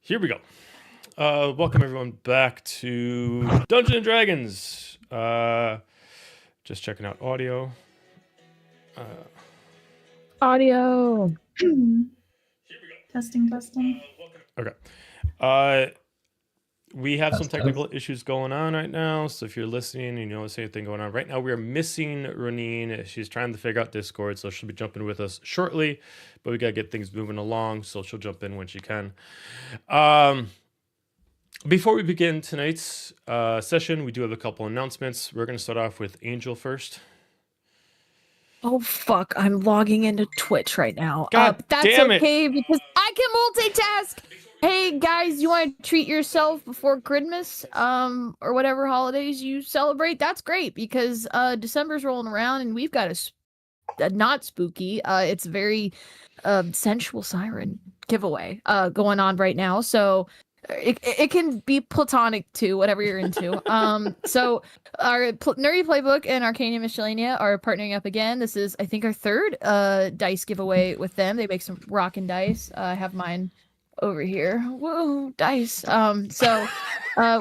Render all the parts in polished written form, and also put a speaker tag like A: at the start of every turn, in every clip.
A: Here we go. Welcome everyone back to Dungeons and Dragons. Just checking out audio.
B: Audio.
A: Here we go.
B: Testing.
A: Okay. We have some technical issues going on right now, so if you're listening and you notice anything going on right now, we are missing Ronine. She's trying to figure out Discord, so she'll be jumping with us shortly, but we gotta get things moving along, so she'll jump in when she can. Before we begin tonight's session, we do have a couple announcements. We're going to start off with Angel first.
B: Oh fuck! I'm logging into Twitch right now.
A: God
B: that's
A: damn it.
B: Okay because I can multitask. Hey guys, you want to treat yourself before Christmas, or whatever holidays you celebrate? That's great because December's rolling around and we've got a not spooky. It's very sensual siren giveaway going on right now. So. It can be platonic too, whatever you're into. So our Nerdy Playbook and Arcana Miscellanea are partnering up again. This is, I think, our third dice giveaway with them. They make some rockin' dice. I have mine over here. Whoa, dice. So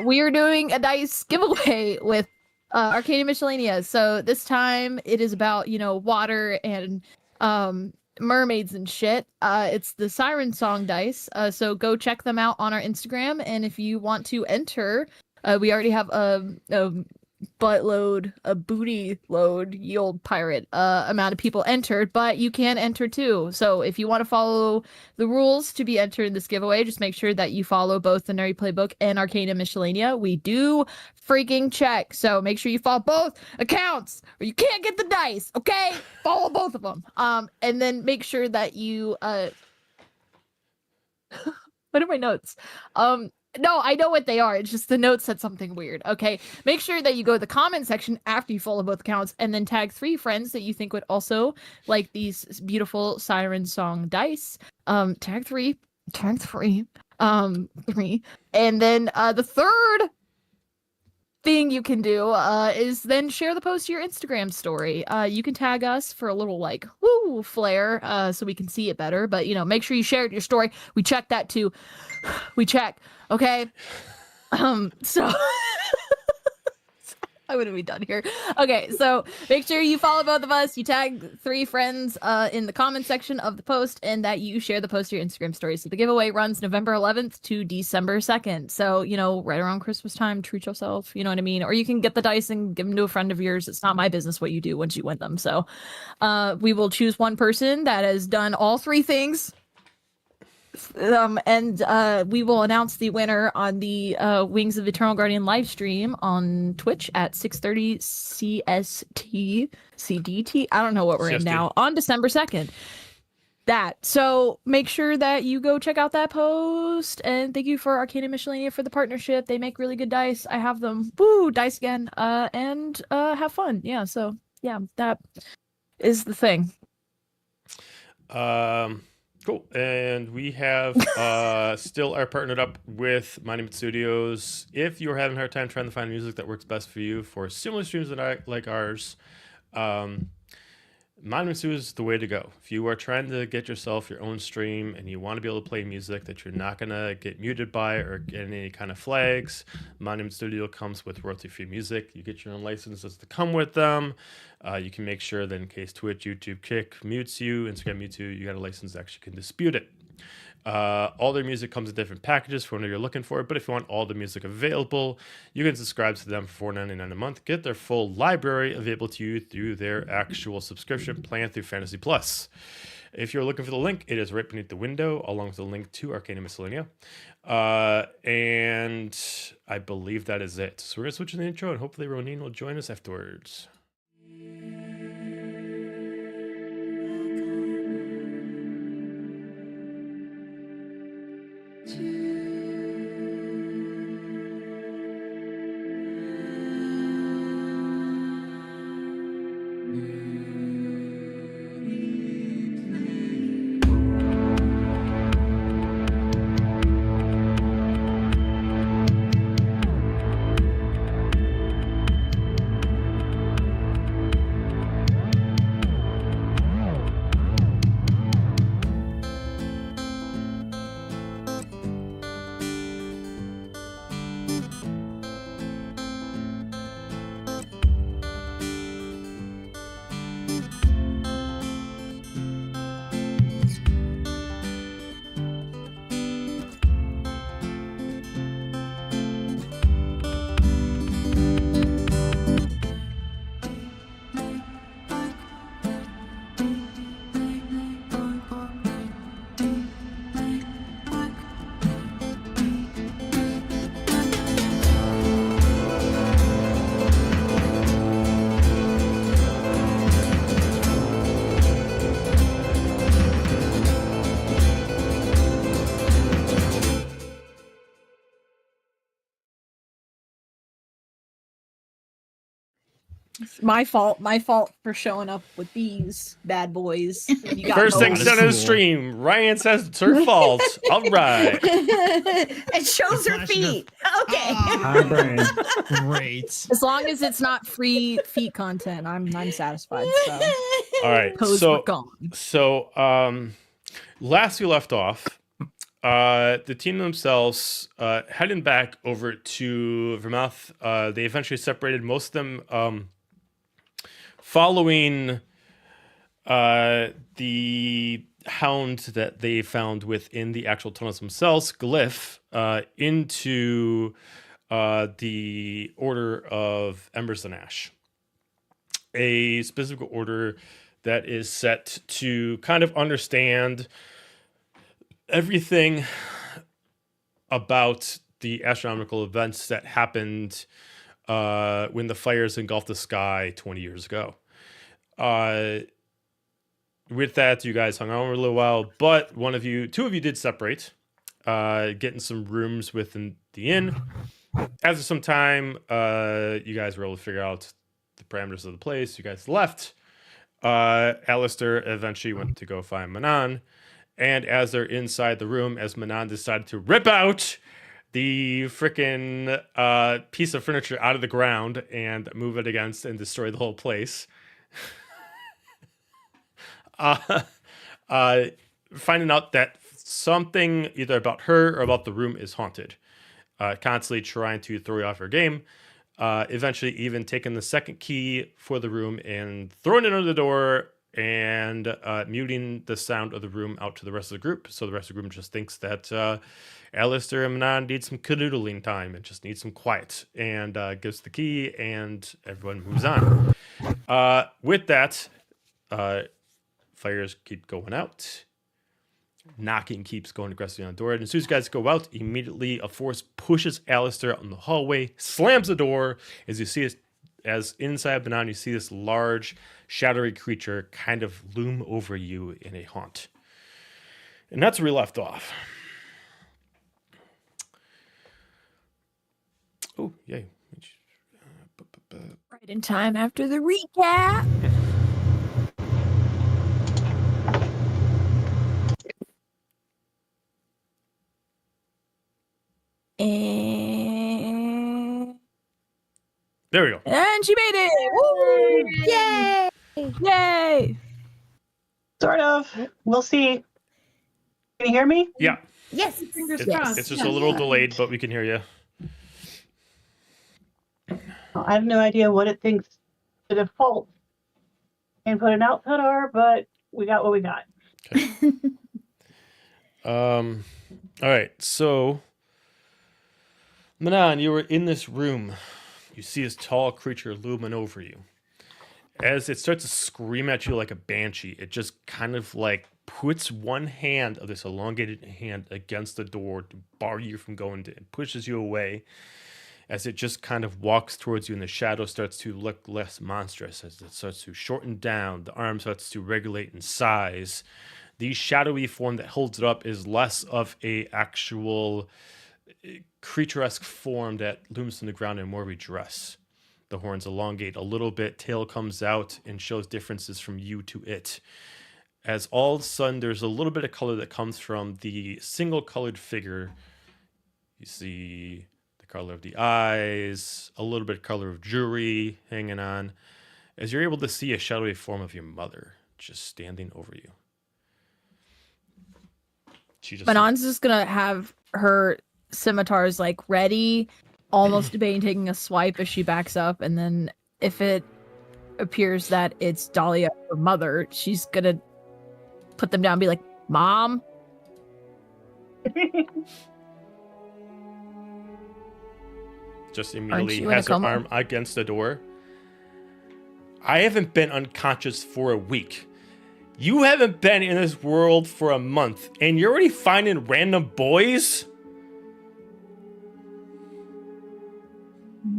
B: we are doing a dice giveaway with Arcana Miscellanea. So this time it is about, water and mermaids and shit. It's the Siren Song dice. So go check them out on our Instagram. And if you want to enter, we already have a booty load, ye old pirate amount of people entered, but you can enter too. So if you want to follow the rules to be entered in this giveaway, just make sure that you follow both the Nerdy Playbook and Arcana Miscellanea. We do freaking check, so make sure you follow both accounts or you can't get the dice. Okay, follow both of them. And then make sure that you what are my notes? No, I know what they are. It's just the notes said something weird. Okay. Make sure that you go to the comment section after you follow both accounts and then tag 3 friends that you think would also like these beautiful Siren Song dice. Tag 3. And then the third thing you can do is then share the post to your Instagram story. You can tag us for a little woo flair so we can see it better, but make sure you share it your story. We check that too. We check. Okay. So I wouldn't be done here. Okay, so make sure you follow both of us. You tag 3 friends in the comment section of the post, and that you share the post to your Instagram story. So the giveaway runs November 11th to December 2nd. So, right around Christmas time, treat yourself, you know what I mean? Or you can get the dice and give them to a friend of yours. It's not my business what you do once you win them. So we will choose one person that has done all 3 things. And we will announce the winner on the Wings of Eternal Guardian live stream on Twitch at 6:30 CDT. I don't know what we're in now, on December 2nd. So make sure that you go check out that post, and thank you for Arcana Miscellanea for the partnership. They make really good dice. I have them. Woo, dice again. And have fun. Yeah, so yeah, that is the thing.
A: Cool. And we have still are partnered up with Monument Studios. If you're having a hard time trying to find music that works best for you for similar streams that like ours, Monument Studios is the way to go. If you are trying to get yourself your own stream and you want to be able to play music that you're not going to get muted by or get any kind of flags, Monument Studio comes with royalty-free music. You get your own licenses to come with them. You can make sure that in case Twitch, YouTube, Kick mutes you, Instagram mutes you, you got a license that actually can dispute it. All their music comes in different packages for whenever you're looking for it, but if you want all the music available, you can subscribe to them for $4.99 a month. Get their full library available to you through their actual subscription plan through Fantasy Plus. If you're looking for the link, it is right beneath the window, along with the link to Arcana Miscellanea. And I believe that is it. So we're going to switch to the intro, and hopefully Ronine will join us afterwards.
B: It's my fault. My fault for showing up with these bad boys. You got
A: First thing
B: those.
A: said on the stream, Ryan says it's her fault. All right.
B: It shows her feet. Okay.
C: Hi, Brian.
D: Great.
B: As long as it's not free feet content, I'm satisfied. So.
A: All right.
B: Toes were gone.
A: So last we left off, the team themselves heading back over to Vermouth. They eventually separated. Most of them following the hound that they found within the actual tunnels themselves, Glyph, into the Order of Embers and Ash. A specific order that is set to kind of understand everything about the astronomical events that happened when the fires engulfed the sky 20 years ago. With that, you guys hung on for a little while, but two of you did separate, getting some rooms within the inn. After some time, you guys were able to figure out the parameters of the place. You guys left. Alistair eventually went to go find Manan. And as they're inside the room, as Manan decided to rip out the freaking piece of furniture out of the ground and move it against and destroy the whole place. Finding out that something either about her or about the room is haunted. Constantly trying to throw you off your game. Eventually even taking the second key for the room and throwing it under the door and muting the sound of the room out to the rest of the group. So the rest of the group just thinks that Alistair and Manan need some canoodling time and just need some quiet, and gives the key and everyone moves on. With that, fires keep going out. Knocking keeps going aggressively on the door. And as soon as you guys go out, immediately a force pushes Alistair out in the hallway, slams the door. As you see it, as inside Banan, you see this large, shadowy creature kind of loom over you in a haunt. And that's where we left off. Oh, yay.
B: Right in time after the recap. And
A: There we go.
B: And she made it! Woo! Yay! Yay!
E: Sort of. We'll see. Can you hear me?
A: Yeah.
F: Yes, fingers crossed.
A: It's just a little delayed, but we can hear you.
E: I have no idea what it thinks the default input and output are, but we got what we got.
A: Okay. All right. So, Manan, you were in this room. You see this tall creature looming over you. As it starts to scream at you like a banshee, it just kind of like puts one hand of this elongated hand against the door to bar you from going to, and pushes you away. As it just kind of walks towards you, and the shadow starts to look less monstrous as it starts to shorten down. The arm starts to regulate in size. The shadowy form that holds it up is less of a actual creature-esque form that looms from the ground and more of a dress. The horns elongate a little bit, tail comes out and shows differences from you to it. As all of a sudden, there's a little bit of color that comes from the single-colored figure. You see the color of the eyes, a little bit of color of jewelry hanging on, as you're able to see a shadowy form of your mother just standing over you.
B: Manon's just gonna have her scimitars like ready, almost debating taking a swipe as she backs up, and then if it appears that it's Dahlia, her mother, she's gonna put them down and be like, Mom.
A: Just immediately has her arm against the door. I haven't been unconscious for a week. You haven't been in this world for a month, and you're already finding random boys?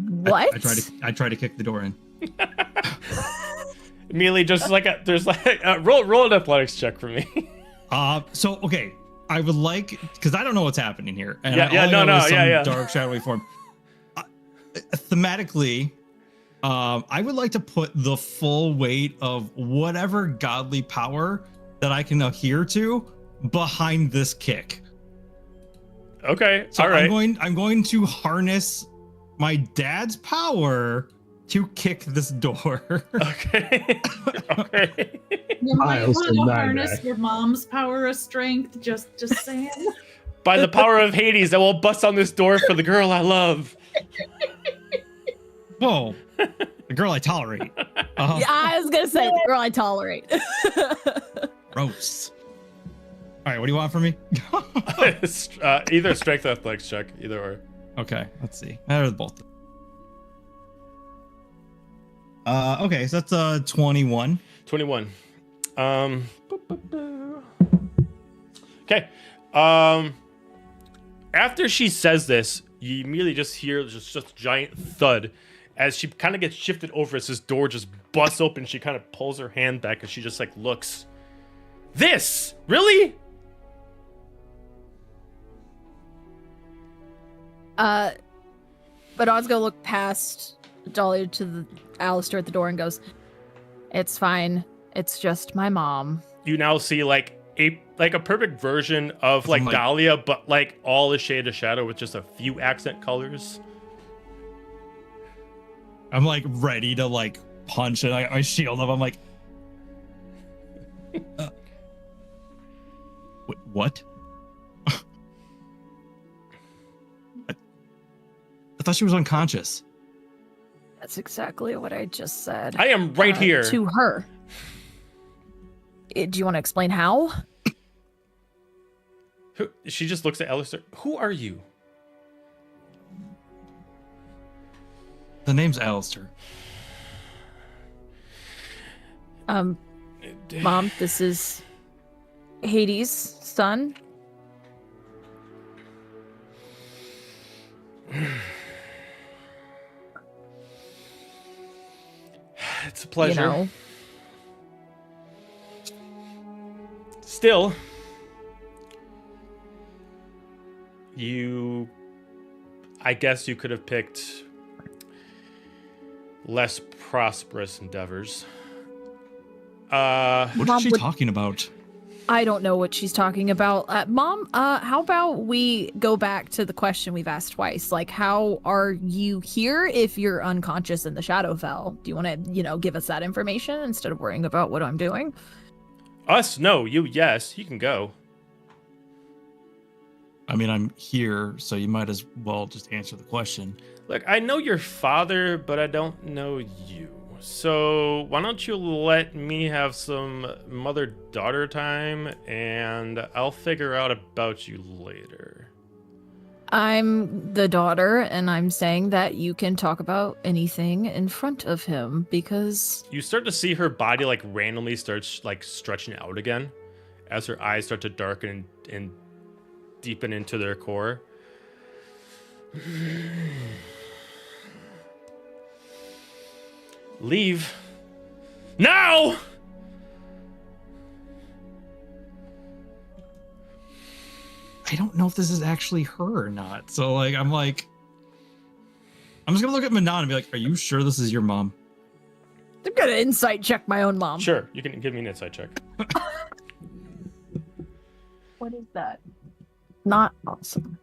B: What?
D: I try to kick the door in.
A: Immediately, just like roll an athletics check for me.
D: So okay, I would like, because I don't know what's happening here, and
A: dark
D: shadowy form. Thematically, I would like to put the full weight of whatever godly power that I can adhere to behind this kick.
A: Okay,
D: So
A: all right.
D: I'm going to harness my dad's power to kick this door.
A: Okay. Okay.
C: You might
F: I'll
C: want to
F: deny
C: harness
F: that.
C: your mom's power of strength. Just saying.
A: By the power of Hades, I will bust on this door for the girl I love.
D: Whoa, the girl I tolerate.
B: Yeah, I was gonna say the girl I tolerate.
D: Gross. All right, what do you want from me?
A: Either strength or athletics check, either or.
D: Okay, let's see. They're both. Okay, so that's 21.
A: 21. Okay. After she says this, you immediately just hear just a giant thud as she kind of gets shifted over as this door just busts open. She kind of pulls her hand back and she just like looks. This? Really?
B: But Oz gonna look past Dolly to the Alistair at the door and goes, "It's fine. It's just my mom."
A: You now see like a perfect version of like
D: Like-
A: Dahlia, but like all a shade of shadow with just a few accent colors.
D: I'm like ready to like punch and I shield up. I'm like, what? I thought she was unconscious.
B: That's exactly what I just said.
A: I am right here.
B: To her. Do you want to explain how?
A: She just looks at Alistair. Who are you?
D: The name's Alistair.
B: Mom, this is Hades' son.
A: It's a pleasure.
B: You know,
A: Still, I guess you could have picked less prosperous endeavors.
D: What
B: Mom,
D: is she
B: would-
D: talking about?
B: I don't know what she's talking about. Mom, how about we go back to the question we've asked twice? Like, how are you here if you're unconscious in the Shadowfell? Do you want to, give us that information instead of worrying about what I'm doing?
A: Us? No. You, yes. You can go.
D: I mean, I'm here, so you might as well just answer the question.
A: Look, I know your father, but I don't know you. So why don't you let me have some mother-daughter time, and I'll figure out about you later.
B: I'm the daughter, and I'm saying that you can talk about anything in front of him because
A: You start to see her body like randomly starts like stretching out again as her eyes start to darken and deepen into their core. Leave now.
D: I don't know if this is actually her or not. So like, I'm just gonna look at Manon and be like, "Are you sure this is your mom?"
B: I'm gonna insight check my own mom.
A: Sure, you can give me an insight check.
E: What is that?
B: Not awesome.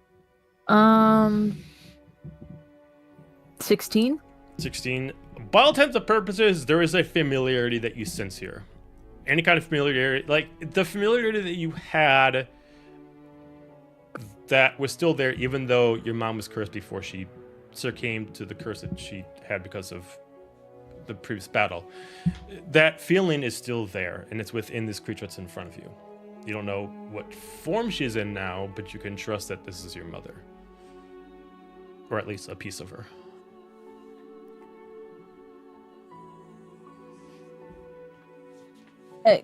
B: 16.
A: 16. By all intents and purposes, there is a familiarity that you sense here. Any kind of familiarity, like the familiarity that you had that was still there, even though your mom was cursed before she succumbed to the curse that she had because of the previous battle. That feeling is still there, and it's within this creature that's in front of you. You don't know what form she's in now, but you can trust that this is your mother. Or at least a piece of her.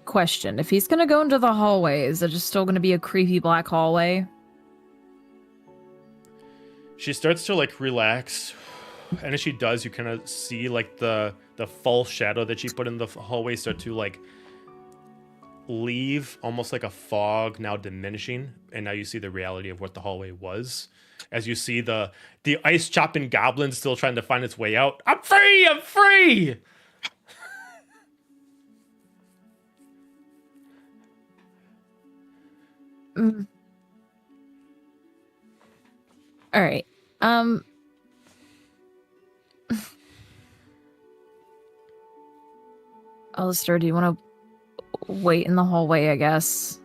B: Question. If he's gonna go into the hallway, is it just still gonna be a creepy black hallway?
A: She starts to like relax, and as she does, you kind of see like the false shadow that she put in the hallway start to like leave almost like a fog now diminishing, and now you see the reality of what the hallway was. As you see the ice chopping goblin still trying to find its way out. I'm free! I'm free!
B: Mm. All right. Alistair, do you want to wait in the hallway, I guess?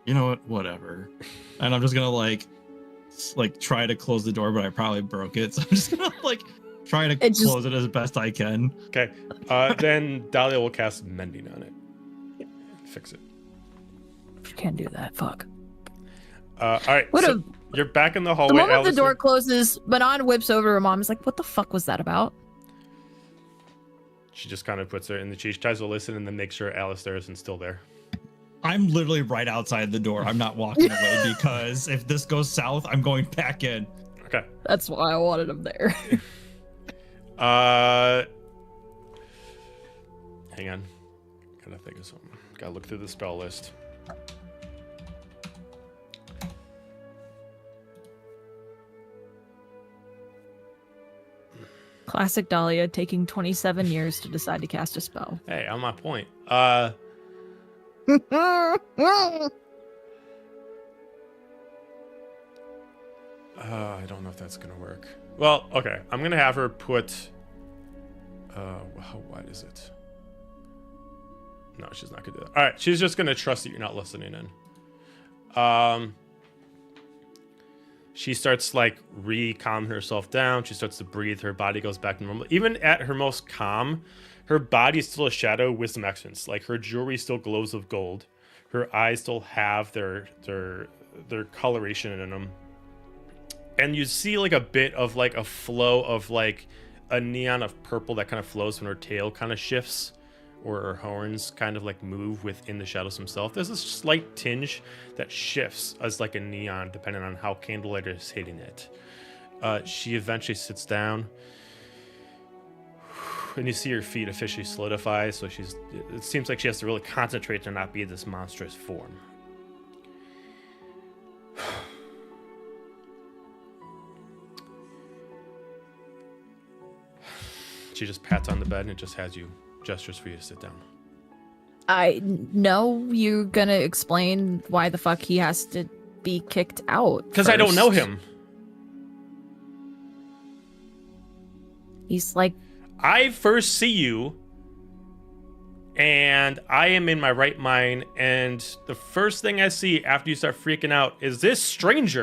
D: You know what? Whatever. And I'm just gonna like try to close the door, but I probably broke it, so I'm just gonna try to close it as best I can.
A: Okay. Then Dahlia will cast Mending on it. Fix it.
B: Can't do that. Fuck.
A: All right. So you're back in the
B: The
A: hallway.
B: moment
A: Alistair.
B: the door closes, Manon whips over to her mom. Is like, "What the fuck was that about?"
A: She just kind of puts her in the She tries to listen and then make sure Alistair isn't still there.
D: I'm literally right outside the door. I'm not walking away because if this goes south, I'm going back in.
A: Okay.
B: That's why I wanted him there.
A: Hang on. Gotta think of something. Gotta look through the spell list.
B: Classic Dahlia, taking 27 years to decide to cast a spell.
A: Hey, on my point. I don't know if that's gonna work. Well, okay. I'm gonna have her put. How wide is it? No, she's not gonna do that. All right, she's just gonna trust that you're not listening in. She starts calming herself down. She starts to breathe. Her body goes back to normal. Even at her most calm, her body is still a shadow with some accents. Like her jewelry still glows of gold. Her eyes still have their coloration in them. And you see a bit of a flow of a neon of purple that kind of flows when her tail kind of shifts, or her horns kind of move within the shadows himself. There's a slight tinge that shifts as a neon depending on how candlelight is hitting it. She eventually sits down, and you see her feet officially solidify. So it seems like she has to really concentrate to not be this monstrous form. She just pats on the bed and it just has you gestures for you to sit down.
B: I know you're gonna explain why the fuck he has to be kicked out.
A: Because I don't know him.
B: He's like,
A: I first see you, and I am in my right mind, and the first thing I see after you start freaking out is this strange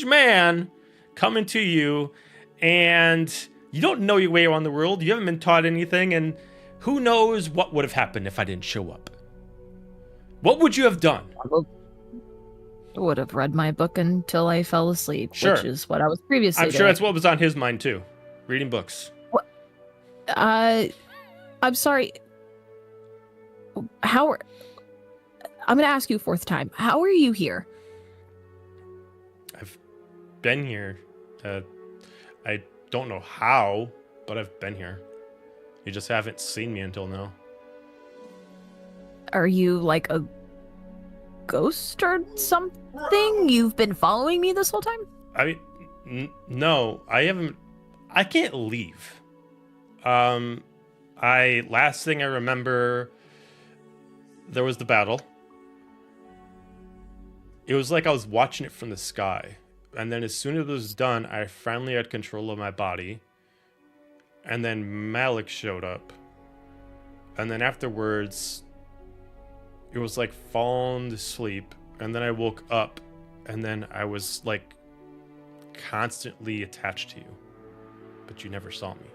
A: man coming to you, and you don't know your way around the world. You haven't been taught anything, and who knows what would have happened if I didn't show up. What would you have done?
B: I would have read my book until I fell asleep,
A: Sure.
B: which is what I was previously
A: I'm sure
B: doing.
A: that's what was on his mind too. Reading books.
B: I'm sorry. I'm gonna ask you a fourth time. How are you here?
A: I've been here. I don't know how, but I've been here. You just haven't seen me until now.
B: Are you like a ghost or something? You've been following me this whole time?
A: I mean, no, I haven't. I can't leave. Last thing I remember, there was the battle. It was like I was watching it from the sky. And then as soon as it was done, I finally had control of my body. And then Malik showed up. And then afterwards, it was like falling to sleep. And then I woke up. And then I was constantly attached to you. But you never saw me.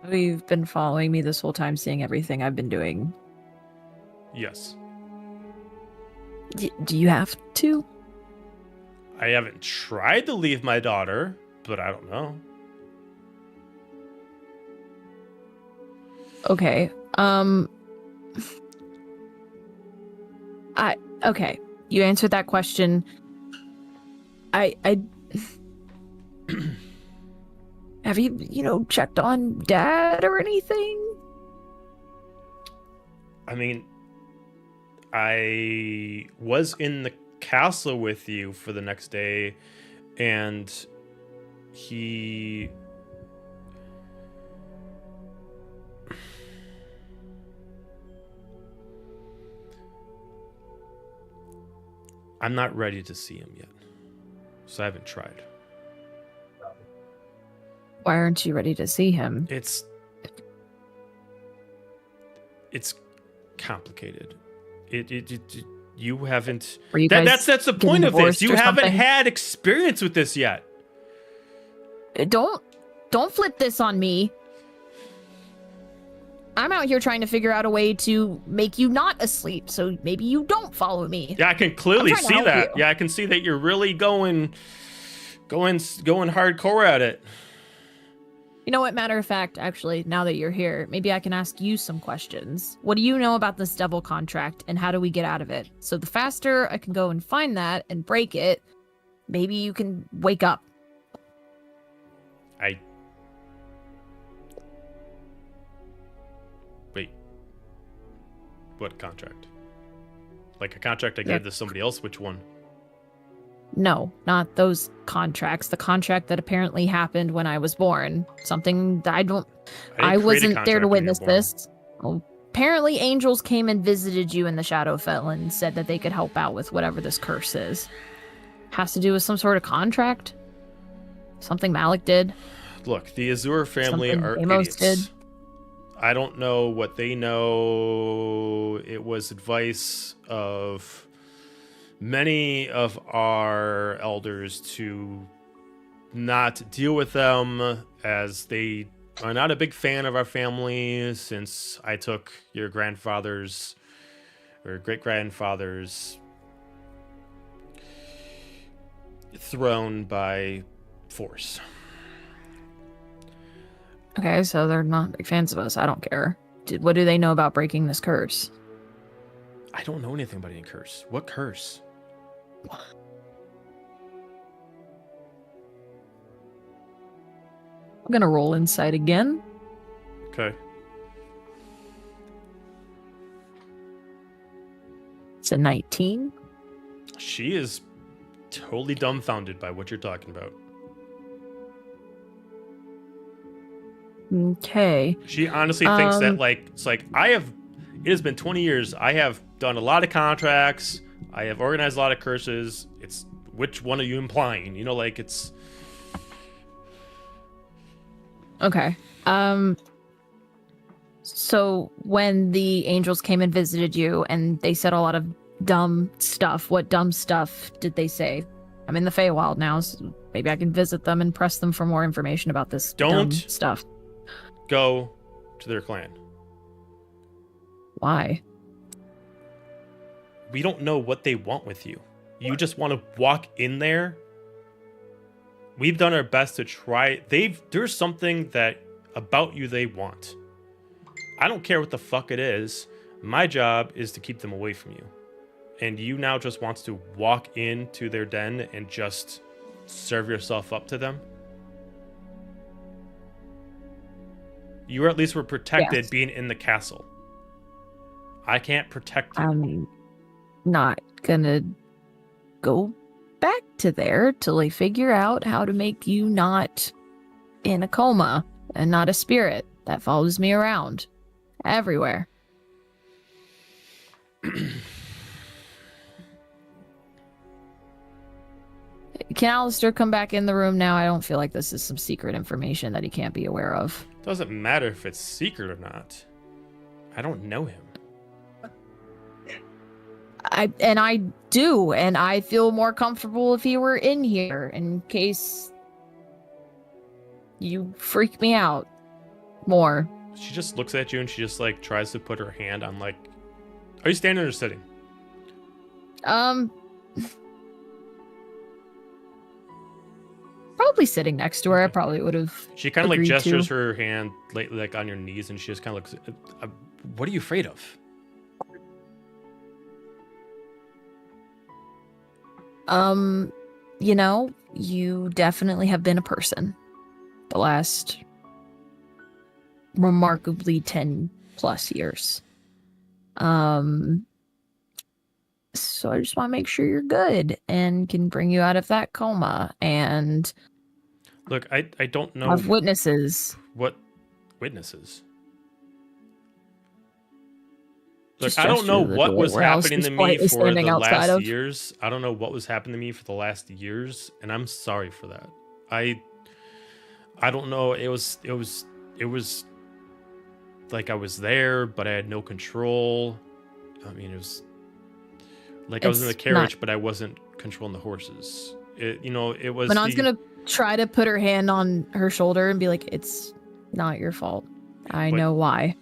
B: You've been following me this whole time, seeing everything I've been doing.
A: Yes.
B: Do you have to?
A: I haven't tried to leave my daughter, but I don't know.
B: Okay. Okay. You answered that question. Have you, checked on Dad or anything?
A: I mean, I was in the castle with you for the next day, and he... I'm not ready to see him yet, so I haven't tried.
B: Why aren't you ready to see him?
A: It's complicated. You haven't.
B: Were you guys
A: That's the
B: getting
A: point of this.
B: divorced
A: You
B: or
A: haven't
B: something?
A: had experience with this yet.
B: Don't flip this on me. I'm out here trying to figure out a way to make you not asleep, so maybe you don't follow me.
A: Yeah, I can clearly
B: I'm trying to
A: see
B: help
A: that.
B: you.
A: Yeah, I can see that you're really going hardcore at it.
B: You know what, matter of fact, actually, now that you're here, maybe I can ask you some questions. What do you know about this devil contract, and how do we get out of it? So the faster I can go and find that and break it, maybe you can wake up.
A: Wait. What contract? Like a contract I gave to somebody else? Which one?
B: No, not those contracts. The contract that apparently happened when I was born. Something that I
A: didn't create a
B: wasn't there
A: contract
B: to
A: when you were
B: witness
A: born.
B: this. Well, apparently angels came and visited you in the Shadowfell and said that they could help out with whatever this curse is. Has to do with some sort of contract? Something Malik did?
A: Look, the Azure family
B: Something
A: are
B: Amos
A: idiots.
B: did.
A: I don't know what they know. It was advice of many of our elders to not deal with them, as they are not a big fan of our family, since I took your grandfather's or great-grandfather's throne by force.
B: Okay, so they're not big fans of us. I don't care. What do they know about breaking this curse?
A: I don't know anything about any curse. What curse?
B: I'm gonna roll insight again.
A: Okay.
B: It's a 19.
A: She is totally dumbfounded by what you're talking about.
B: Okay.
A: She honestly thinks that it has been 20 years. I have done a lot of contracts. I have organized a lot of curses. It's which one are you implying? It's
B: Okay. So when the angels came and visited you and they said a lot of dumb stuff, what dumb stuff did they say? I'm in the Feywild now, so maybe I can visit them and press them for more information about this dumb
A: Don't.
B: stuff.
A: Go to their clan.
B: Why?
A: We don't know what they want with you. You just want to walk in there. We've done our best to try. There's something that about you they want. I don't care what the fuck it is. My job is to keep them away from you. And you now just wants to walk into their den and just serve yourself up to them. You at least were protected
B: Yes.
A: being in the castle. I can't protect you.
B: I'm not gonna go back to there till I figure out how to make you not in a coma and not a spirit that follows me around everywhere. Can Alistair come back in the room now? I don't feel like this is some secret information that he can't be aware of.
A: Doesn't matter if it's secret or not. I don't know him.
B: I do, and I feel more comfortable if he were in here in case you freak me out more.
A: She just looks at you and she just tries to put her hand on are you standing or sitting?
B: Probably sitting next to her. I probably would have.
A: She kind of
B: agreed
A: gestures
B: to.
A: her hand on your knees, and she just kind of looks. What are you afraid of?
B: You definitely have been a person. the last remarkably 10 plus years. So I just want to make sure you're good and can bring you out of that coma and
A: Look, I don't know
B: have witnesses.
A: what witnesses. Look,
B: Just
A: I don't
B: gesture
A: know
B: to the
A: what
B: door
A: was
B: where Alice
A: happening
B: was
A: to me
B: politely
A: for
B: standing
A: the
B: outside
A: last
B: of.
A: years. I don't know what was happening to me for the last years, and I'm sorry for that. I don't know. It was like I was there, but I had no control. I mean, it was like I was in the
B: It's
A: carriage, but I wasn't controlling the horses. It was.
B: Manon's gonna try to put her hand on her shoulder and be like, "It's not your fault. I
A: But-
B: know why,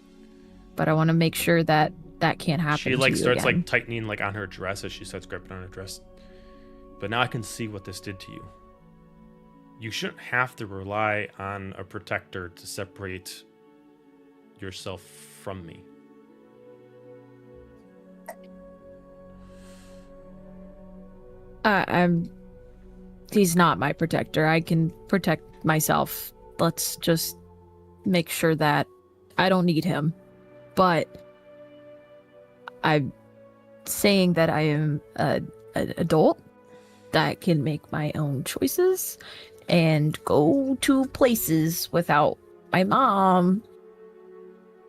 B: but I want to make sure that can't happen."
A: She
B: to
A: like
B: you
A: starts
B: again.
A: like tightening like on her dress as she starts gripping on her dress. But now I can see what this did to you. You shouldn't have to rely on a protector to separate yourself from me.
B: He's not my protector. I can protect myself. Let's just make sure that I don't need him. But I'm saying that I am an adult that can make my own choices and go to places without my mom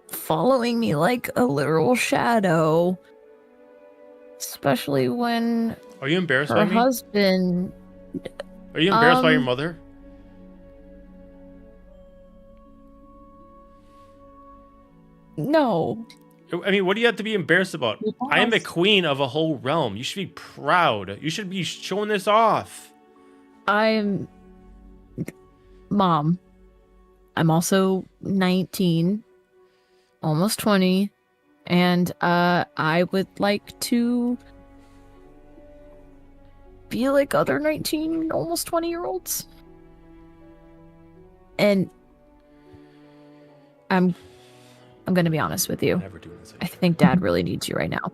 B: following me like a literal shadow. Especially when
A: Are you embarrassed
B: her
A: by me?
B: husband.
A: Are you embarrassed by your
B: Um,
A: mother?
B: No.
A: I mean, what do you have to be embarrassed about?
E: You
A: I am the
E: paused.
A: queen of a whole realm. You should be proud. You should be showing this off.
B: I'm Mom. I'm also 19, almost 20, and I would like to be like other 19, almost 20-year-olds. And I'm going to be honest with you.
A: Never doing this.
B: I think Dad really needs you right now.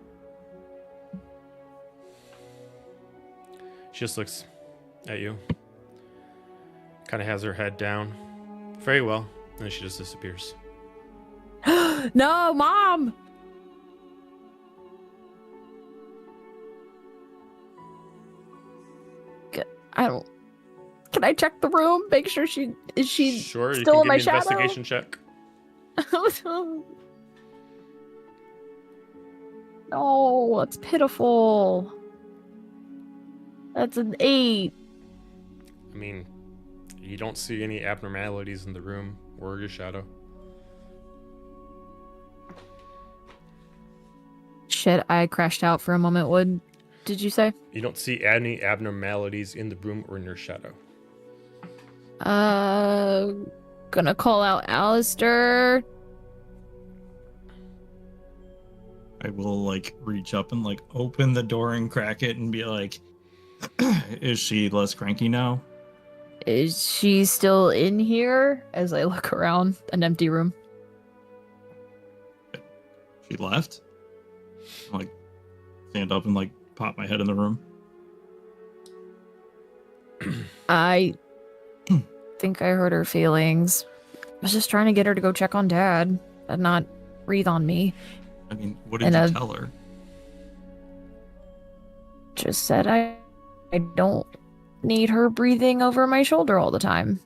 A: She just looks at you. Kind of has her head down. Very well. And then she just disappears.
B: No, Mom. I don't. Can I check the room? Make sure she
A: Sure, you
B: still
A: can
B: in my
A: give me an
B: shadow?
A: investigation check.
B: No, that's pitiful. That's an 8.
A: I mean, you don't see any abnormalities in the room or your shadow.
B: Shit, I crashed out for a moment. What did you say?
A: You don't see any abnormalities in the room or in your shadow.
B: Gonna call out Alistair.
D: I will like reach up and like open the door and crack it and be like, "Is she less cranky now?"
B: Is she still in here? As I look around an empty room.
D: She left. I, like stand up and like pop my head in the room.
B: I think I hurt her feelings. I was just trying to get her to go check on Dad and not breathe on me.
D: I mean, what did you tell her?
B: Just said I don't need her breathing over my shoulder all the time.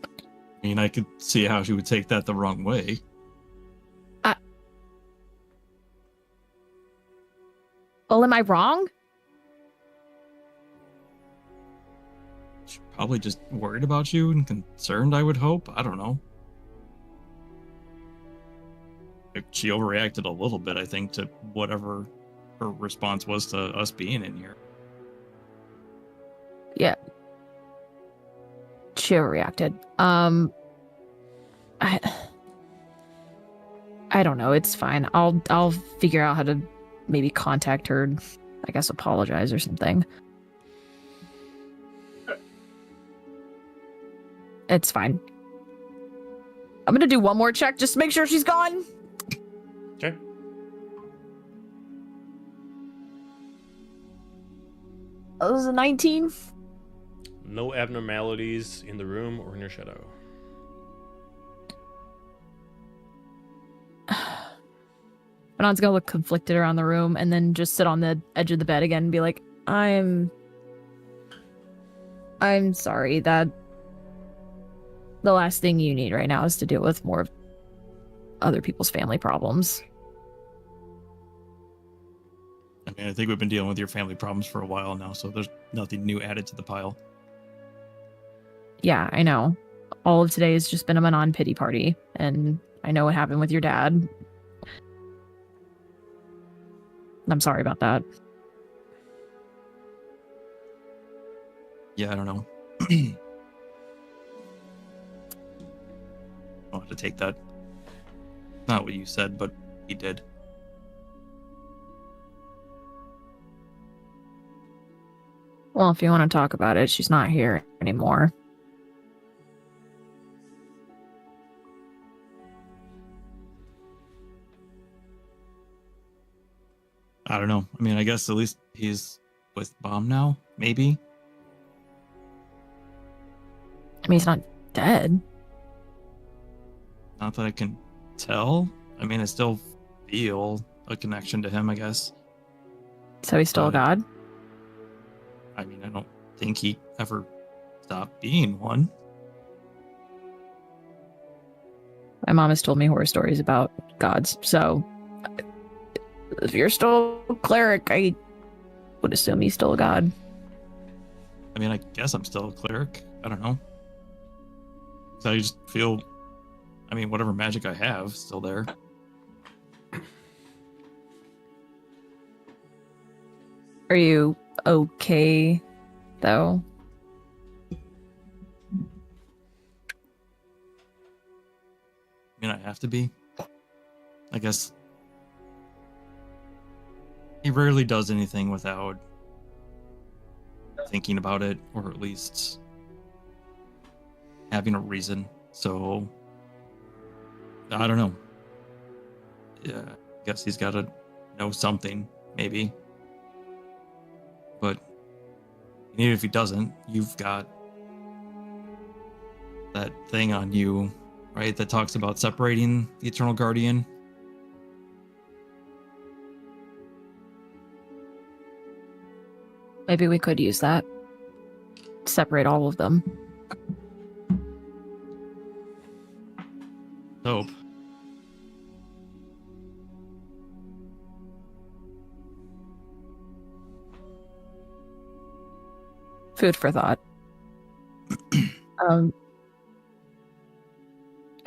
D: I mean, I could see how she would take that the wrong way.
B: Well, am I wrong?
D: She's probably just worried about you and concerned, I would hope. I don't know. She overreacted a little bit, I think, to whatever her response was to us being in here.
B: Yeah. She overreacted. I don't know. It's fine. I'll figure out how to maybe contact her. I guess apologize or something. It's fine. I'm gonna do one more check just to make sure she's gone.
A: Okay.
B: That was a 19.
A: No abnormalities in the room or in your shadow.
B: Manon's gonna look conflicted around the room and then just sit on the edge of the bed again and be like, I'm sorry that the last thing you need right now is to deal with more of other people's family problems.
D: I mean, I think we've been dealing with your family problems for a while now, so there's nothing new added to the pile.
B: Yeah, I know. All of today has just been a Manon pity party, and I know what happened with your dad. I'm sorry about that.
D: Yeah, I don't know. I'll have to take that. Not what you said, but he did.
B: Well, if you want to talk about it, she's not here anymore.
D: I don't know. I mean, I guess at least he's with Bomb now, maybe?
B: I mean, he's not dead.
D: Not that I can tell. I mean, I still feel a connection to him, I guess.
B: So he's still a god?
D: I mean, I don't think he ever stopped being one.
B: My mom has told me horror stories about gods, so if you're still a cleric, I would assume he's still a god.
D: I mean, I guess I'm still a cleric. I don't know. So I just feel, I mean, whatever magic I have is still there.
B: Are you okay, though?
D: I mean, I have to be. I guess he rarely does anything without thinking about it, or at least having a reason. So I don't know. Yeah, I guess he's got to know something, maybe. But even if he doesn't, you've got that thing on you, right, that talks about separating the Eternal Guardian.
B: Maybe we could use that. Separate all of them.
D: Hope.
B: Food for thought. I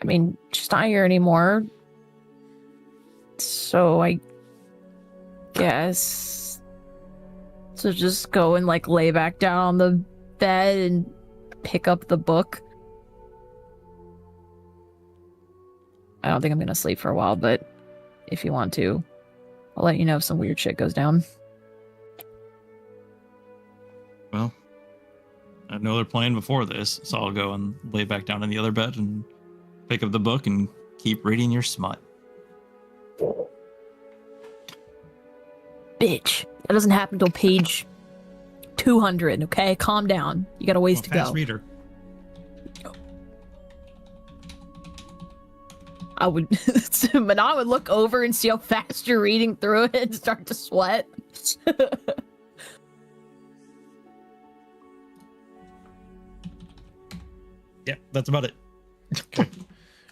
B: mean, she's not here anymore. So I guess to just go and like lay back down on the bed and pick up the book. I don't think I'm gonna sleep for a while, but if you want to, I'll let you know if some weird shit goes down.
D: Well, I had no other plan before this, so I'll go and lay back down in the other bed and pick up the book and keep reading your smut.
B: Bitch, that doesn't happen till page 200, okay? Calm down. You got a ways to
D: fast
B: go.
D: reader.
B: I would, Manon would look over and see how fast you're reading through it and start to sweat.
D: Yeah, that's about it.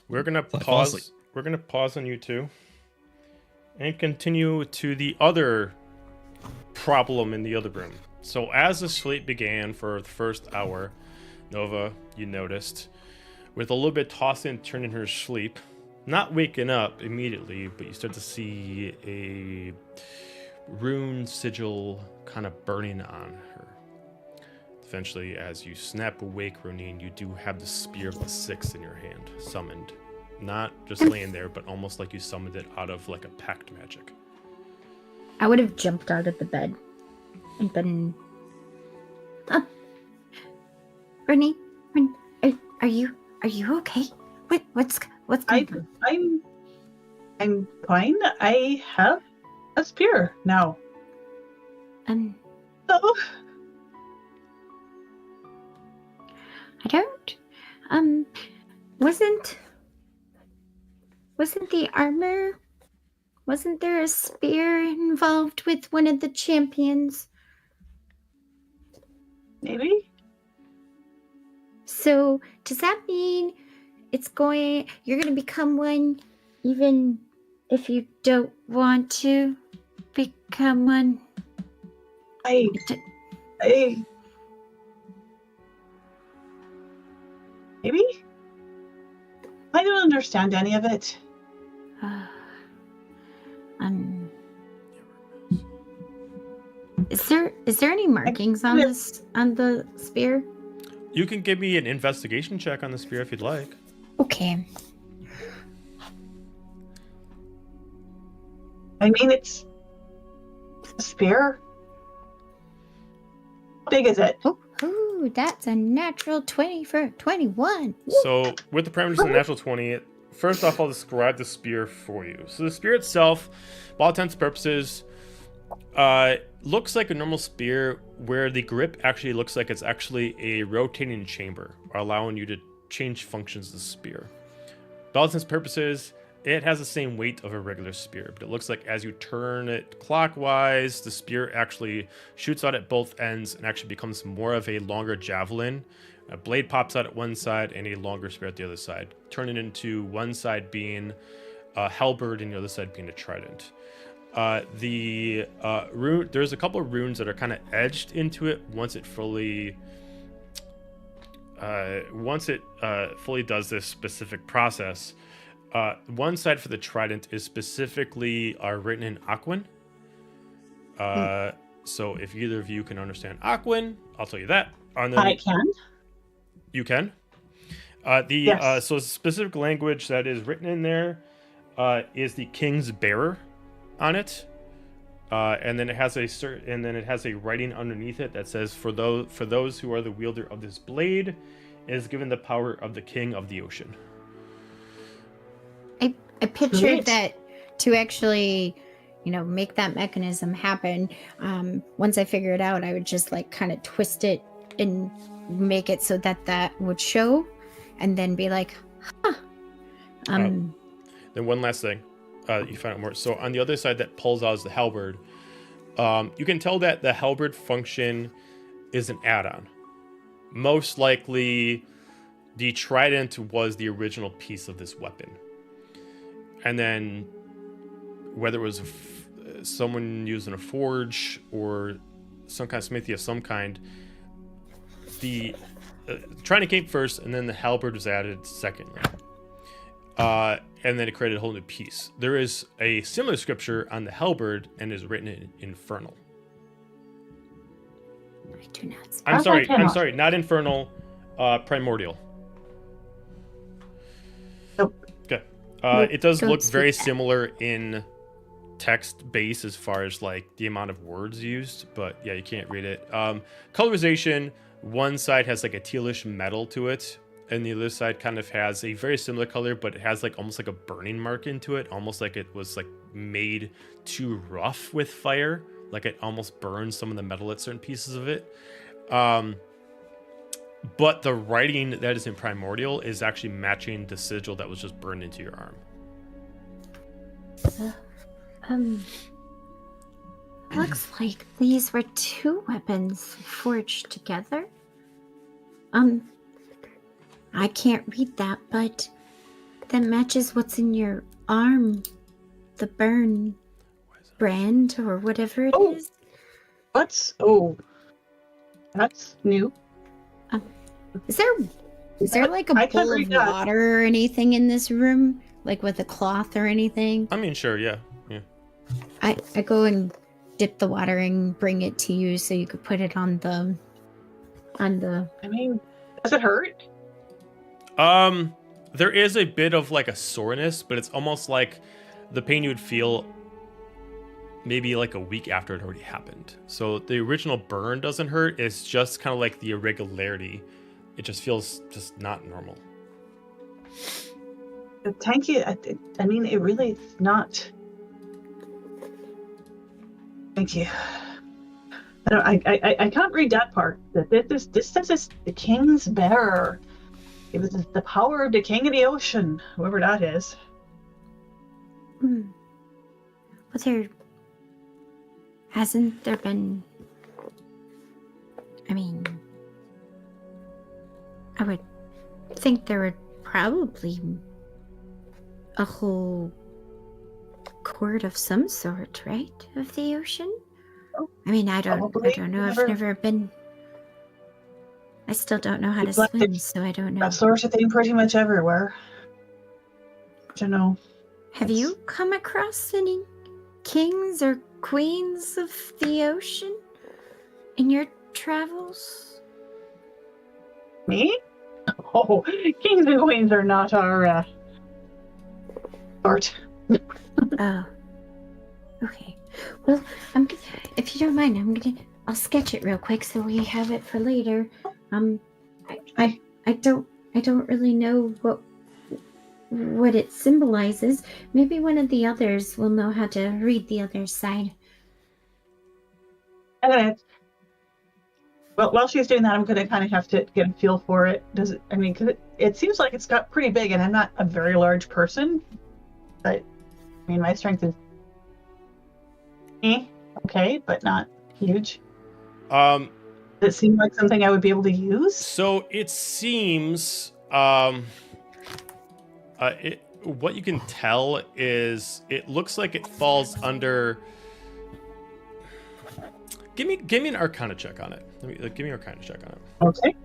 A: We're gonna
D: I fall asleep.
A: pause. We're gonna pause on you two, and continue to the other problem in the other room. So as the sleep began for the first hour, Nova, you noticed, with a little bit tossing and turning in her sleep, not waking up immediately, but you start to see a rune sigil kind of burning on her. Eventually, as you snap awake, Ronin, you do have the Spear of the Six in your hand, summoned. Not just laying there, but almost like you summoned it out of like a pact magic.
F: I would have jumped out of the bed and been... Renee, are you okay? What's going on?
E: I'm fine. I have a spear now. So
F: I don't. Wasn't the armor? Wasn't there a spear involved with one of the champions?
E: Maybe?
F: So does that mean you're gonna become one, even if you don't want to become one?
E: I maybe? I don't understand any of it.
F: Is there any markings on the spear?
A: You can give me an investigation check on the spear if you'd like.
F: Okay.
E: I mean, it's a spear. How big is it?
F: Oh, that's a natural 20 for 21.
A: So, with the parameters of the natural 20, first off, I'll describe the spear for you. So, the spear itself, by all intents and purposes, looks like a normal spear where the grip actually looks like it's actually a rotating chamber, allowing you to change functions of the spear. By all intents and purposes, it has the same weight of a regular spear, but it looks like as you turn it clockwise, the spear actually shoots out at both ends and actually becomes more of a longer javelin. A blade pops out at one side and a longer spear at the other side, turning into one side being a halberd and the other side being a trident. There's a couple of runes that are kind of edged into it once it fully does this specific process. One side for the trident is specifically written in Aquan. So if either of you can understand Aquan, I'll tell you that.
E: I can.
A: You can.
E: Yes.
A: So specific language that is written in there is the King's Bearer on it, and then it has a writing underneath it that says, "For those who are the wielder of this blade, is given the power of the King of the Ocean."
F: I pictured that to actually, make that mechanism happen. Once I figure it out, I would just kind of twist it and make it so that would show, and then be like, huh.
A: Then one last thing, you find out more. So on the other side that pulls out is the halberd. You can tell that the halberd function is an add-on. Most likely, the trident was the original piece of this weapon. And then, whether it was someone using a forge or some kind of smithy of some kind, the trident came first, and then the halberd was added secondly. And then it created a whole new piece. There is a similar scripture on the halberd, and is written in Infernal.
F: I do not.
A: I'm sorry, not Infernal, Primordial.
E: Nope.
A: Okay. It does look very similar in text base as far as the amount of words used, but yeah, you can't read it. Colorization, one side has a tealish metal to it, and the other side kind of has a very similar color, but it has almost a burning mark into it, almost like it was made too rough with fire, like it almost burns some of the metal at certain pieces of it. But the writing that is in Primordial is actually matching the sigil that was just burned into your arm.
F: Looks like these were two weapons forged together. I can't read that, but that matches what's in your arm. The burn brand or whatever it is.
E: That's new.
F: Is there a bowl of water or anything in this room? With a cloth or anything?
A: I mean, sure, yeah.
F: I go and dip the water and bring it to you so you could put it on the...
E: I mean, does it hurt?
A: There is a bit of a soreness, but it's almost like the pain you would feel maybe a week after it already happened. So the original burn doesn't hurt. It's just kind of the irregularity. It just feels just not normal.
E: Thank you. I mean, it really is not. Thank you. I can't read that part. This says it's the king's bearer. It was the power of the king of the ocean, whoever that is.
F: But hasn't there been... I mean, I would think there would probably a whole court of some sort, right? Of the ocean? I mean, I don't know. I've never been... I still don't know how to swim, so I don't know.
E: That sort of thing pretty much everywhere. I don't know.
F: Have you come across any kings or queens of the ocean in your travels?
E: Me? Oh, kings and queens are not our art.
F: Oh. Okay. Well, if you don't mind, I'll sketch it real quick so we have it for later. I don't really know what it symbolizes. Maybe one of the others will know how to read the other side.
E: Well, while she's doing that, I'm gonna kind of have to get a feel for it. Does it? I mean, cause it seems like it's got pretty big, and I'm not a very large person, but I mean, my strength is okay, but not huge. Does it seem like something I would be able to use?
A: So it seems, what you can tell is it looks like it falls under. Give me an Arcana check on it. Give me an Arcana check on it.
E: Okay.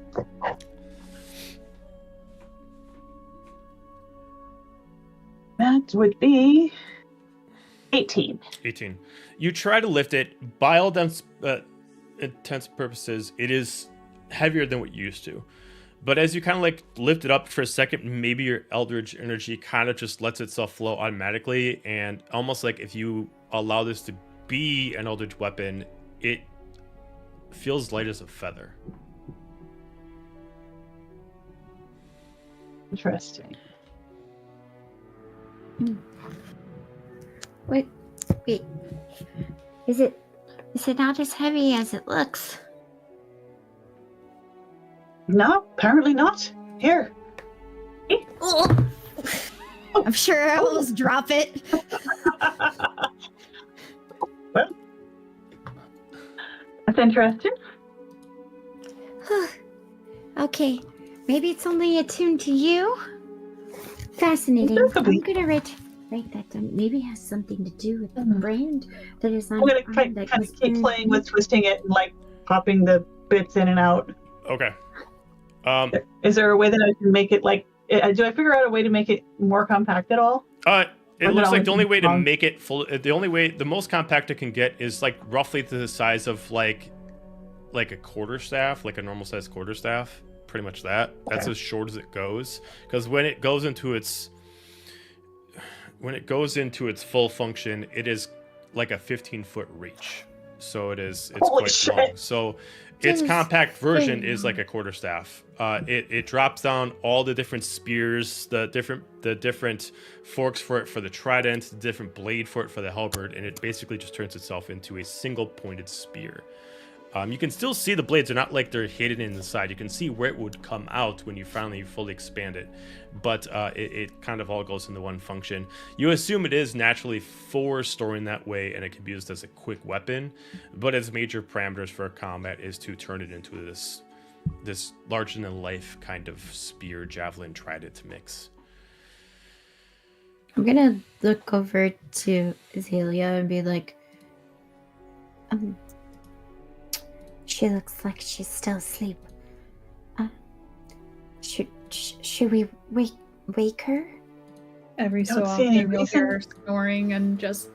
E: That would be 18.
A: 18. You try to lift it. By all intents and purposes, it is heavier than what you used to. But as you kind of like lift it up for a second, maybe your eldritch energy kind of just lets itself flow automatically, and almost like if you allow this to be an eldritch weapon, it feels light as a feather.
E: Interesting.
F: Wait. Is it not as heavy as it looks?
E: No, apparently not. Here.
F: Oh. I'm sure I will just drop it.
E: Well, that's interesting.
F: Okay, maybe it's only attuned to you. Fascinating. I'm gonna write that down. Maybe it has something to do with the brand that is on.
E: I'm gonna kind of keep playing with twisting it and like popping the bits in and out.
A: Okay.
E: Is there a way that I can make it like? Do I figure out a way to make it more compact at all?
A: It looks like the only way to make it full, the most compact it can get is like roughly to the size of like a quarterstaff, like a normal size quarterstaff. Pretty much that. That's as short as it goes. Because when it goes into its full function, it is like a 15-foot reach. So it's quite long. So its compact version is like a quarterstaff. It drops down all the different spears, the different forks for it for the trident, the different blade for it for the halberd, and it basically just turns itself into a single pointed spear. You can still see the blades. They're not like they're hidden in the side. You can see where it would come out when you finally fully expand it. But it kind of all goes into one function. You assume it is naturally for storing that way, and it can be used as a quick weapon. But its major parameters for combat is to turn it into this larger-than-life kind of spear, javelin, trident mix.
F: I'm gonna look over to Azalea and be like, she looks like she's still asleep. Should we wake her?
C: Every so often you'll hear her snoring and just...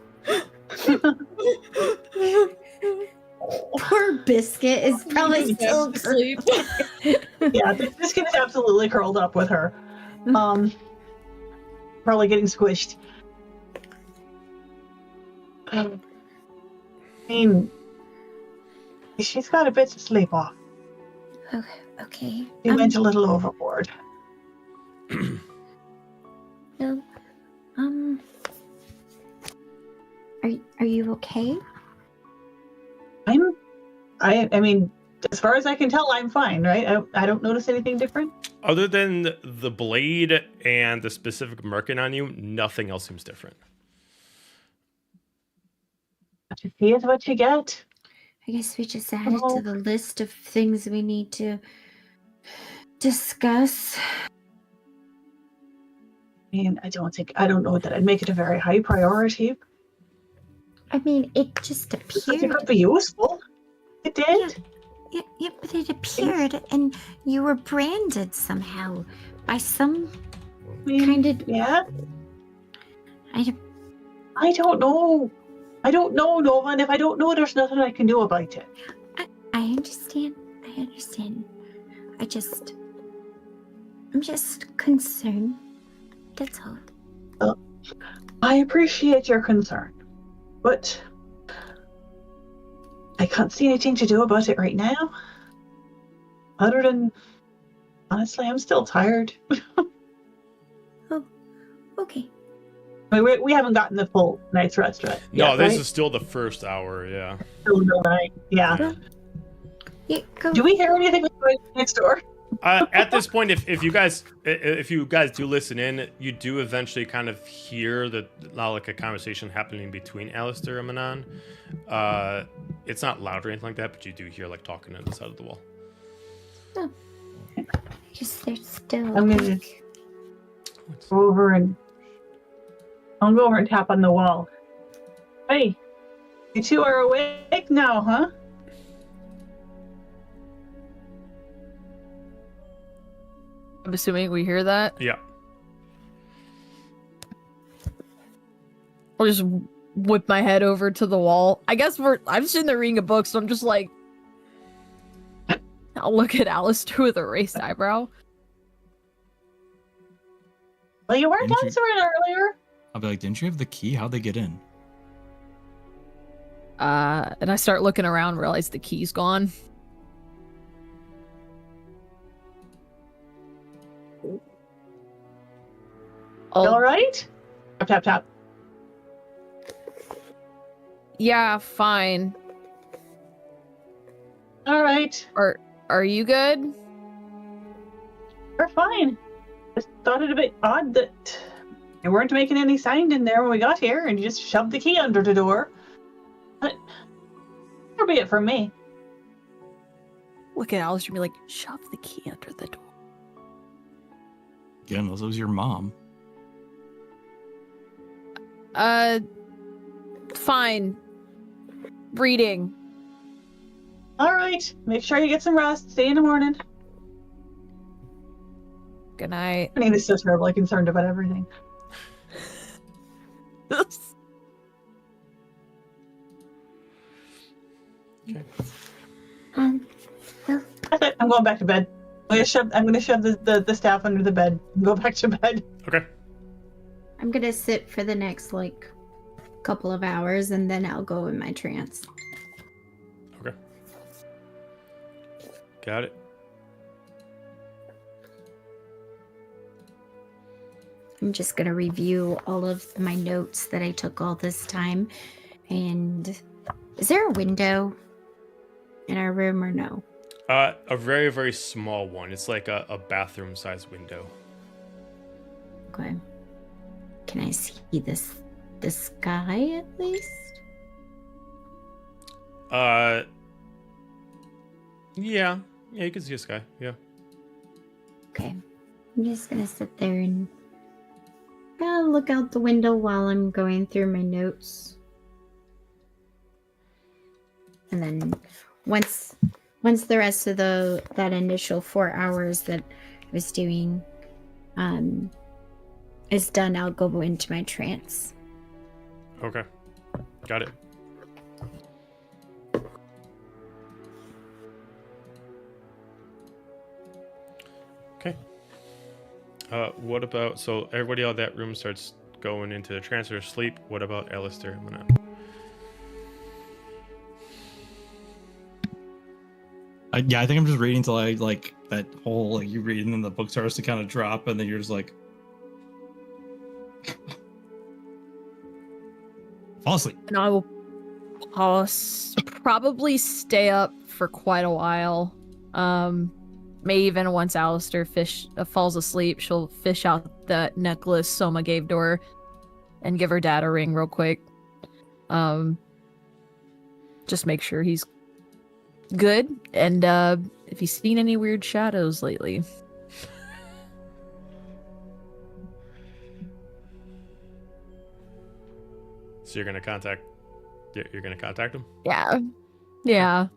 F: Poor Biscuit is probably still asleep.
E: Yeah, Biscuit is absolutely curled up with her. Probably getting squished. I mean, she's got a bit to sleep off.
F: Okay.
E: She went a little overboard.
F: Well, are you okay?
E: I mean, as far as I can tell, I'm fine, right? I don't notice anything different.
A: Other than the blade and the specific marking on you, nothing else seems different.
E: What you see is what you get.
F: I guess we just add it to the list of things we need to discuss.
E: I mean, I don't know that I'd make it a very high priority.
F: I mean, it just
E: It
F: appeared.
E: could be useful. It did.
F: Yeah, but it appeared, and you were branded somehow by some kind of.
E: Yeah.
F: I
E: don't know. I don't know, Nova, and if I don't know, there's nothing I can do about it.
F: I understand. I'm just concerned. That's all.
E: I appreciate your concern, but I can't see anything to do about it right now. Other than, honestly, I'm still tired.
F: Oh, okay.
E: I mean, we haven't gotten the full night's rest yet.
A: No, this
E: right?
A: is still the first hour, yeah.
E: Still no night. Yeah.
F: Yeah, go.
E: Do we hear anything going next door?
A: At this point, if you guys do listen in, you do eventually kind of hear like a conversation happening between Alistair and Manon. It's not loud or anything like that, but you do hear like talking on the side of the wall.
F: Oh. I guess they're still.
E: I'm gonna go over and I'll go over and tap on the wall. Hey, you two are awake now, huh?
B: I'm assuming we hear that.
A: Yeah.
B: I'll just whip my head over to the wall. I guess I'm sitting there reading a book, so I'm just like, I'll look at Alistair with a raised eyebrow.
E: Well, you weren't
D: Didn't you-
E: answering earlier.
D: I'll be like, didn't you have the key? How'd they get in?
B: And I start looking around, realize the key's gone.
E: You all right? Tap, tap, tap.
B: Yeah, fine.
E: All right.
B: Are you good?
E: We're fine. Just thought it a bit odd that you weren't making any sound in there when we got here, and you just shoved the key under the door. But that'll be it from me.
B: Look at Alistair and be like, shove the key under the door.
D: Again, this was your mom.
B: Fine. Reading.
E: All right. Make sure you get some rest. See you in the morning.
B: Good night.
E: I mean, it's so terribly concerned about everything.
A: Okay.
F: Well,
E: That's it. I'm going back to bed. I'm gonna shove the staff under the bed and go back to bed.
A: Okay.
F: I'm gonna sit for the next couple of hours, and then I'll go in my trance.
A: Okay. Got it.
F: I'm just gonna review all of my notes that I took all this time. And is there a window in our room or no?
A: A very, very small one. It's like a bathroom-sized window.
F: Okay. Can I see the sky at least?
A: Yeah, you can see a sky. Yeah.
F: Okay. I'm just gonna sit there and look out the window while I'm going through my notes. And then once the rest of that initial 4 hours that I was doing is done, I'll go into my trance.
A: Okay. Got it. Okay. What about, so everybody out of that room starts going into the trance or sleep. What about Alistair and Manon?
D: Yeah, I think I'm just reading till I like that whole you read and then the book starts to kind of drop and then you're just like fall asleep.
B: And I will pause probably stay up for quite a while. May even once Alistair falls asleep, she'll fish out that necklace Soma gave to her and give her dad a ring real quick. Just make sure he's good, and if he's seen any weird shadows lately.
A: So you're gonna contact him?
B: Yeah.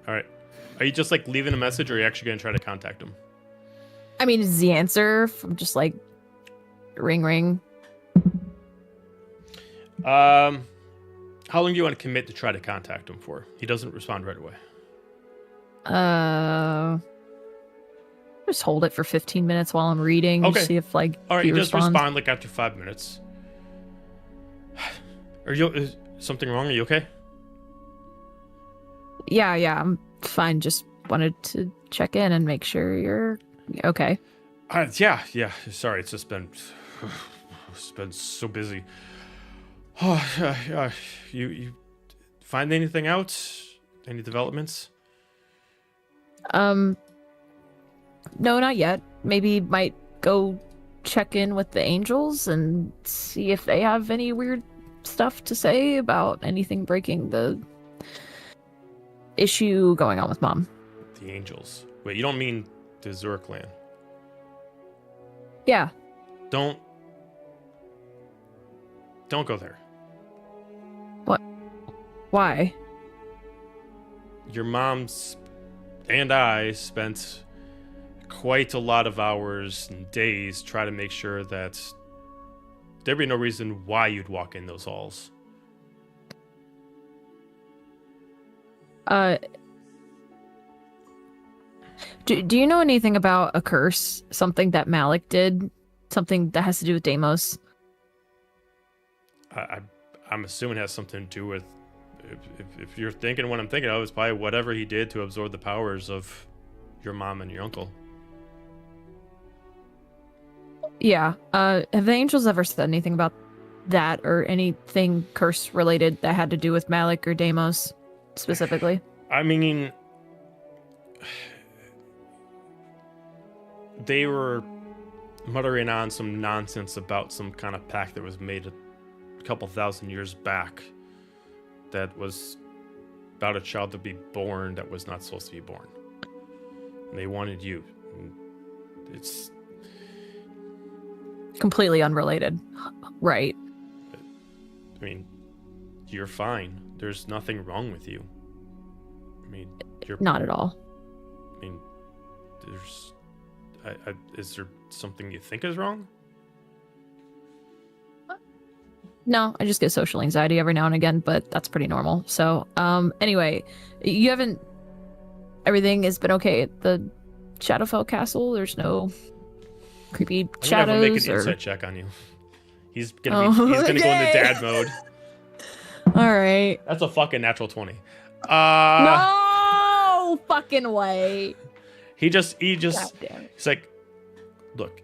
A: All right. Are you just like leaving a message, or are you actually gonna try to contact him?
B: I mean, is the answer from just like ring ring?
A: How long do you want to commit to try to contact him for? He doesn't respond right away.
B: Just hold it for 15 minutes while I'm reading.
A: Okay.
B: See if like
A: All right,
B: he
A: you just
B: responds.
A: respond like after 5 minutes. Is something wrong? Are you okay?
B: Yeah, I'm fine. Just wanted to check in and make sure you're okay.
A: Yeah. Sorry, it's been so busy. Oh, you find anything out? Any developments?
B: No, not yet. Maybe might go check in with the angels and see if they have any weird stuff to say about anything breaking the issue going on with Mom.
A: The angels. Wait, you don't mean the Zurich clan?
B: Yeah.
A: Don't go there.
B: What? Why?
A: Your mom's and I spent quite a lot of hours and days trying to make sure that there'd be no reason why you'd walk in those halls.
B: Do you know anything about a curse? Something that Malik did? Something that has to do with Deimos?
A: I'm assuming it has something to do with, if you're thinking what I'm thinking of, it's probably whatever he did to absorb the powers of your mom and your uncle.
B: Yeah. Have the angels ever said anything about that or anything curse related that had to do with Malik or Deimos specifically?
A: I mean, they were muttering on some nonsense about some kind of pact that was made a couple thousand years back that was about a child to be born that was not supposed to be born. And they wanted you. And it's
B: Completely unrelated. Right.
A: I mean, you're fine. There's nothing wrong with you. I mean, you're
B: Not at all.
A: I mean, there's is there something you think is wrong?
B: No, I just get social anxiety every now and again, but that's pretty normal. So, anyway, you haven't... Everything has been okay at the Shadowfell Castle? There's no creepy
A: I'm gonna have
B: shadows?
A: him make an
B: or...
A: insight check on you. He's gonna go into
B: okay.
A: dad mode.
B: Alright.
A: That's a fucking natural 20.
B: No fucking way.
A: He just
B: God damn it.
A: he's like, look,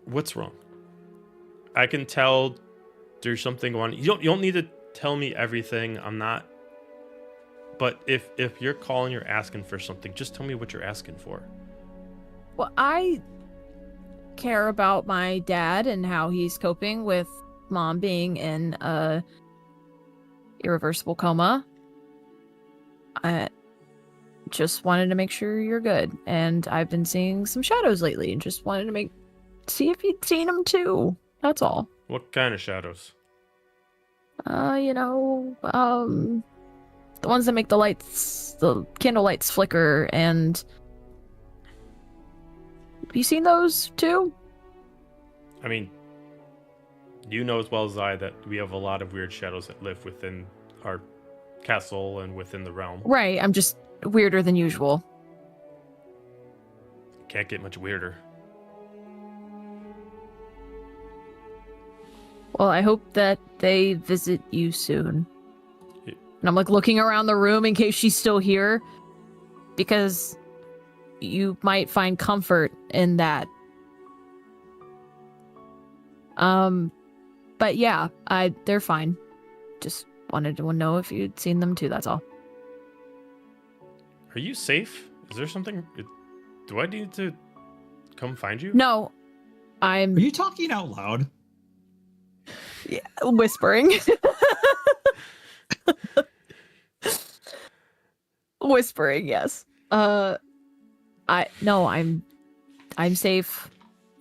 A: what's wrong? I can tell there's something going on. You don't need to tell me everything. I'm not. But if you're calling, you're asking for something, just tell me what you're asking for.
B: Well, I care about my dad and how he's coping with Mom being in a irreversible coma. I just wanted to make sure you're good, and I've been seeing some shadows lately, and just wanted to see if you'd seen them too. That's all.
A: What kind of shadows?
B: The ones that make the candle lights flicker, and have you seen those too?
A: I mean, you know as well as I that we have a lot of weird shadows that live within our castle and within the realm.
B: Right, I'm just weirder than usual.
A: Can't get much weirder.
B: Well, I hope that they visit you soon.
A: Yeah.
B: And I'm like looking around the room in case she's still here, because you might find comfort in that. But yeah, they're fine. Just wanted to know if you'd seen them too. That's all.
A: Are you safe? Is there something? Do I need to come find you?
B: No, I'm
D: Are you talking out loud?
B: whispering. Whispering, yes. I'm safe.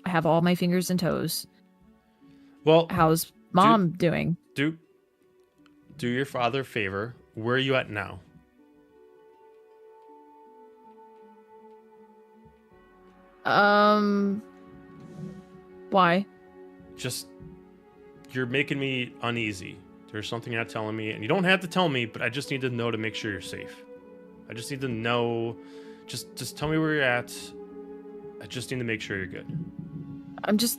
B: I have all my fingers and toes.
A: Well,
B: How's mom doing?
A: do your father a favor. Where are you at now?
B: Why?
A: Just, you're making me uneasy. There's something you're not telling me, and you don't have to tell me, but I just need to know to make sure you're safe. I just need to know. Just tell me where you're at. I just need to make sure you're good.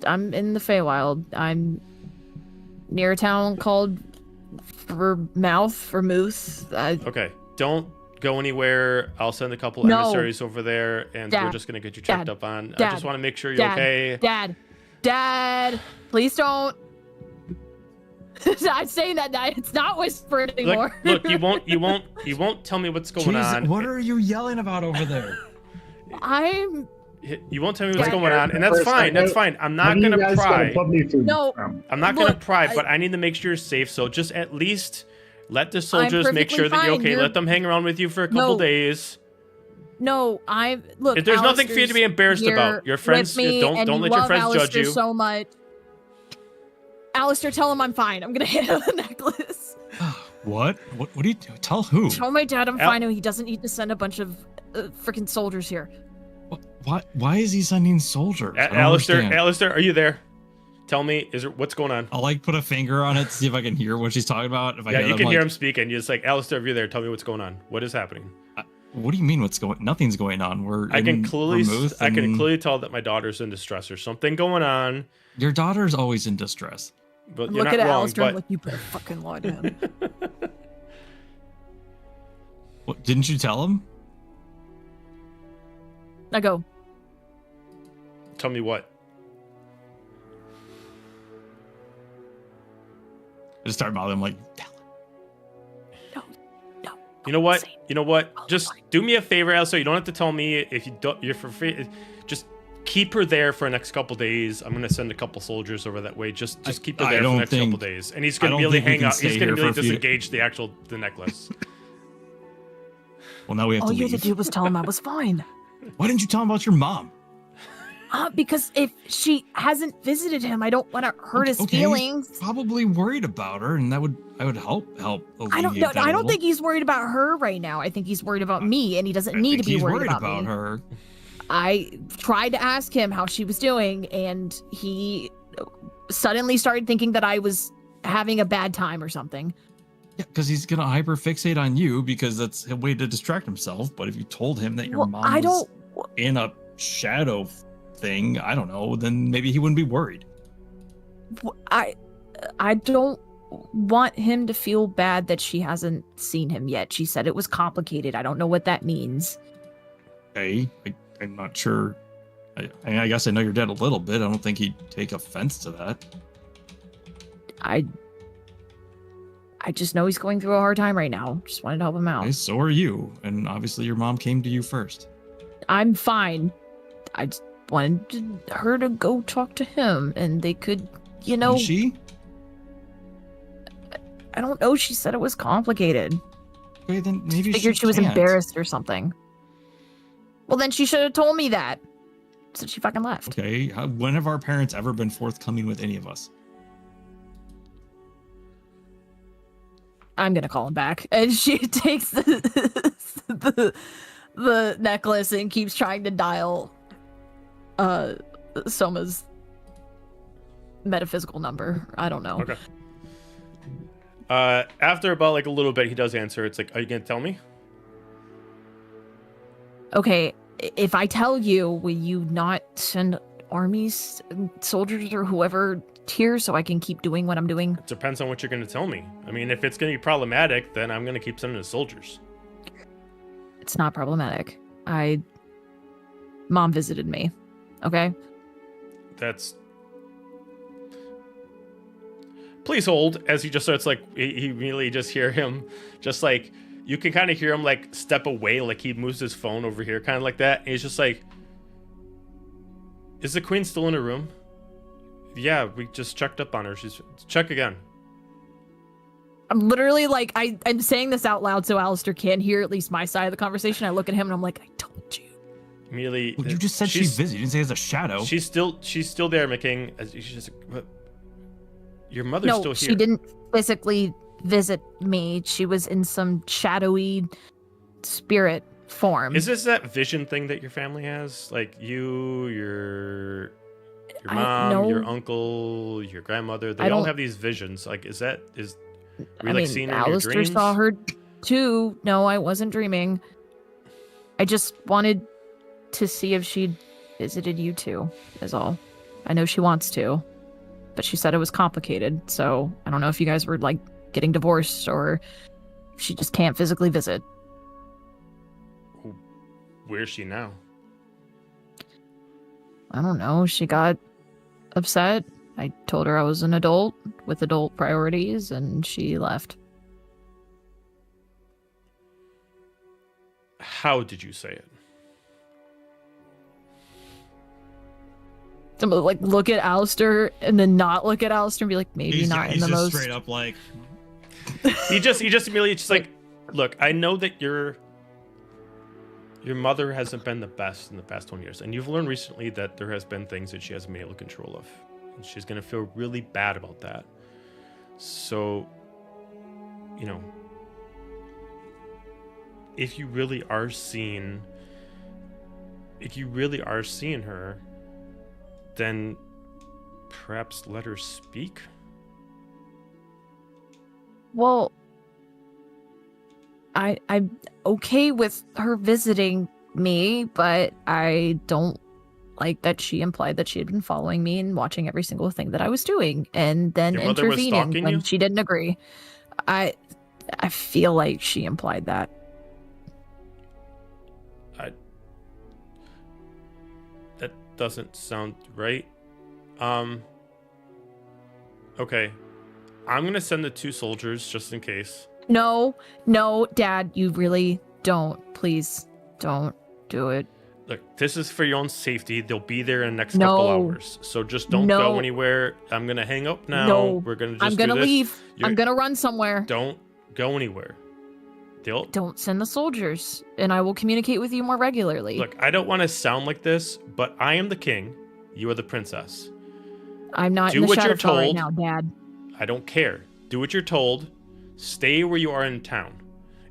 B: I'm in the Feywild. I'm near a town called Vermouth.
A: Okay, don't go anywhere. I'll send a couple
B: No.
A: emissaries over there, and we're
B: Dad.
A: just gonna get you checked
B: Dad.
A: up on. I
B: Dad.
A: just want to make sure you're okay.
B: Dad, please don't. I'm saying that it's not whispered anymore.
A: Look, you won't tell me what's going
D: Jeez,
A: on.
D: what are you yelling about over there?
A: You won't tell me what's
B: Dad.
A: going on, and that's fine. That's fine. I'm not
G: When are you
A: gonna
G: guys
A: pry.
G: put me through?
B: No.
A: I'm not gonna
B: Look,
A: pry, but I need to make sure you're safe. So just at least let the soldiers make
B: perfectly
A: sure that you're
B: fine.
A: okay. Let them hang around with you for a couple days.
B: No, look.
A: If there's nothing for you to be embarrassed
B: Alistair's
A: about, your
B: here
A: friends
B: with me,
A: don't
B: and you
A: let your
B: love
A: friends judge
B: Alistair
A: you.
B: so much. Alistair, tell him I'm fine. I'm gonna hand him the necklace.
D: What? What do you do? Tell who?
B: Tell my dad I'm
A: Al-
B: fine. He doesn't need to send a bunch of freaking soldiers here.
D: Why is he sending soldiers? I don't understand.
A: Alistair, are you there? Tell me, what's going on?
D: I'll like put a finger on it to see if I can hear what she's talking about. If I
A: Yeah, you can
D: like,
A: hear him speaking. You're just like, Alistair, if you're there, tell me what's going on. What is happening?
D: What do you mean? Nothing's going on.
A: I can clearly tell that my daughter's in distress. There's something going on.
D: Your daughter's always in distress.
A: But you're
B: Look
A: not
B: at
A: wrong.
B: Alistair.
A: But
B: Look, you better fucking lie to him.
D: What, didn't you tell him?
B: Now go.
A: tell me what.
D: I just start mouthing like,
B: No.
A: You know what? You know what? Just do me a favor, Alistair. You don't have to tell me if you don't. You're for free. Just keep her there for the next couple days. I'm gonna send a couple soldiers over that way. Just keep her there for the next couple days. And he's gonna really hang up. He's gonna really disengage the necklace.
D: Well, now we have to
B: All you
D: leave.
B: had to do was tell him I was fine.
D: Why didn't you tell him about your mom?
B: Because if she hasn't visited him, I don't want to hurt his
D: Okay,
B: feelings.
D: he's probably worried about her, and I would help
B: I don't
D: alleviate
B: know.
D: that a
B: I don't
D: little.
B: think he's worried about her right now. I think he's worried about me, and he doesn't need to be
D: He's
B: worried about me.
D: her.
B: I tried to ask him how she was doing, and he suddenly started thinking that I was having a bad time or something.
D: Yeah, because he's gonna hyperfixate on you because that's a way to distract himself. But if you told him that your mom was in a shadow thing, I don't know, then maybe he wouldn't be worried.
B: I don't want him to feel bad that she hasn't seen him yet. She said it was complicated. I don't know what that means.
D: Okay, I'm not sure. I guess I know your dad a little bit. I don't think he'd take offense to that.
B: I just know he's going through a hard time right now. Just wanted to help him out.
D: Okay, so are you, and obviously your mom came to you first.
B: I'm fine. I just wanted her to go talk to him, and they could,
D: And she?
B: I don't know. She said it was complicated.
D: Okay, then maybe
B: Figured she was
D: can't.
B: embarrassed or something. Well, then she should have told me that. So she fucking left.
D: Okay, when have our parents ever been forthcoming with any of us?
B: I'm gonna call him back, and she takes the necklace and keeps trying to dial Soma's metaphysical number. I don't know.
A: Okay. After about like a little bit, he does answer. It's like, are you gonna tell me?
B: Okay, if I tell you, will you not send armies, soldiers, or whoever here so I can keep doing what I'm doing?
A: It depends on what you're gonna tell me. I mean, if it's gonna be problematic, then I'm gonna keep sending the soldiers.
B: It's not problematic. Mom visited me. Okay?
A: Please please hold, as he just starts like, he immediately just hear him, just like, you can kind of hear him like step away, like he moves his phone over here, kind of like that. And he's just like, is the queen still in her room? Yeah, we just checked up on her. Check again.
B: I'm literally like, I'm saying this out loud so Alistair can hear at least my side of the conversation. I look at him and I'm like, I told you.
A: Immediately,
D: Well, you just said she's busy. You didn't say it's a shadow.
A: She's still there, McKing. She's just, but your mother's still here.
B: No, she didn't physically visit me. She was in some shadowy spirit form.
A: Is this that vision thing that your family has? Like your mom, your uncle, your grandmother, they all have these visions. Like, were you like seeing her in your
B: Alistair
A: dreams?
B: saw her too. No, I wasn't dreaming. I just wanted to see if she'd visited you two, is all. I know she wants to, but she said it was complicated, so I don't know if you guys were like getting divorced or if she just can't physically visit.
A: Where's she now?
B: I don't know. She got upset. I told her I was an adult with adult priorities, and she left.
A: How did you say it?
B: To like look at Alistair and then not look at Alistair and be like, maybe not in the
D: just
B: most.
D: Straight up like.
A: He just immediately just like, look, I know that your mother hasn't been the best in the past 20 years, and you've learned recently that there has been things that she hasn't been able to control of, and she's gonna feel really bad about that. So, you know, if you really are seeing her, then perhaps let her speak.
B: Well, I'm okay with her visiting me, but I don't like that she implied that she had been following me and watching every single thing that I was doing, and then
A: Your mother was
B: intervening
A: stalking
B: when
A: you?
B: she didn't agree. I feel like she implied that.
A: That doesn't sound right. Okay. I'm gonna send the 2 soldiers just in case.
B: No, Dad, you really don't. Please don't do it.
A: Look, this is for your own safety. They'll be there in the next couple hours. So just don't go anywhere. I'm gonna hang up now.
B: No,
A: We're gonna just
B: I'm gonna
A: do this.
B: leave. I'm gonna run somewhere.
A: Don't go anywhere.
B: Don't send the soldiers, and I will communicate with you more regularly.
A: Look, I don't want to sound like this, but I am the king. You are the princess.
B: I'm not
A: Do
B: in the
A: what you're
B: Shadowfell right
A: told.
B: now, Dad.
A: I don't care. Do what you're told. Stay where you are in town.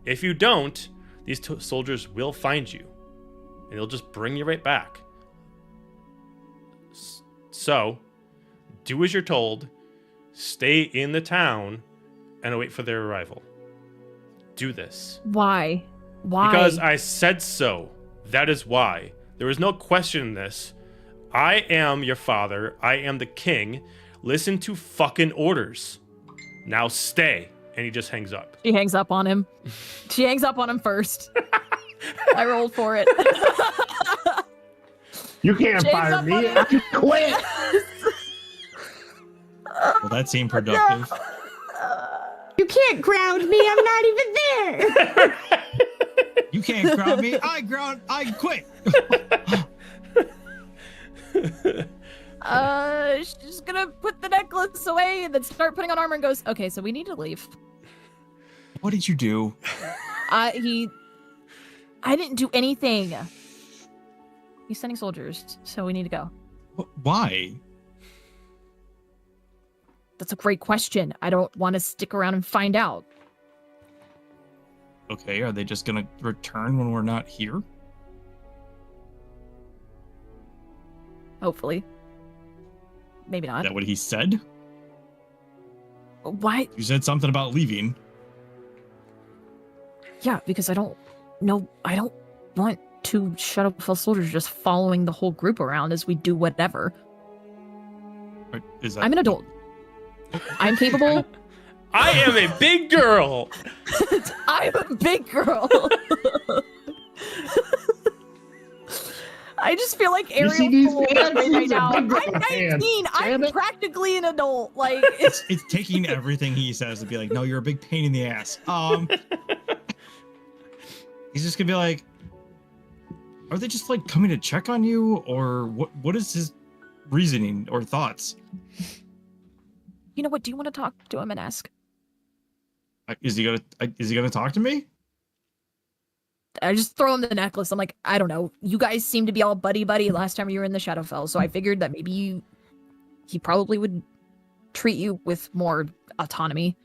A: If you don't, these soldiers will find you, and they'll just bring you right back. So, do as you're told. Stay in the town, and wait for their arrival. Do this.
B: Why?
A: Because I said so. That is why. There is no question in this. I am your father. I am the king. Listen to fucking orders. Now stay. And he just hangs up.
B: She hangs up on him. She hangs up on him first. I rolled for it.
G: You can't fire me. I can quit.
D: Well, that seemed productive.
F: You can't ground me. I'm not even there.
D: You can't ground me. I quit.
B: She's just gonna put the necklace away and then start putting on armor and goes, okay, so we need to leave.
D: What did you do?
B: I didn't do anything. He's sending soldiers, so we need to go.
D: Why?
B: That's a great question. I don't want to stick around and find out.
D: Okay, are they just gonna return when we're not here?
B: Hopefully. Maybe
D: Is
B: not.
D: that what he said?
B: Why?
D: You said something about leaving.
B: Yeah, because I don't want 2 Shadowfell soldiers just following the whole group around as we do whatever.
D: Is that...
B: I'm an adult. I'm capable.
A: I am a big girl.
B: I'm a big girl. I just feel like
G: You see
B: Ariel's
G: these
B: full of
G: hands?
B: right
G: These
B: now.
G: are
B: I'm
G: big girl
B: 19.
G: hands.
B: I'm
G: Damn it.
B: practically an adult. Like,
D: It's taking everything he says to be like, no, you're a big pain in the ass. He's just gonna be like, are they just like coming to check on you, or what is his reasoning or thoughts?
B: you know what? Do you want to talk to him and ask?
D: Is he gonna talk to me?
B: I just throw him the necklace. I'm like, I don't know. You guys seem to be all buddy last time you were in the Shadowfell, so I figured that maybe he probably would treat you with more autonomy.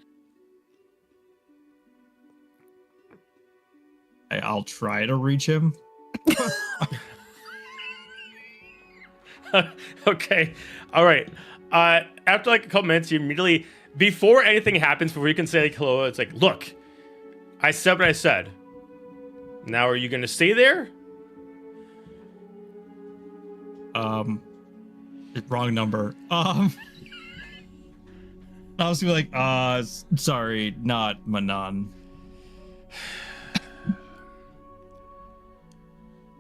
D: I'll try to reach him.
A: Okay. All right. After like a couple minutes, you immediately, before anything happens, before you can say like hello, it's like, look, I said what I said. Now, are you going to stay there?
D: Wrong number. I was gonna be like, sorry, not Manon.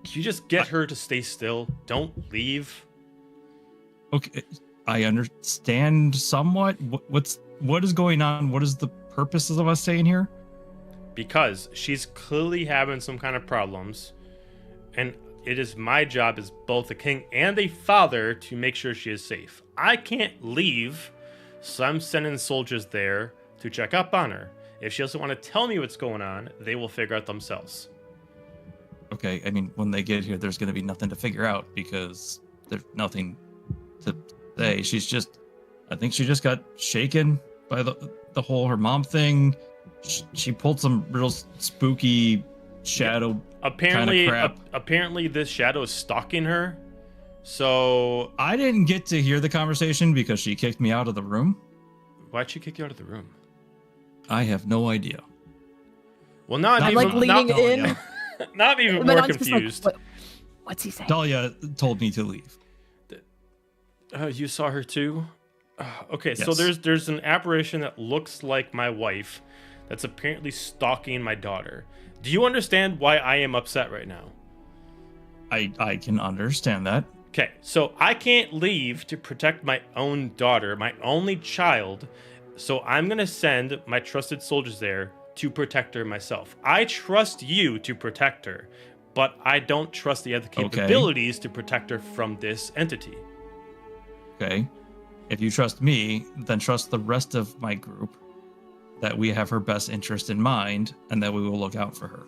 A: Can you just get her to stay still? Don't leave.
D: Okay, I understand somewhat. What is going on? What is the purposes of us staying here?
A: Because she's clearly having some kind of problems, and it is my job as both a king and a father to make sure she is safe. I can't leave, so I'm sending soldiers there to check up on her. If she doesn't want to tell me what's going on, they will figure out themselves.
D: Okay, I mean, when they get here, there's going to be nothing to figure out because there's nothing to say. I think she just got shaken by the whole her mom thing. She pulled some real spooky shadow
A: Apparently,
D: kind of crap.
A: Apparently this shadow is stalking her. So
D: I didn't get to hear the conversation because she kicked me out of the room.
A: why'd she kick you out of the room?
D: I have no idea.
A: Well, now I'm
B: I'm
A: even,
B: like leaning
A: now,
B: in.
A: now I'm even
B: But
A: more
B: I'm just like,
A: confused.
B: what's he saying?
D: Dahlia told me to leave.
A: You saw her too? Okay, so
D: Yes.
A: there's an apparition that looks like my wife that's apparently stalking my daughter. Do you understand why I am upset right now?
D: I can understand that.
A: Okay, so I can't leave to protect my own daughter, my only child. So I'm going to send my trusted soldiers there to protect her myself. I trust you to protect her, but I don't trust the other capabilities to protect her from this entity.
D: Okay. If you trust me, then trust the rest of my group that we have her best interest in mind and that we will look out for her.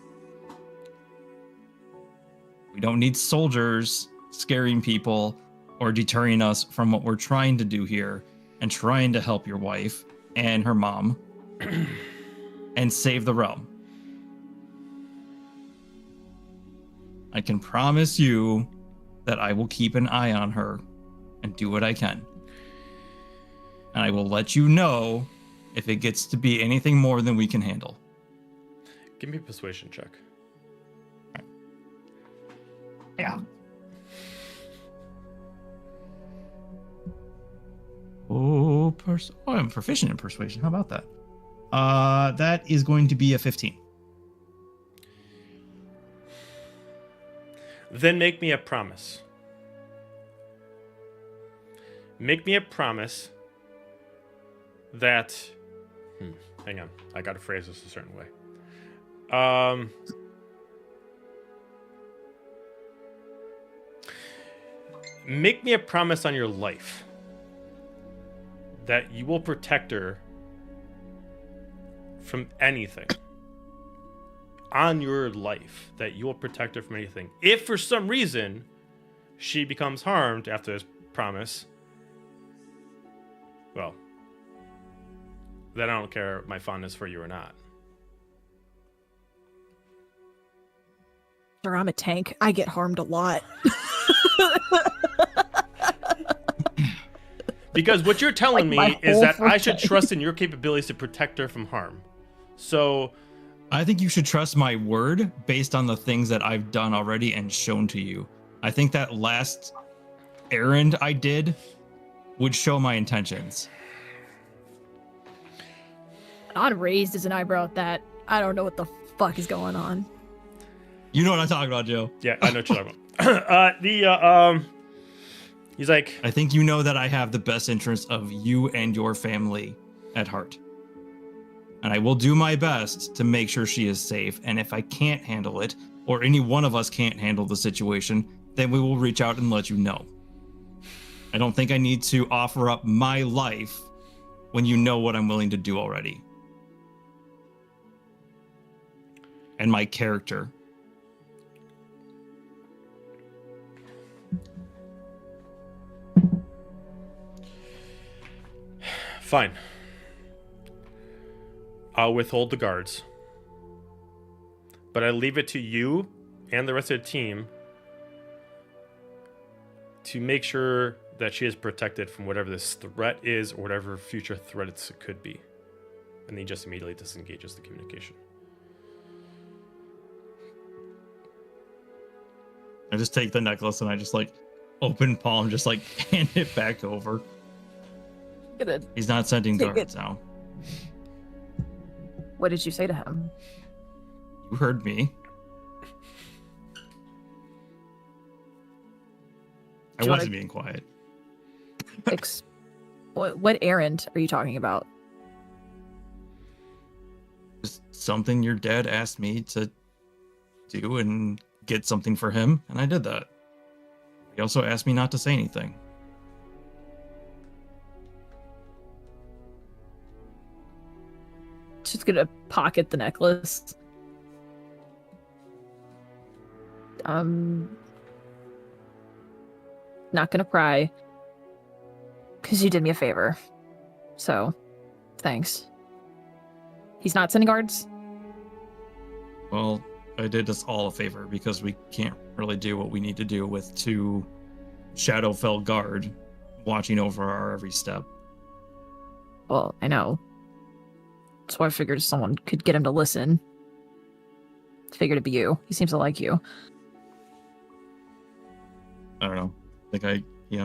D: We don't need soldiers scaring people or deterring us from what we're trying to do here and trying to help your wife and her mom and save the realm. I can promise you that I will keep an eye on her and do what I can. And I will let you know if it gets to be anything more than we can handle.
A: Give me a persuasion check.
D: Yeah. Oh, I'm proficient in persuasion. How about that? That is going to be a 15.
A: Then make me a promise. Make me a promise that... hang on. I gotta phrase this a certain way. Make me a promise on your life that you will protect her from anything. On your life, that you will protect her from anything. If for some reason she becomes harmed after this promise, well, then I don't care my fondness for you or not.
B: Sir, I'm a tank. I get harmed a lot.
A: Because what you're telling
B: Like
A: me is
B: my
A: that
B: whole
A: I should
B: forte.
A: trust in your capabilities to protect her from harm. So
D: I think you should trust my word based on the things that I've done already and shown to you. I think that last errand I did would show my intentions.
B: Odd raised his an eyebrow at that. I don't know what the fuck is going on.
D: You know what I'm talking about, Joe.
A: yeah, I know what you're talking He's like,
D: I think you know that I have the best interests of you and your family at heart. And I will do my best to make sure she is safe. And if I can't handle it, or any one of us can't handle the situation, then we will reach out and let you know. I don't think I need to offer up my life when you know what I'm willing to do already. And my character.
A: fine. I'll withhold the guards. But I leave it to you and the rest of the team to make sure that she is protected from whatever this threat is or whatever future threats it could be. And he just immediately disengages the communication.
D: I just take the necklace and I just like open palm, just like hand it back over.
B: Good.
D: He's not sending guards now.
B: What did you say to him?
D: You heard me. I wasn't being quiet.
B: What errand are you talking about?
D: Just something your dad asked me to do and get something for him, and I did that. He also asked me not to say anything.
B: Just gonna pocket the necklace. Not gonna cry. Because you did me a favor. So, thanks. He's not sending guards?
D: Well, I did us all a favor because we can't really do what we need to do with 2 Shadowfell guard watching over our every step.
B: Well, I know. So I figured someone could get him to listen. Figured it'd be you. He seems to like you.
D: I don't know. I think he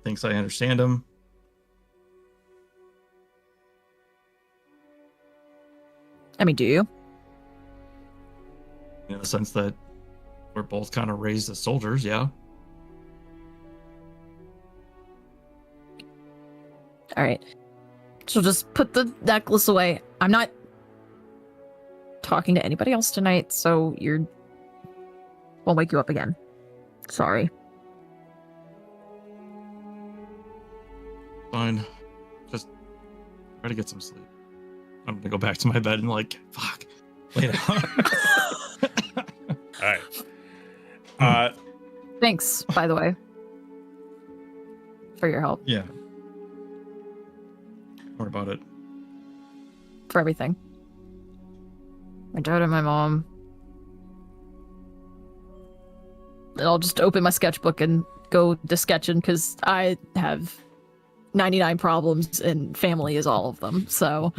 D: thinks I understand him.
B: I mean, do you?
D: In the sense that we're both kind of raised as soldiers, yeah.
B: All right. So just put the necklace away. I'm not talking to anybody else tonight, so won't wake you up again. Sorry.
D: Fine. Just try to get some sleep. I'm gonna go back to my bed and fuck. Lay down.
A: All right.
B: Thanks, by the way, for your help.
D: Yeah. What about it?
B: For everything. My dad and my mom. And I'll just open my sketchbook and go to sketching because I have 99 problems and family is all of them. So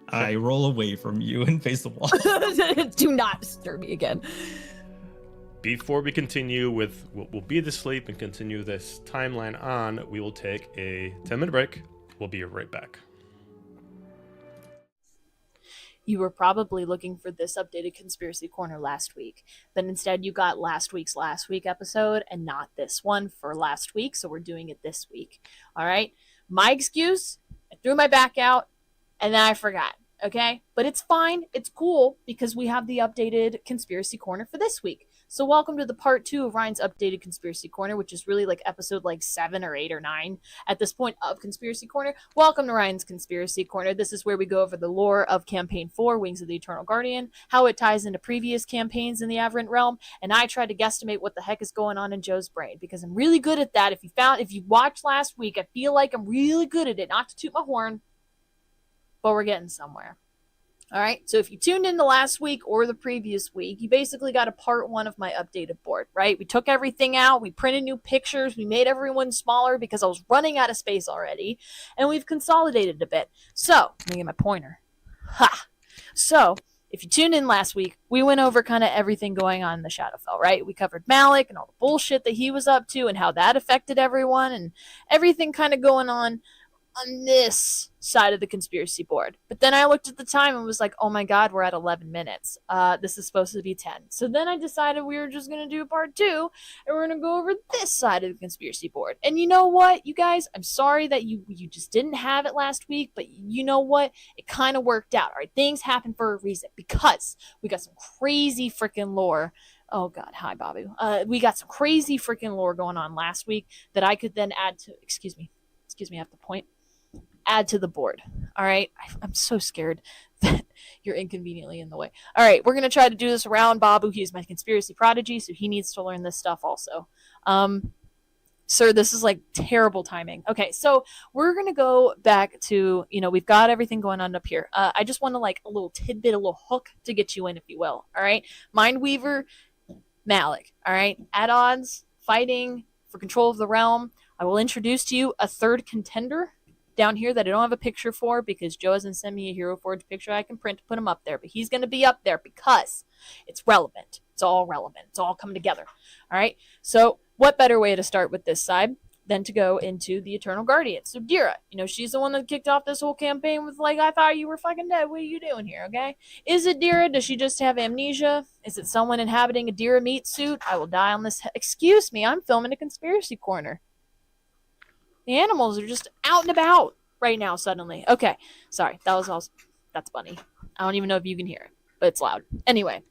D: I roll away from you and face the wall.
B: do not disturb me again.
A: Before we continue with what will be the sleep and continue this timeline on, we will take a 10-minute break. We'll be right back.
H: You were probably looking for this updated Conspiracy Corner last week, but instead you got last week's last week episode and not this one for last week, so we're doing it this week. All right? My excuse, I threw my back out, and then I forgot, okay? But it's fine. It's cool because we have the updated Conspiracy Corner for this week. So welcome to the part 2 of Ryan's updated Conspiracy Corner, which is really like episode 7 or 8 or 9 at this point of Conspiracy Corner. Welcome to Ryan's Conspiracy Corner. This is where we go over the lore of Campaign 4, Wings of the Eternal Guardian, how it ties into previous campaigns in the Aberrant Realm, and I try to guesstimate what the heck is going on in Joe's brain, because I'm really good at that. If you watched last week, I feel like I'm really good at it. Not to toot my horn, but we're getting somewhere. All right, so if you tuned in the last week or the previous week, you basically got a part 1 of my updated board, right? We took everything out, we printed new pictures, we made everyone smaller because I was running out of space already, and we've consolidated a bit. So, let me get my pointer. Ha! So, if you tuned in last week, we went over kind of everything going on in the Shadowfell, right? We covered Malik and all the bullshit that he was up to and how that affected everyone and everything kind of going on on this side of the conspiracy board. But then I looked at the time and was like, oh my God, we're at 11 minutes. This is supposed to be 10. So then I decided we were just going to do part 2 and we're going to go over this side of the conspiracy board. And you know what, you guys, I'm sorry that you just didn't have it last week, but you know what? It kind of worked out. All right, things happen for a reason because we got some crazy freaking lore. Oh God, hi Babu. We got some crazy freaking lore going on last week that I could then add to, excuse me, I have to point, add to the board. All right, I'm so scared that you're inconveniently in the way. All right, we're going to try to do this around Babu. He's my conspiracy prodigy, so he needs to learn this stuff also. Sir, this is like terrible timing. Okay, so we're going to go back to, we've got everything going on up here. I just want to like a little tidbit, a little hook to get you in, if you will. All right, Mindweaver, Malik. All right, at odds, fighting for control of the realm. I will introduce to you a third contender down here that I don't have a picture for because Joe hasn't sent me a Hero Forge picture I can print to put him up there. But he's going to be up there because it's relevant. It's all relevant. It's all coming together. All right. So what better way to start with this side than to go into the Eternal Guardian? So Dira, she's the one that kicked off this whole campaign with like, I thought you were fucking dead. What are you doing here? Okay. Is it Dira? Does she just have amnesia? Is it someone inhabiting a Dira meat suit? I will die on this. Excuse me. I'm filming a conspiracy corner. The animals are just out and about right now suddenly. Okay. Sorry. That's funny. I don't even know if you can hear it, but it's loud. Anyway.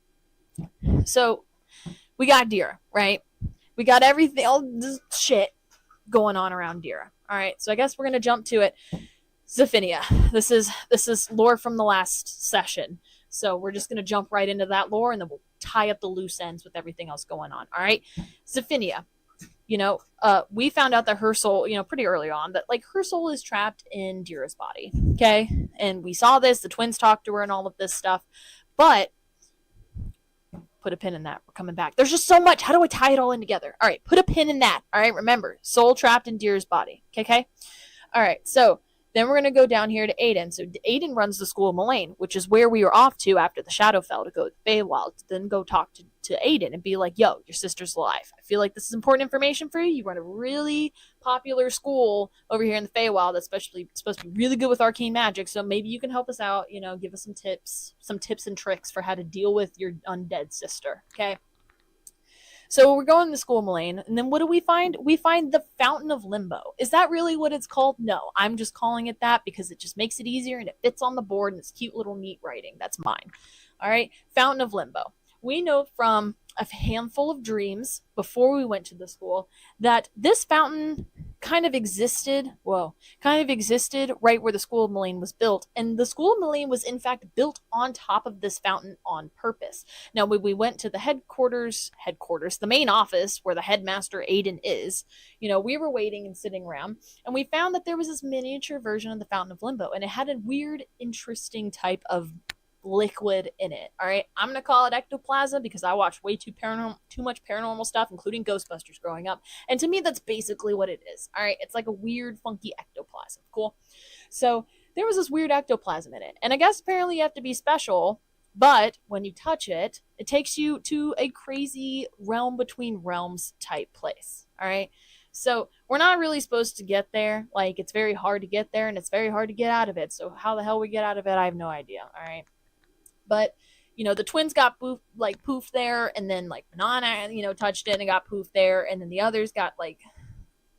H: So we got Dira, right? We got everything, all this shit going on around Dira. All right. So I guess we're going to jump to it. Zephynia. This is lore from the last session. So we're just going to jump right into that lore and then we'll tie up the loose ends with everything else going on. All right. Zephynia. We found out that her soul, pretty early on, that like her soul is trapped in Dira's body. Okay. And we saw this, the twins talked to her and all of this stuff, but put a pin in that. We're coming back. There's just so much. How do I tie it all in together? All right. Put a pin in that. All right. Remember, soul trapped in Dira's body. Okay. All right. So then we're going to go down here to Aiden. So Aiden runs the school of Mullane, which is where we were off to after the Shadowfell to go to Feywild, to then go talk to Aiden and be like, yo, your sister's alive. I feel like this is important information for you. You run a really popular school over here in the Feywild that's supposed to be really good with arcane magic. So maybe you can help us out, give us some tips and tricks for how to deal with your undead sister. Okay. So we're going to School of Mullane, and then what do we find? We find the Fountain of Limbo. Is that really what it's called? No, I'm just calling it that because it just makes it easier and it fits on the board and it's cute little neat writing. That's mine. All right, Fountain of Limbo. We know from a handful of dreams before we went to the school that this fountain kind of existed right where the School of Mullane was built. And the School of Mullane was in fact built on top of this fountain on purpose. Now, when we went to the headquarters, the main office where the headmaster Aiden is, we were waiting and sitting around and we found that there was this miniature version of the Fountain of Limbo and it had a weird, interesting type of liquid in it. All right, I'm gonna call it ectoplasm because I watched way too much paranormal stuff, including Ghostbusters growing up, and to me that's basically what it is. All right, it's like a weird funky ectoplasm. Cool. So there was this weird ectoplasm in it, and I guess apparently you have to be special, but when you touch it, it takes you to a crazy realm between realms type place. All right, so we're not really supposed to get there. Like, it's very hard to get there and it's very hard to get out of it. So how the hell we get out of it, I have no idea. All right. But, the twins got poof there, and then like Banana, touched it and got poof there, and then the others got like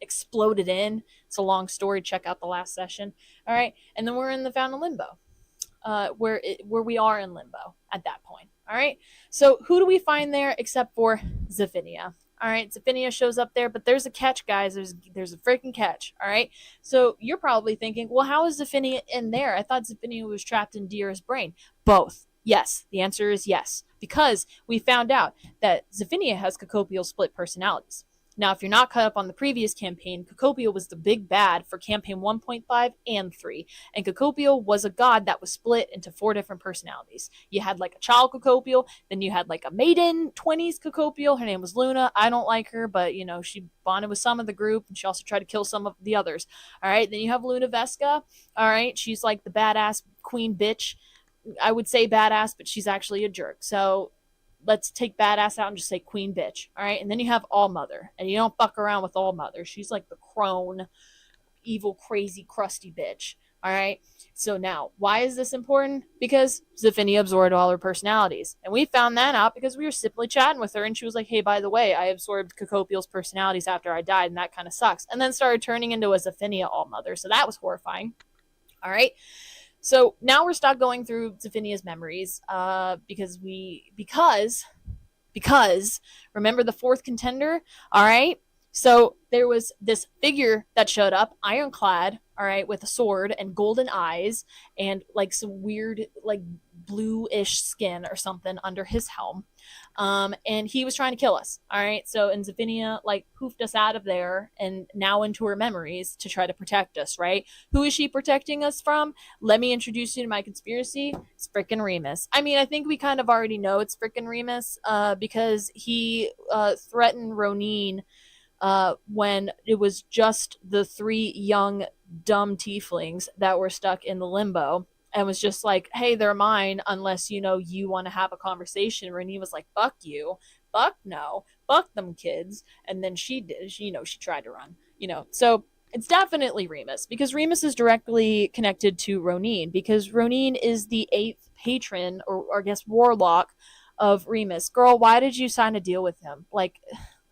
H: exploded in. It's a long story. Check out the last session. All right. And then we're in the Fountain of Limbo, where we are in limbo at that point. All right. So who do we find there except for Zephynia? All right, Zephynia shows up there, but there's a catch, guys. There's a freaking catch. All right. So you're probably thinking, well, how is Zephynia in there? I thought Zephynia was trapped in Dira's brain. Both. Yes, the answer is yes, because we found out that Zephynia has Cocopial split personalities. Now, if you're not caught up on the previous campaign, Cocopial was the big bad for campaign 1.5 and 3, and Cocopial was a god that was split into 4 different personalities. You had like a child Cocopial, then you had like a maiden 20s Cocopial. Her name was Luna. I don't like her, but she bonded with some of the group, and she also tried to kill some of the others. All right, then you have Luna Vesca. All right, she's like the badass queen bitch. I would say badass, but she's actually a jerk. So let's take badass out and just say queen bitch. All right. And then you have All Mother, and you don't fuck around with All Mother. She's like the crone evil, crazy, crusty bitch. All right. So now, why is this important? Because Zephynia absorbed all her personalities. And we found that out because we were simply chatting with her and she was like, hey, by the way, I absorbed Kokopiel's personalities after I died and that kind of sucks. And then started turning into a Zephynia all-mother. So that was horrifying. All right. So now we're stuck going through Zephinia's memories because remember the fourth contender? All right. So there was this figure that showed up, ironclad, all right, with a sword and golden eyes and like some weird, like bluish skin or something under his helm. And he was trying to kill us. All right. So, and Zephynia like poofed us out of there and now into her memories to try to protect us, right? Who is she protecting us from? Let me introduce you to my conspiracy. It's frickin' Remus. I mean, I think we kind of already know it's frickin' Remus because he threatened Ronin when it was just the three young, dumb tieflings that were stuck in the limbo and was just like, hey, they're mine unless, you know, you want to have a conversation. Ronin was like, fuck you. Fuck no. Fuck them kids. And then she did, she tried to run, So it's definitely Remus because Remus is directly connected to Ronin because Ronin is the 8th patron or I guess warlock of Remus. Girl, why did you sign a deal with him? Like,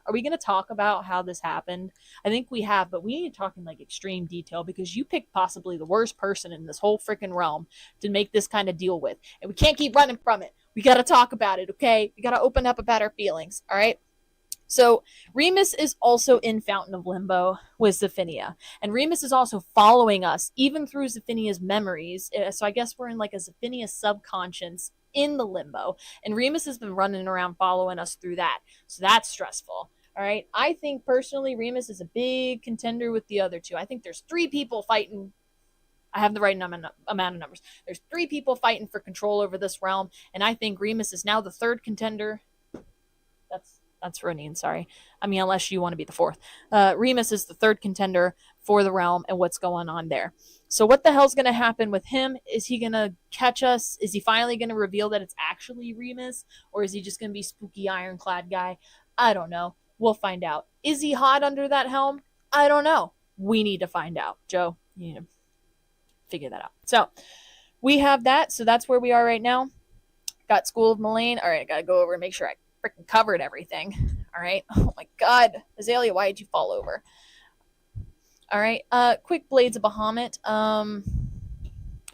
H: are we going to talk about how this happened? I think we have, but we need to talk in like extreme detail because you picked possibly the worst person in this whole freaking realm to make this kind of deal with. And we can't keep running from it. We got to talk about it, okay? We got to open up about our feelings, all right? So Remus is also in Fountain of Limbo with Zephynia. And Remus is also following us, even through Zephinia's memories. So I guess we're in like a Zephynia subconscious in the limbo. And Remus has been running around following us through that. So that's stressful. All right. I think personally, Remus is a big contender with the other two. I think there's 3 people fighting. I have the right amount of numbers. There's 3 people fighting for control over this realm. And I think Remus is now the 3rd contender. That's Ronin, sorry. I mean, unless you want to be the 4th. Remus is the 3rd contender for the realm and what's going on there. So what the hell's going to happen with him? Is he going to catch us? Is he finally going to reveal that it's actually Remus? Or is he just going to be spooky ironclad guy? I don't know. We'll find out. Is he hot under that helm? I don't know. We need to find out. Joe, you need to figure that out. So we have that. So that's where we are right now. Got School of Mullane. All right, I got to go over and make sure I freaking covered everything. All right. Oh my God. Azalea, why did you fall over? All right. Quick Blades of Bahamut.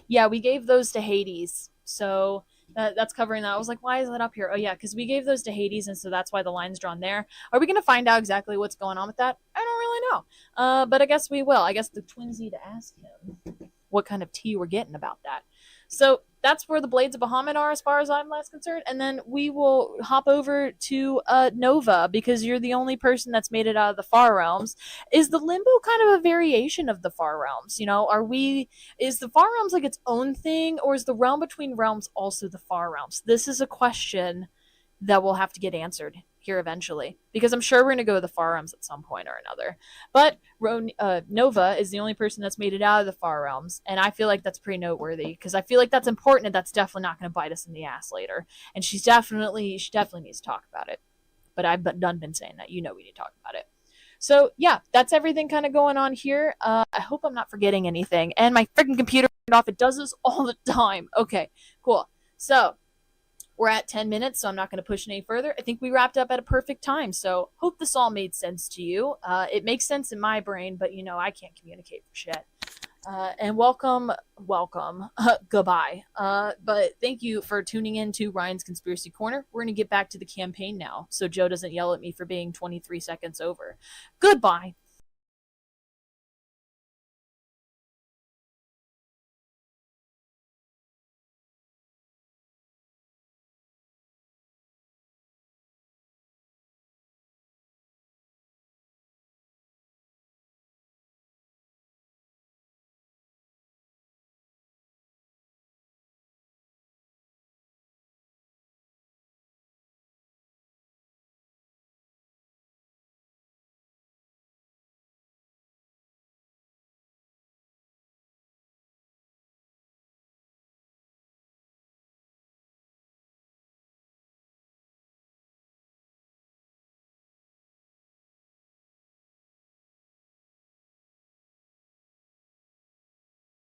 H: Yeah, we gave those to Hades. So that's covering that. I was like, why is that up here? Oh yeah, because we gave those to Hades, and so that's why the line's drawn there. Are we going to find out exactly what's going on with that? I don't really know. But I guess we will. I guess the twins need to ask him what kind of tea we're getting about that. So that's where the Blades of Bahamut are as far as I'm last concerned. And then we will hop over to Nova because you're the only person that's made it out of the Far Realms. Is the Limbo kind of a variation of the Far Realms? Is the Far Realms like its own thing, or is the realm between realms also the Far Realms? This is a question that will have to get answered here eventually because I'm sure we're going to go to the Far Realms at some point or another. But Nova is the only person that's made it out of the Far Realms, and I feel like that's pretty noteworthy because I feel like that's important and that's definitely not going to bite us in the ass later. And she definitely needs to talk about it. But I've done been saying that. We need to talk about it. So yeah, that's everything kind of going on here. I hope I'm not forgetting anything. And my freaking computer turned off. It does this all the time. Okay, cool. So we're at 10 minutes, so I'm not going to push any further. I think we wrapped up at a perfect time, so hope this all made sense to you. It makes sense in my brain, but I can't communicate for shit. And welcome, goodbye. But thank you for tuning in to Ryan's Conspiracy Corner. We're going to get back to the campaign now, so Joe doesn't yell at me for being 23 seconds over. Goodbye.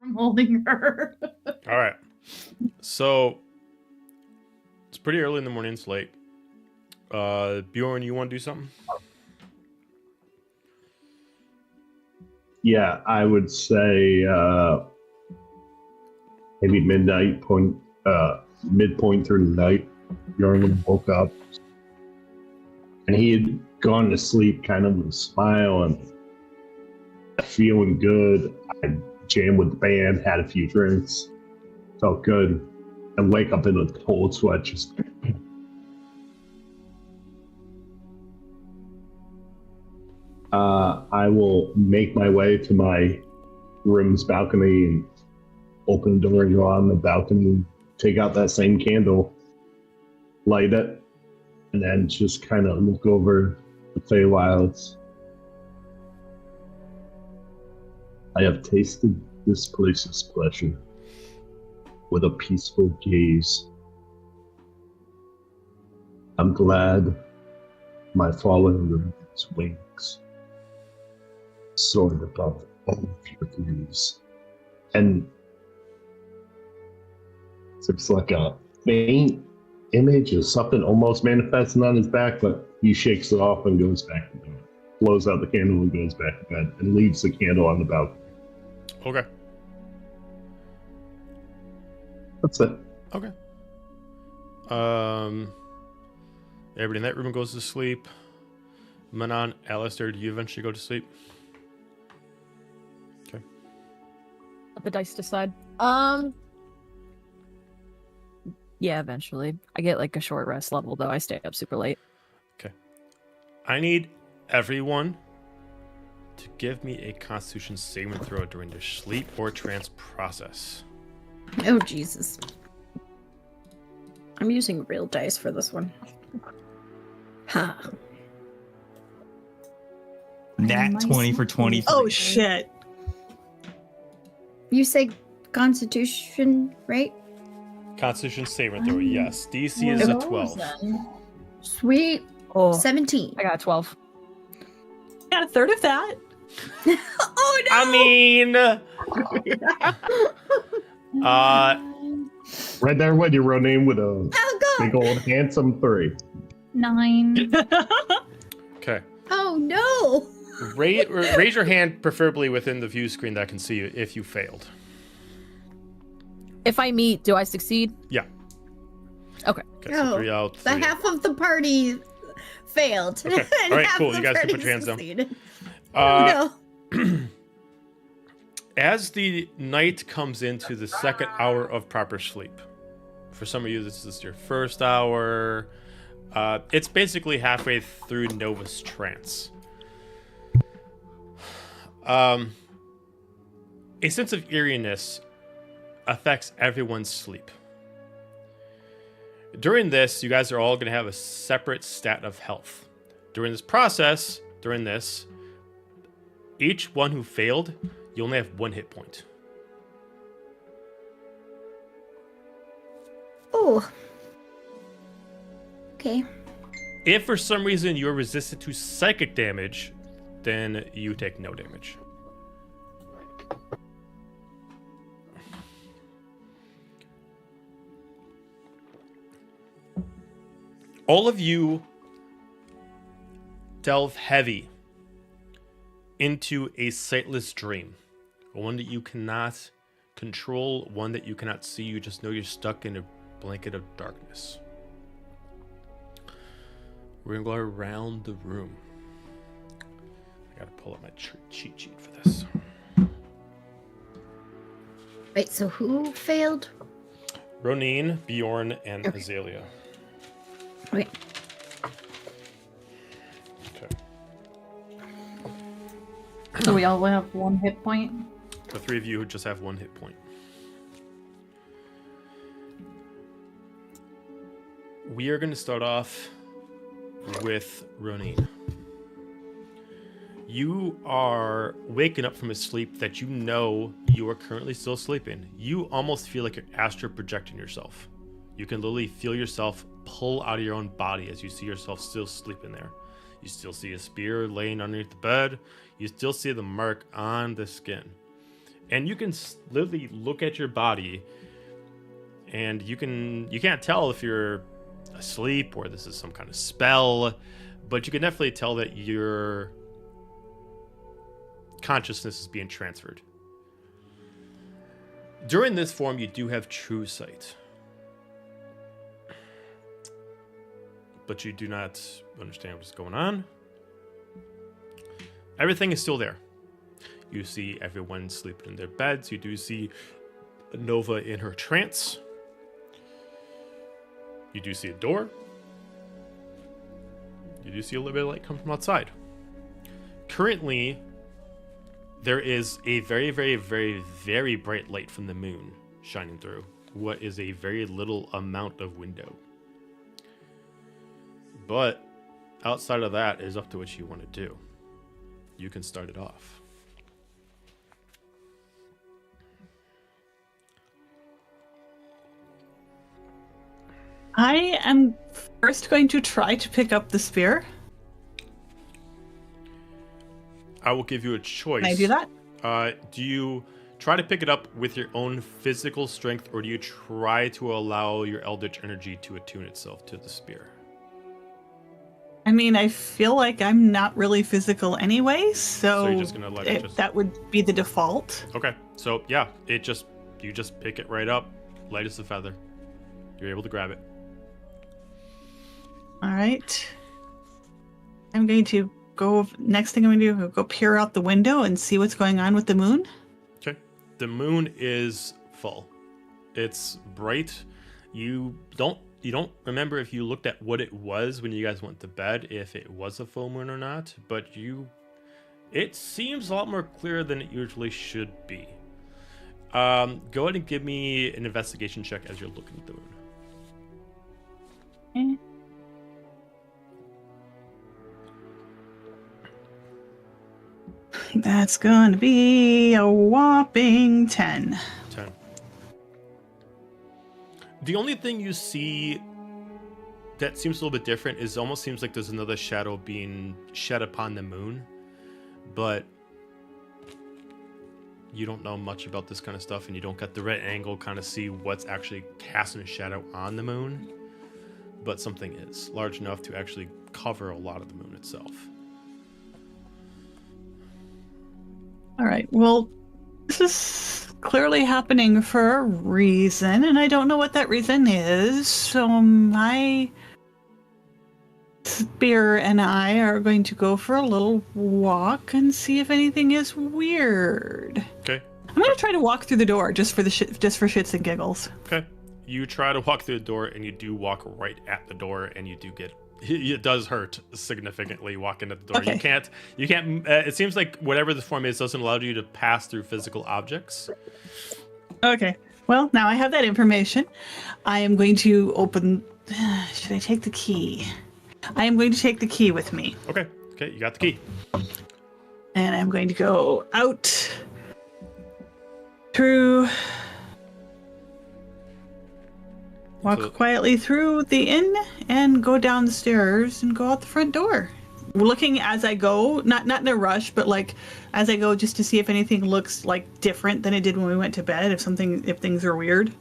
C: I'm holding her.
A: All right. So it's pretty early in the morning. It's late. Bjorn, you want to do something?
G: Yeah, I would say maybe midnight point, midpoint through the night. Bjorn woke up, and he had gone to sleep kind of with a smile and feeling good. I jammed with the band, had a few drinks, felt good, and wake up in a cold sweat. Just I will make my way to my room's balcony and open the door and go on the balcony, take out that same candle, light it, and then just kind of look over the Feywilds. I have tasted this place's pleasure with a peaceful gaze. I'm glad my fallen rune's wings soared above all of your views. And it's like a faint image of something almost manifesting on his back, but he shakes it off and goes back to bed. Blows out the candle and goes back to bed and leaves the candle on the balcony.
A: Okay.
G: That's it.
A: Okay. Everybody in that room goes to sleep. Manon, Alistair, do you eventually go to sleep? Okay.
B: Let the dice decide. Yeah, eventually. I get like a short rest level though. I stay up super late.
A: Okay. I need everyone to give me a Constitution saving throw during their sleep or trance process.
F: Oh, Jesus. I'm using real dice for this one. Huh.
D: Nat 20 for 20.
E: Oh, shit.
F: You say Constitution, right?
A: Constitution saving throw, yes. DC is a 12.
F: Sweet.
B: Oh,
F: 17.
B: I got 12.
E: Got a third of that.
F: Oh, no!
A: I mean,
G: Right there when you run in with a
F: Oh, God!
G: big old handsome 3.
C: 9.
A: okay.
F: Oh, no!
A: Raise your hand, preferably within the view screen that can see you, if you failed.
B: If I meet, do I succeed?
A: Yeah.
B: Okay.
A: Okay, so 3 out.
F: The
A: 3
F: half of the party failed.
A: Okay.
F: and
A: All right,
F: half
A: cool.
F: the
A: You guys can
F: party
A: put your hands down.
F: succeeded. Oh, no.
A: As the night comes into the second hour of proper sleep, for some of you, this is your first hour. It's basically halfway through Nova's trance. A sense of eeriness affects everyone's sleep. During this, you guys are all going to have a separate stat of health. During this process, each one who failed, you only have 1 hit point.
F: Oh. Okay.
A: If for some reason you're resistant to psychic damage, then you take no damage. All of you delve heavy into a sightless dream. One that you cannot control, one that you cannot see. You just know you're stuck in a blanket of darkness. We're going to go around the room. I got to pull up my cheat sheet for this.
F: Wait, so who failed?
A: Ronin, Bjorn, and
F: Okay.
A: Azalea.
F: Wait.
A: Okay.
C: So we all have 1 hit point.
A: The 3 of you just have 1 hit point. We are going to start off with Ronin. You are waking up from a sleep that you know you are currently still sleeping. You almost feel like you're astral projecting yourself. You can literally feel yourself pull out of your own body as you see yourself still sleeping there. You still see a spear laying underneath the bed. You still see the mark on the skin. and you can literally look at your body, and you can't tell if you're asleep or this is some kind of spell, but you can definitely tell that your consciousness is being transferred. During this form, you do have true sight, but you do not understand what's going on. Everything is still there. You see everyone sleeping in their beds. You do see Nova in her trance. You do see a door. You do see a little bit of light come from outside. Currently, there is a very, very, very, very bright light from the moon shining through what is a very little amount of window. But outside of that is up to what you want to do. You can start it off.
E: I am first going to try to pick up the spear.
A: I will give you a choice.
E: Can I do that?
A: Do you try to pick it up with your own physical strength, or do you try to allow your eldritch energy to attune itself to the spear?
E: I mean, I feel like I'm not really physical anyway, so
A: you're just gonna let it just...
E: that would be the default.
A: Okay, so yeah, you just pick it right up, light as a feather. You're able to grab it.
E: All right. I'm going to go. Next thing I'm going to do is go peer out the window and see what's going on with the moon.
A: Okay, the moon is full. It's bright. You don't remember if you looked at what it was when you guys went to bed, if it was a full moon or not, but it seems a lot more clear than it usually should be. Go ahead and give me an investigation check as you're looking at the moon.
E: Okay. That's going to be a whopping 10.
A: 10. The only thing you see that seems a little bit different is almost seems like there's another shadow being shed upon the moon, but you don't know much about this kind of stuff, and you don't get the right angle kind of see what's actually casting a shadow on the moon, but something is large enough to actually cover a lot of the moon itself.
E: All right. Well, this is clearly happening for a reason, and I don't know what that reason is. So my spear and I are going to go for a little walk and see if anything is weird.
A: Okay.
E: I'm going to try to walk through the door just for shits and giggles.
A: Okay. You try to walk through the door, and you do walk right at the door, and you do get... It does hurt significantly walking at the door.
E: Okay.
A: You can't. It seems like whatever the form is doesn't allow you to pass through physical objects.
E: Okay. Well, now I have that information. I am going to open. Should I take the key? I am going to take the key with me.
A: Okay. Okay. You got the key.
E: And I'm going to go out through. Walk quietly through the inn and go down the stairs and go out the front door. Looking as I go, not in a rush, but like as I go, just to see if anything looks like different than it did when we went to bed. If things are weird.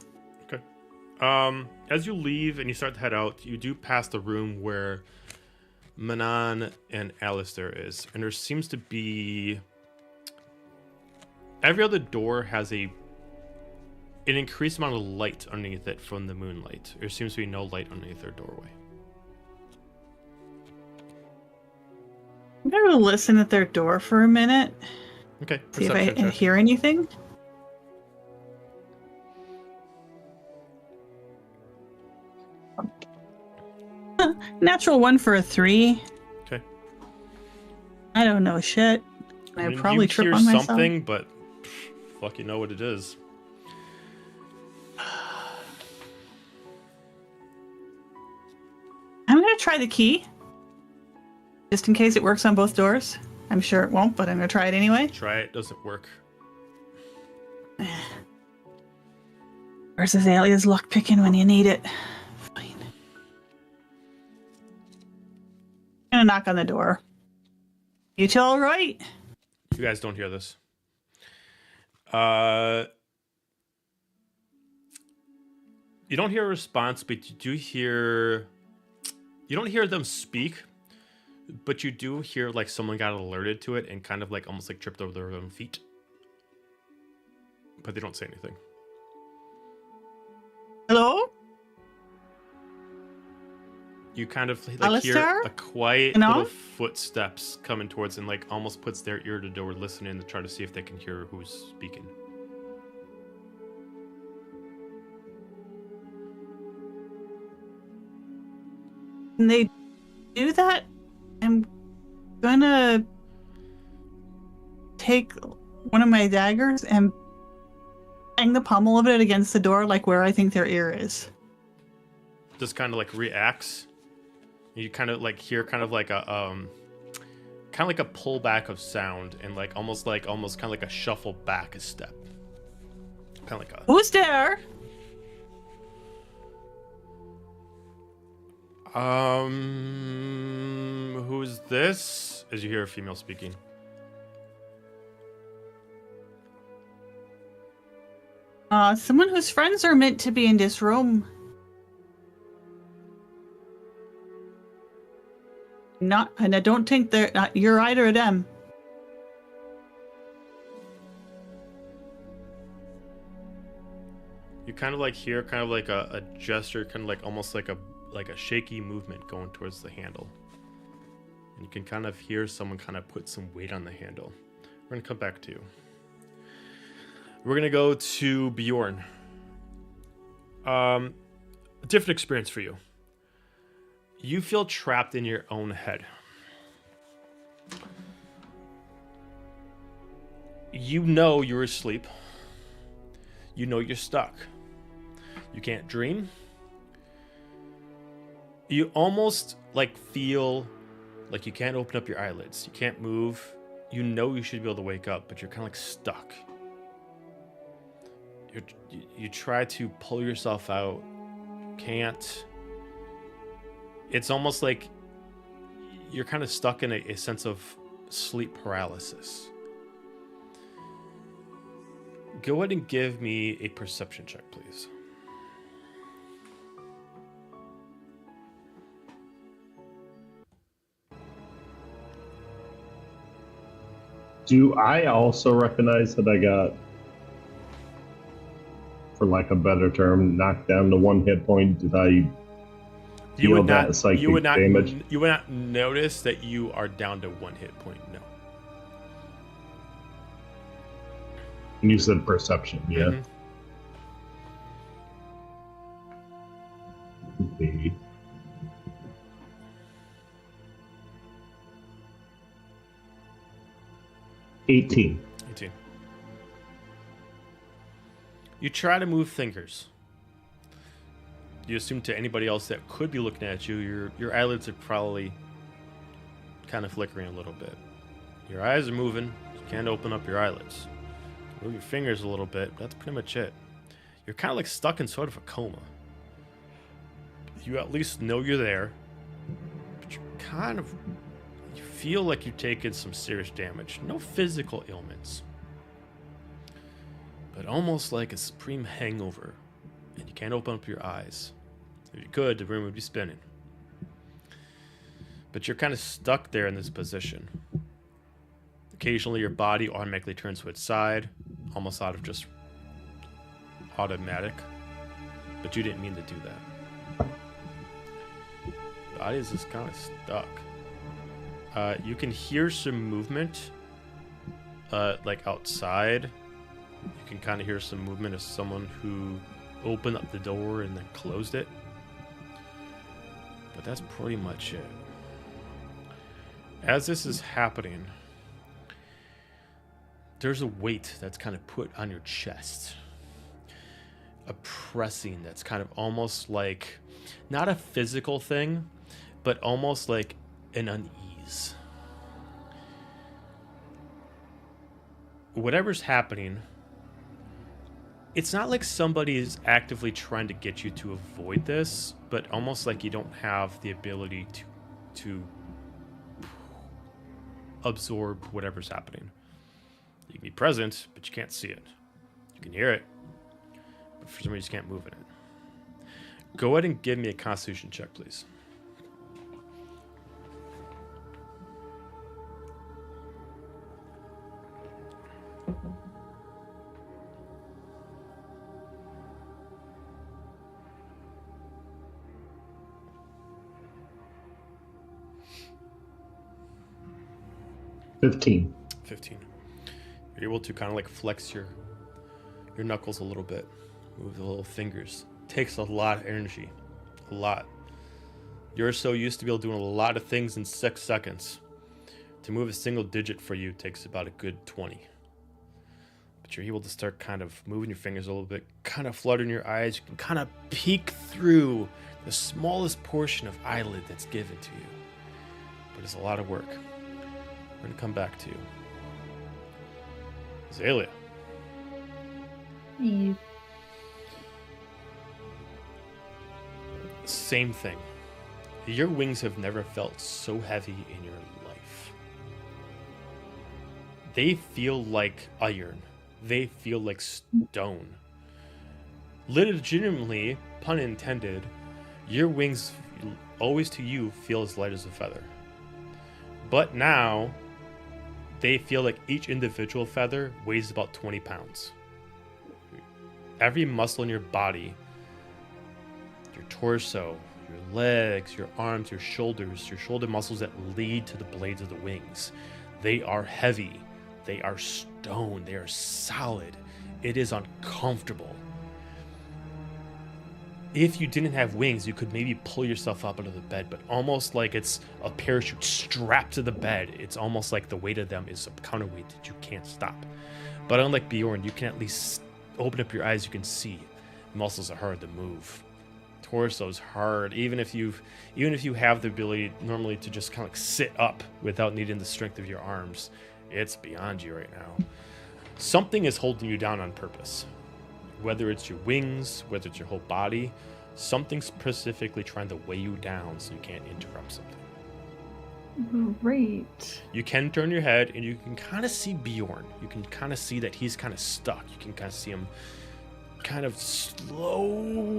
A: Okay. As you leave and you start to head out, you do pass the room where Manon and Alistair is, and there seems to be every other door has an increased amount of light underneath it from the moonlight. There seems to be no light underneath their doorway.
E: I'm going to listen at their door for a minute.
A: Okay.
E: See if I hear anything. Natural 1 for a 3.
A: Okay.
E: I don't know shit. I probably trip
A: hear
E: on myself.
A: something, but fuck, you know what it is.
E: I'm going to try the key. Just in case it works on both doors. I'm sure it won't, but I'm going to try it anyway.
A: Try it. Doesn't work.
E: Where's Azalea's luck picking when you need it? Fine. I'm going to knock on the door. You two all right?
A: You guys don't hear this. You don't hear a response, but you do hear. You don't hear them speak, but you do hear like someone got alerted to it and kind of like almost like tripped over their own feet. But they don't say anything.
E: Hello?
A: You kind of like
E: Alistair?
A: hear a quiet
E: You know?
A: little footsteps coming towards and like almost puts their ear to the door listening to try to see if they can hear who's speaking.
E: Can they do that? I'm gonna take one of my daggers and bang the pommel of it against the door, like where I think their ear is.
A: Just kind of like reacts. You kind of like hear kind of like a pullback of sound and like almost kind of like a shuffle back a step. Kind of like a.
E: Who's there?
A: Who's this? As you hear a female speaking.
E: Someone whose friends are meant to be in this room. Not, and I don't think you're either of them.
A: You kind of like hear kind of like a gesture, kind of like almost like a shaky movement going towards the handle. And you can kind of hear someone kind of put some weight on the handle. We're going to come back to you. We're going to go to Bjorn. A different experience for you. You feel trapped in your own head. You know you're asleep. You know you're stuck. You can't dream. You almost like feel like you can't open up your eyelids. You can't move. You know you should be able to wake up, but you're kind of like stuck. You try to pull yourself out. Can't. It's almost like you're kind of stuck in a sense of sleep paralysis. Go ahead and give me a perception check, please.
G: Do I also recognize that I got, for lack of a better term, knocked down to 1 hit point? Did I feel that psychic damage?
A: You would not notice that you are down to 1 hit point, no.
G: And you said perception, yeah?
A: Mm-hmm.
G: Okay. $18.
A: You try to move fingers. You assume to anybody else that could be looking at you, your eyelids are probably kind of flickering a little bit. Your eyes are moving. You can't open up your eyelids. Move your fingers a little bit. That's pretty much it. You're kind of like stuck in sort of a coma. You at least know you're there, but you feel like you've taken some serious damage. No physical ailments, but almost like a supreme hangover, and you can't open up your eyes. If you could, the room would be spinning. But you're kind of stuck there in this position. Occasionally, your body automatically turns to its side, almost out of just automatic. But you didn't mean to do that. The body is just kind of stuck. You can hear some movement, like outside. You can kind of hear some movement of someone who opened up the door and then closed it. But that's pretty much it. As this is happening, there's a weight that's kind of put on your chest. A pressing that's kind of almost like, not a physical thing, but almost like an unease. Whatever's happening, it's not like somebody is actively trying to get you to avoid this, but almost like you don't have the ability to absorb whatever's happening. You can be present, but you can't see it. You can hear it, but for some reason you can't move in it. Go ahead and give me a Constitution check, please.
G: $15.
A: 15. You're able to kind of like flex your knuckles a little bit. Move the little fingers. Takes a lot of energy. A lot. You're so used to be able to do a lot of things in 6 seconds. To move a single digit for you takes about a good 20. But you're able to start kind of moving your fingers a little bit, kind of fluttering your eyes. You can kind of peek through the smallest portion of eyelid that's given to you. But it's a lot of work. We're going to come back to you. Azalea.
C: You
A: Same thing. Your wings have never felt so heavy in your life. They feel like iron. They feel like stone. Legitimately, pun intended, your wings always to you feel as light as a feather. But now, they feel like each individual feather weighs about 20 pounds. Every muscle in your body, your torso, your legs, your arms, your shoulder muscles that lead to the blades of the wings, they are heavy. They are stone. They are solid. It is uncomfortable. If you didn't have wings, you could maybe pull yourself up out of the bed, but almost like it's a parachute strapped to the bed. It's almost like the weight of them is a counterweight that you can't stop. But unlike Bjorn, you can at least open up your eyes, you can see. Muscles are hard to move. Torso's hard. Even if you have the ability normally to just kind of like sit up without needing the strength of your arms, it's beyond you right now. Something is holding you down on purpose. Whether it's your wings, whether it's your whole body, something's specifically trying to weigh you down so you can't interrupt something.
C: Great.
A: You can turn your head and you can kind of see Bjorn. You can kind of see that he's kind of stuck. You can kind of see him kind of slowly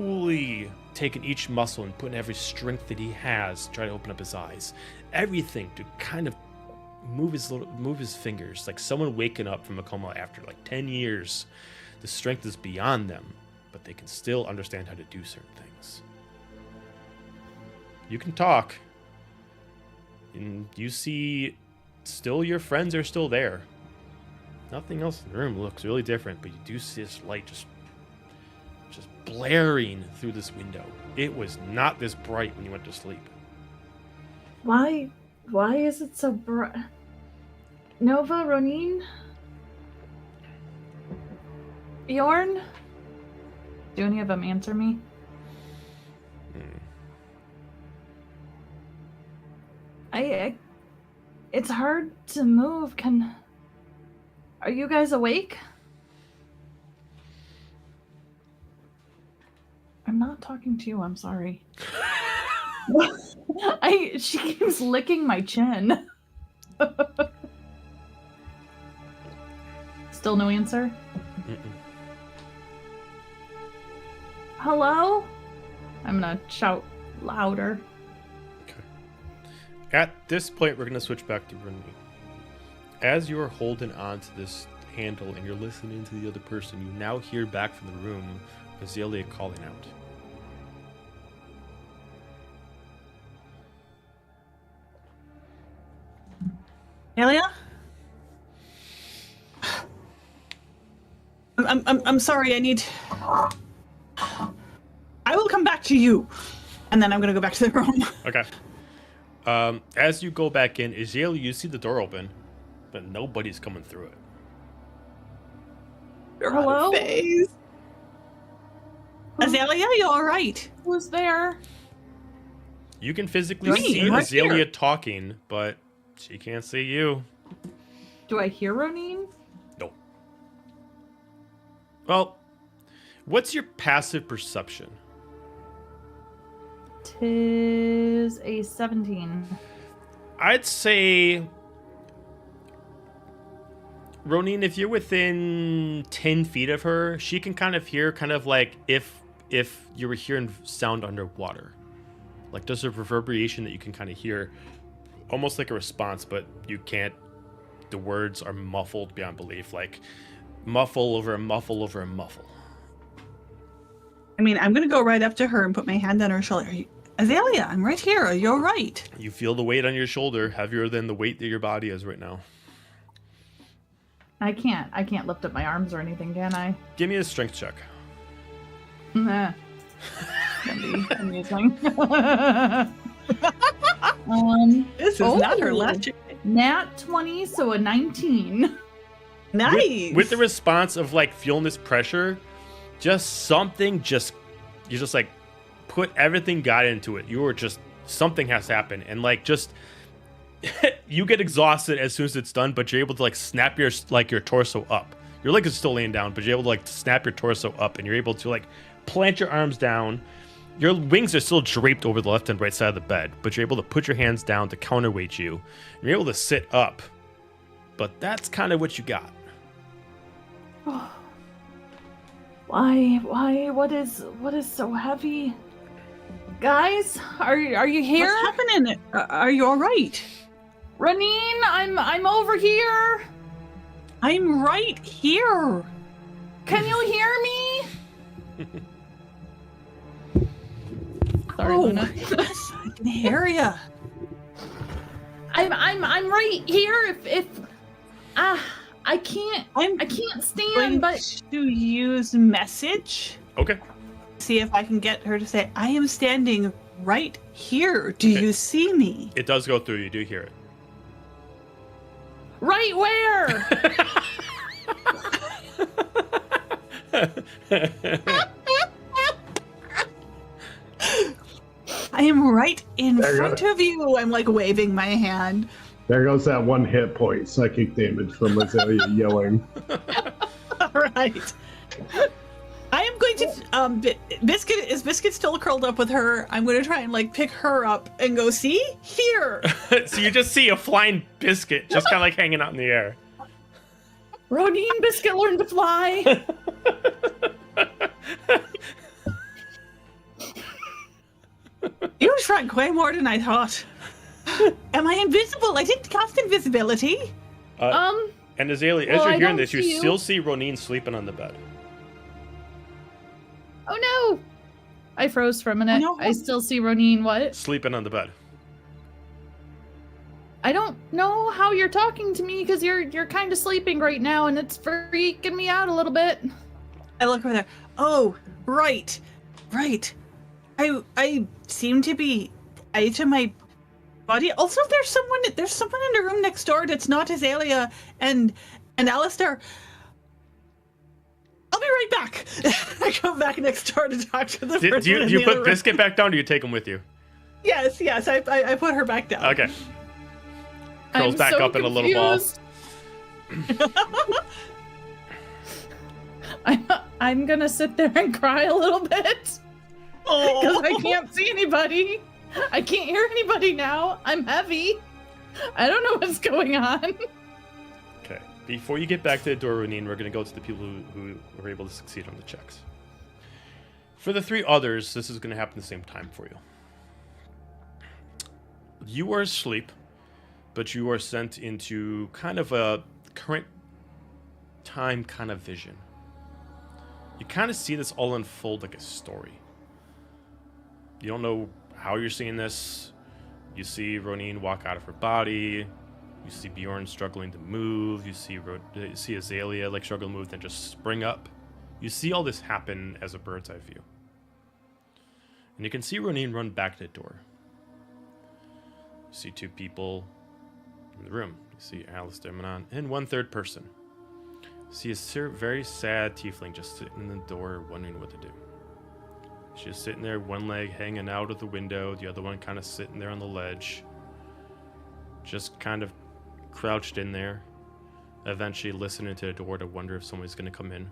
A: taking each muscle and putting every strength that he has to try to open up his eyes. Everything to kind of move his fingers, like someone waking up from a coma after like 10 years. The strength is beyond them, but they can still understand how to do certain things. You can talk, and you see still your friends are still there. Nothing else in the room looks really different, but you do see this light just blaring through this window. It was not this bright when you went to sleep.
C: Why is it so bright? Nova, Ronin? Bjorn? Do any of them answer me? It's hard to move. Are you guys awake? I'm not talking to you, I'm sorry. She keeps licking my chin. Still no answer? Hello? I'm gonna shout louder.
A: Okay. At this point, we're gonna switch back to Renee. As you are holding on to this handle and you're listening to the other person, you now hear back from the room Azalea calling out.
E: Azalea? I'm sorry, I will come back to you. And then I'm gonna go back to the room.
A: Okay. As you go back in, Azalea, you see the door open, but nobody's coming through it.
C: Hello?
E: Azalea, you alright?
C: Who's there?
A: You can physically
E: Me,
A: see
E: right
A: Azalea
E: here.
A: talking, but she can't see you.
C: Do I hear Ronin?
A: No. Well, what's your passive perception?
C: 'Tis a 17.
A: I'd say Ronin, if you're within 10 feet of her, she can kind of hear kind of like if you were hearing sound underwater. Like there's a reverberation that you can kind of hear, almost like a response, but you can't. The words are muffled beyond belief, like muffle over a muffle over a muffle.
E: I mean, I'm going to go right up to her and put my hand on her shoulder. Azalea, I'm right here. Are you all right?
A: You feel the weight on your shoulder heavier than the weight that your body is right now.
C: I can't lift up my arms or anything, can I?
A: Give me a strength check.
C: Nah. Gonna be amusing.
E: This is not her last check.
C: Nat 20, so a 19.
E: Nice.
A: With the response of like feeling this pressure, you just like put everything got into it. You were just, something has to happen, and like just you get exhausted as soon as it's done, but you're able to like snap your torso up. Your leg is still laying down, but you're able to like snap your torso up, and you're able to like plant your arms down. Your wings are still draped over the left and right side of the bed, but you're able to put your hands down to counterweight you. And you're able to sit up, but that's kind of what you got.
C: Why? What is so heavy? Guys, are you here?
E: What's happening? Are you all right?
C: Ronin, I'm over here.
E: I'm right here.
C: Can you hear me? Sorry,
E: Oh,
C: Luna.
E: yes, I can hear ya.
C: I'm right here. If I can't
E: Going
C: stand, but
E: to use message.
A: Okay.
E: See if I can get her to say, "I am standing right here. Do
A: Okay.
E: you see me?"
A: It does go through. You do hear it.
C: right where?
E: I am right in
G: There you
E: front of you. I'm like waving my hand.
G: There goes that 1 hit point psychic damage from Azalea yelling.
E: All right. I am going to Biscuit, is Biscuit still curled up with her? I'm going to try and like pick her up and go, see here.
A: So you just see a flying biscuit just kind of like hanging out in the air.
C: Ronin Biscuit learned to fly.
E: You shrunk way more than I thought. Am I invisible? I didn't cast invisibility.
A: And Azalea, as
C: well,
A: you're
C: I
A: hearing
C: don't
A: this, you
C: see you.
A: still see Ronin sleeping on the bed.
B: Oh no!
C: I froze for a minute.
E: no.
C: I still see Ronin. What?
A: Sleeping on the bed.
C: I don't know how you're talking to me because you're kind of sleeping right now, and it's freaking me out a little bit.
E: I look over there. Oh, right. I seem to be out of my body. Also, there's someone in the room next door that's not Azalea and Alistair. I'll be right back. I come back next door to talk to the person.
A: Do
E: in
A: you
E: the
A: put
E: other room.
A: Biscuit back down, or do you take him with you?
E: Yes. I put her back down.
A: Okay. Curls
C: I'm
A: back
C: so
A: up in a little ball.
C: confused. I'm gonna sit there and cry a little bit because
E: Oh,
C: I can't see anybody. I can't hear anybody now. I'm heavy. I don't know what's going on.
A: Okay. Before you get back to the door, Ronin, we're going to go to the people who were able to succeed on the checks. For the 3 others, this is going to happen at the same time for you. You are asleep, but you are sent into kind of a current time kind of vision. You kind of see this all unfold like a story. You don't know how you're seeing this. You see Ronin walk out of her body. You see Bjorn struggling to move. You see Azalea like struggle to move, then just spring up. You see all this happen as a bird's eye view. And you can see Ronin run back to the door. You see 2 people in the room. You see Alistair, Manon, and 1 third person. You see a very sad tiefling just sitting in the door wondering what to do. She's sitting there, one leg hanging out of the window, the other one kind of sitting there on the ledge. Just kind of crouched in there, eventually listening to the door to wonder if somebody's going to come in.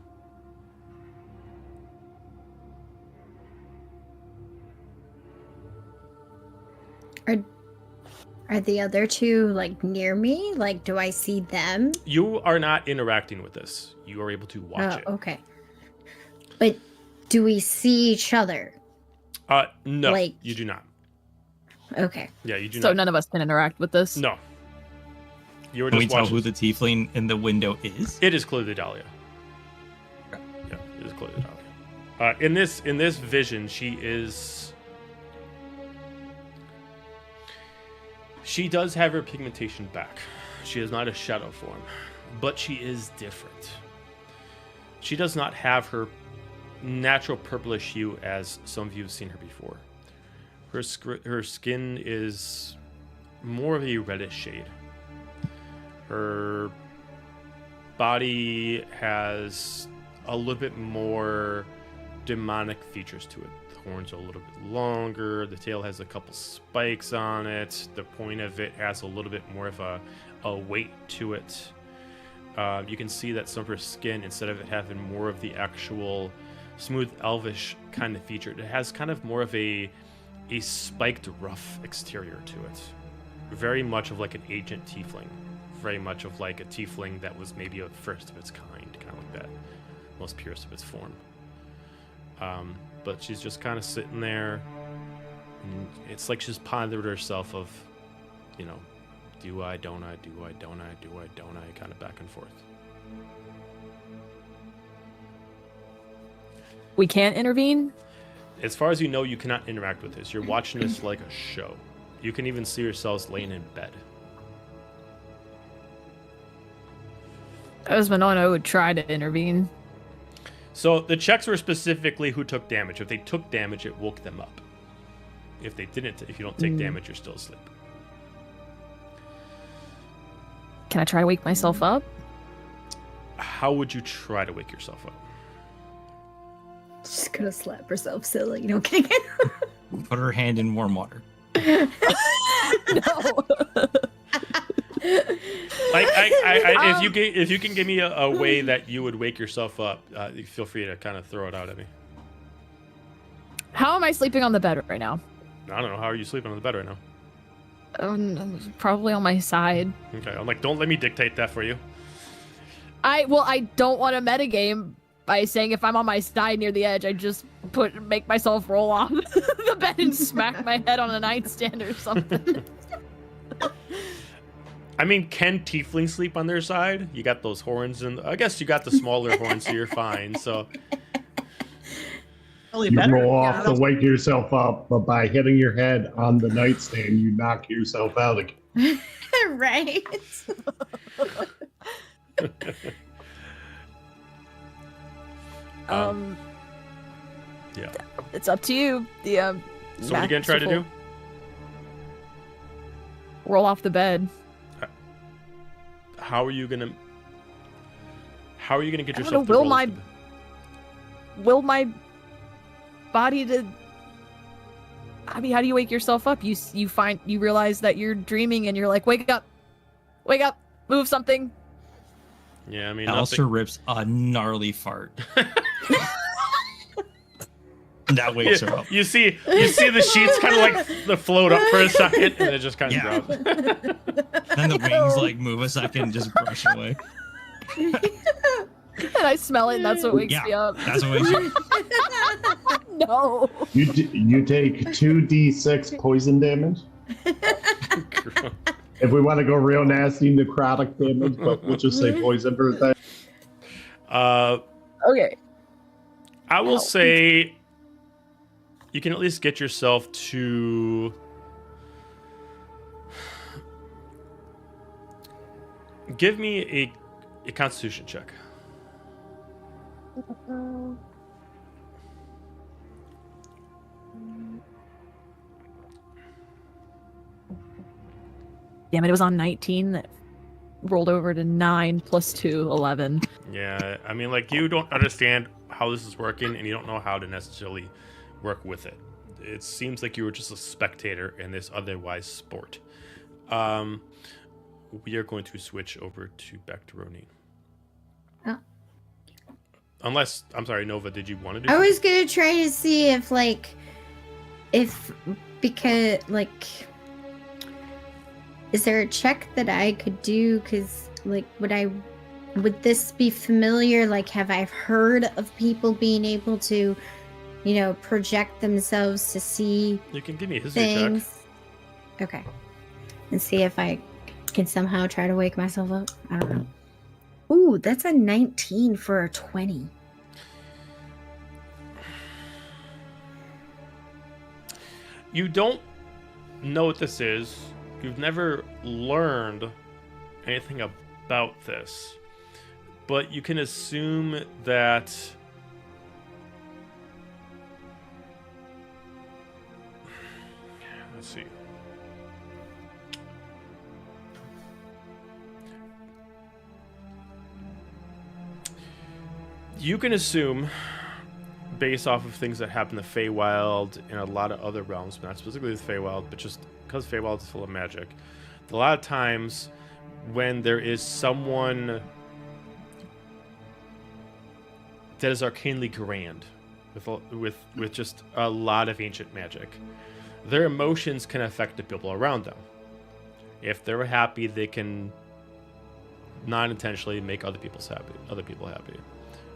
F: Are the other two like near me? Like, do I see them?
A: You are not interacting with this. You are able to watch it.
F: Okay. But do we see each other?
A: No,
F: Like-
A: you do not.
F: Okay.
A: Yeah, you do
B: So
A: not.
B: none of us can interact with this.
A: No. You were
D: Can we
A: just
D: tell
A: watching.
D: who the tiefling in the window is?
A: It is clearly Dahlia. Yeah, it is clearly Dahlia. In this vision, she does have her pigmentation back. She is not a shadow form, but she is different. She does not have her natural purplish hue as some of you have seen her before. Her skin is more of a reddish shade. Her body has a little bit more demonic features to it. The horns are a little bit longer. The tail has a couple spikes on it. The point of it has a little bit more of a weight to it. You can see that some of her skin, instead of it having more of the actual smooth elvish kind of feature, it has kind of more of a spiked rough exterior to it. Very much of like an ancient tiefling. Very much of like a tiefling that was maybe a first of its kind of like that. Most purest of its form. But she's just kind of sitting there, and it's like she's pondered herself of, you know, do I, don't I, do I, don't I, do I, don't I, kind of back and forth.
B: We can't intervene?
A: As far as you know, you cannot interact with this. You're watching this like a show. You can even see yourselves laying in bed.
B: As Monona would try to intervene.
A: So the checks were specifically who took damage. If they took damage, it woke them up. If they didn't, if you don't take damage, you're still asleep.
B: Can I try to wake myself up?
A: How would you try to wake yourself up?
F: She's gonna slap herself silly. You know, kidding.
D: Put her hand in warm water.
B: No.
A: Like, if you can give me a way that you would wake yourself up, feel free to kind of throw it out at me.
B: How am I sleeping on the bed right now?
A: I don't know. How are you sleeping on the bed right now?
B: Probably on my side.
A: Okay, I'm like, don't let me dictate that for you.
B: I don't want to metagame by saying if I'm on my side near the edge, I just make myself roll off the bed and smack my head on a nightstand or something.
A: I mean, can tieflings sleep on their side? You got those horns, and I guess you got the smaller horns, so you're fine. So
E: Probably
G: You
E: better.
G: roll off
E: Yeah,
G: to wake yourself up, but by hitting your head on the nightstand, you knock yourself out again.
F: Right.
A: yeah.
B: It's up to you. The
A: So what are you gonna try to do?
B: Roll off the bed.
A: How are you gonna get
B: I don't
A: yourself
B: know,
A: to roll off the bed?
B: Will my body to? I mean, how do you wake yourself up? You realize that you're dreaming and you're like, wake up, move something.
A: Yeah, I mean,
D: Alistair rips a gnarly fart. That wakes her up.
A: You see the sheets kind of like the float up for a second, and it just kind of
D: Yeah.
A: drops.
D: Then the wings like move a second and just brush away.
B: And I smell it, and that's what wakes me
D: Yeah,
B: up.
D: that's what wakes you up.
B: No.
G: You take 2d6 poison damage. If we want to go real nasty, necrotic damage, but we'll just say poison for that.
B: Okay.
A: I will
B: Ow.
A: say you can at least get yourself to give me a constitution check.
B: Damn it! It was on 19. That rolled over to 9 plus 2, 11.
A: Yeah, I mean, like, you don't understand how this is working, and you don't know how to necessarily work with it. It seems like you were just a spectator in this otherwise sport. We are going to switch over to back to Ronin.
F: Oh.
A: Unless, I'm sorry, Nova, did you want to do
F: I
A: something?
F: was gonna try to see because Is there a check that I could do? Because, like, would this be familiar? Like, have I heard of people being able to, project themselves to see
A: You can give me a history check.
F: things? Okay. And see if I can somehow try to wake myself up. I don't know. Ooh, that's a 19 for a 20.
A: You don't know what this is. You've never learned anything about this. But you can assume that let's see. You can assume, based off of things that happen in the Feywild and a lot of other realms, but not specifically the Feywild, but just because Feywild is full of magic, a lot of times when there is someone that is arcanely grand, with just a lot of ancient magic, their emotions can affect the people around them. If they're happy, they can non-intentionally make other people happy.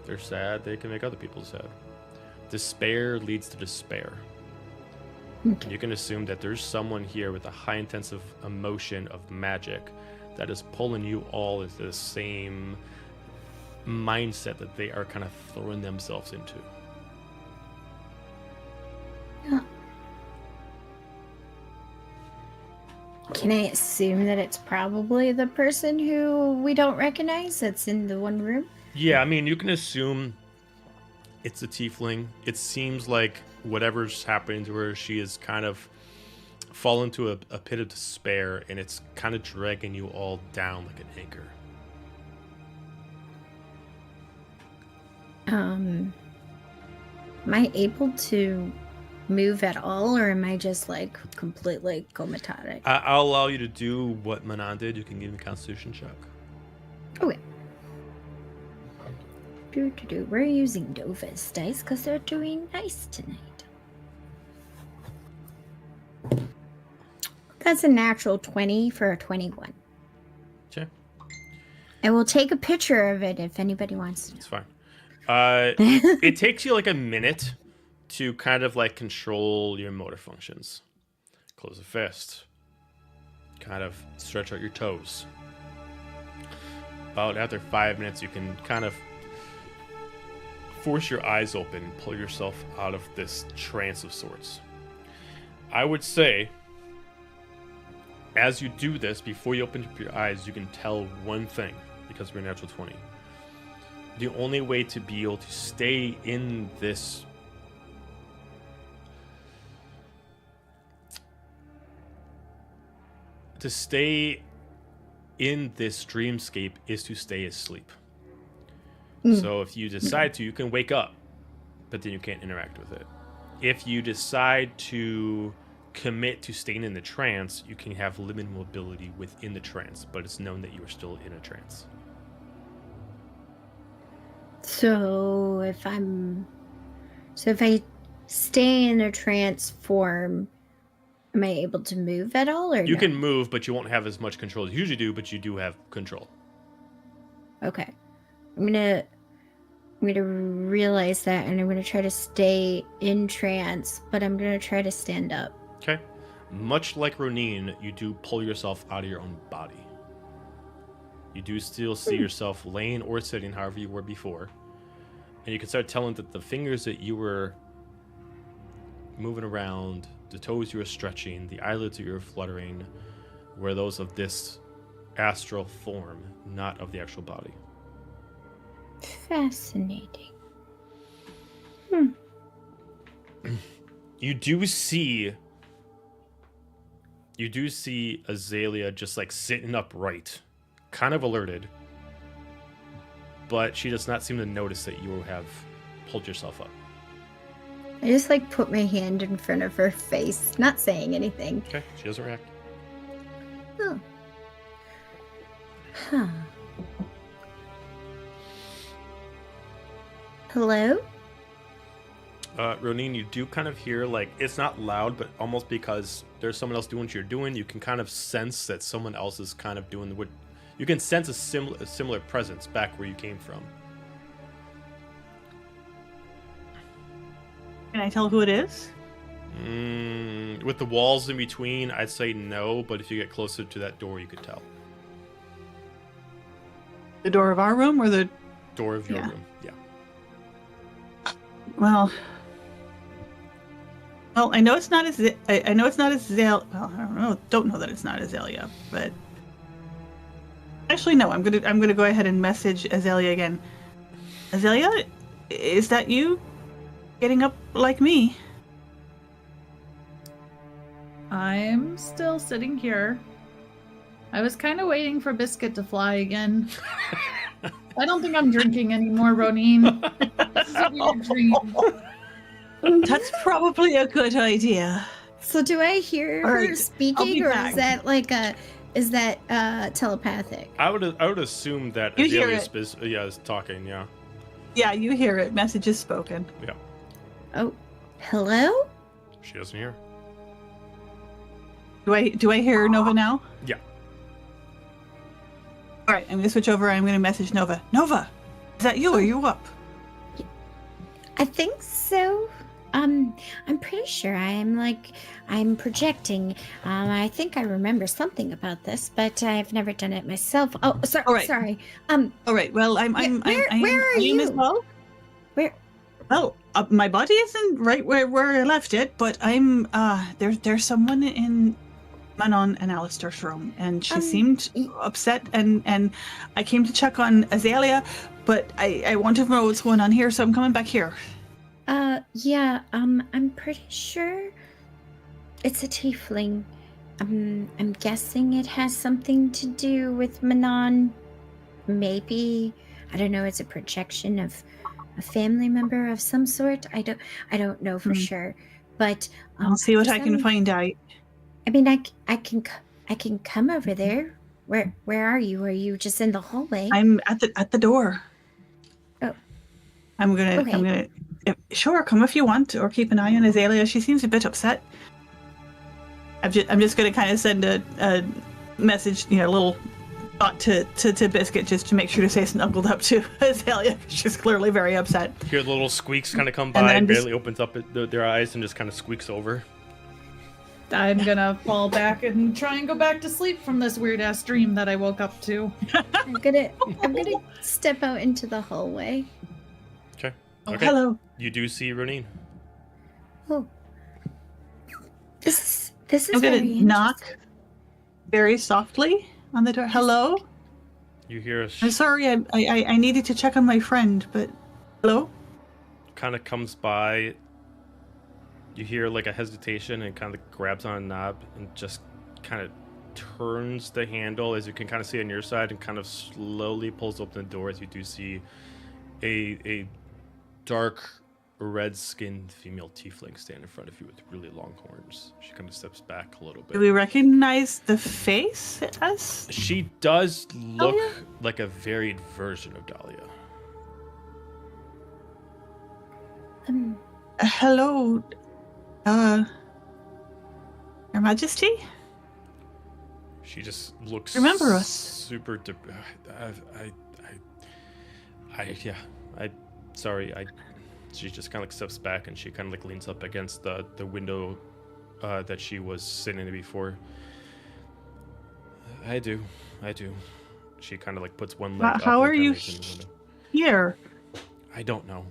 A: If they're sad, they can make other people sad. Despair leads to despair.
F: Okay.
A: You can assume that there's someone here with a high intensive emotion of magic that is pulling you all into the same mindset that they are kind of throwing themselves into.
F: Can I assume that it's probably the person who we don't recognize that's in the one room?
A: Yeah, I mean, you can assume it's a tiefling. It seems like whatever's happening to her, she is kind of fallen to a pit of despair, and it's kind of dragging you all down like an anchor.
F: Am I able to move at all, or am I just like completely comatose?
A: I'll allow you to do what Manon did. You can give me a Constitution check.
F: Okay. We're using Dova's dice because they're doing nice tonight. That's a natural 20 for a 21.
A: Okay.
F: I will take a picture of it if anybody wants to.
A: It's fine. It takes you like a minute to kind of like control your motor functions. Close a fist. Kind of stretch out your toes. About after 5 minutes, you can kind of force your eyes open, pull yourself out of this trance of sorts. I would say, as you do this, before you open up your eyes, you can tell one thing, because we're natural 20. The only way to be able to stay in this dreamscape is to stay asleep. So if you decide to, you can wake up, but then you can't interact with it. If you decide to commit to staying in the trance, you can have limited mobility within the trance, but it's known that you are still in a trance.
F: So if I stay in a trance form, am I able to move at all, or
A: You
F: no?
A: can move, but you won't have as much control as you usually do, but you do have control.
F: Okay. I'm gonna realize that, and I'm gonna try to stay in trance, but I'm gonna try to stand up.
A: Okay. Much like Ronin, you do pull yourself out of your own body. You do still see yourself laying or sitting however you were before. And you can start telling that the fingers that you were moving around, the toes you were stretching, the eyelids that you were fluttering, were those of this astral form, not of the actual body.
F: Fascinating.
A: You do see Azalea just like sitting upright, kind of alerted, but she does not seem to notice that you have pulled yourself up.
F: I just like put my hand in front of her face, not saying anything.
A: Okay, she doesn't react.
F: Oh. Huh. Hello?
A: Ronin, you do kind of hear, like, it's not loud, but almost because there's someone else doing what you're doing, you can kind of sense that someone else is kind of doing what... You can sense a similar presence back where you came from.
E: Can I tell who it is?
A: With the walls in between, I'd say no, but if you get closer to that door, you could tell.
E: The door of our room or the...
A: Door of your
E: Yeah.
A: room, yeah.
E: Well, I know it's not I know it's not Azalea. Well, I don't know that it's not Azalea, but actually, no. I'm gonna go ahead and message Azalea again. Azalea, is that you getting up like me?
C: I'm still sitting here. I was kind of waiting for Biscuit to fly again. I don't think I'm drinking anymore, Ronin. This is a weird dream.
E: That's probably a good idea.
F: So do I hear
E: All
F: her
E: right, I'll be
F: speaking, or
E: back.
F: is that telepathic?
A: I would assume that
E: You hear
A: Azalea is talking, yeah.
E: Yeah, you hear it. Message is spoken.
A: Yeah.
F: Oh, hello?
A: She doesn't hear.
E: Do I hear Nova now?
A: Yeah.
E: All right, I'm gonna switch over. I'm gonna message Nova. Nova, is that you? Are you up?
F: I think so. I'm pretty sure I'm projecting. I think I remember something about this, but I've never done it myself. Oh, sorry.
E: All right.
F: Sorry.
E: All right. Well, I'm
F: where are
E: I am
F: you?
E: as well.
F: Where?
E: Well, my body isn't right where I left it, but I'm there's someone in Manon and Alistair's room, and she seemed upset, and I came to check on Azalea, but I want to know what's going on here, so I'm coming back here.
F: Yeah. I'm pretty sure it's a tiefling. I'm guessing it has something to do with Manon. Maybe, I don't know. It's a projection of a family member of some sort. I don't know for sure, but
E: I'll see what I can find out.
F: I mean, I can come over there. Where are you? Are you just in the hallway?
E: I'm at the door.
F: Oh.
E: I'm gonna sure, come if you want, or keep an eye on Azalea. She seems a bit upset. I'm just gonna kind of send a message, a little thought to Biscuit, just to make sure to say snuggled up to Azalea. She's clearly very upset.
A: Hear the little squeaks kind of come
E: And
A: by,
E: then
A: barely opens up their eyes and just kind of squeaks over.
C: I'm gonna fall back and try and go back to sleep from this weird ass dream that I woke up to.
F: I'm gonna step out into the hallway.
A: Okay.
E: Oh,
A: Okay.
E: hello.
A: You do see Ronin.
F: Oh, this is
E: I'm gonna
F: very
E: knock very softly on the door. Hello.
A: You hear a
E: I'm sorry. I needed to check on my friend, but hello.
A: kind of comes by. You hear like a hesitation and kind of grabs on a knob and just kind of turns the handle, as you can kind of see on your side, and kind of slowly pulls open the door, as you do see a dark red-skinned female tiefling stand in front of you with really long horns. She kind of steps back a little bit.
E: Do we recognize the face as?
A: She does look like a varied version of Dahlia.
E: Hello, Your Majesty.
A: She just looks
E: Remember us?
A: super. Sorry. She just kind of like steps back and she kind of like leans up against the window that she was sitting in before. I do. She kind of like puts one leg up.
E: How
A: and
E: are
A: kinda
E: you
A: lays in the window.
E: here?
A: I don't know.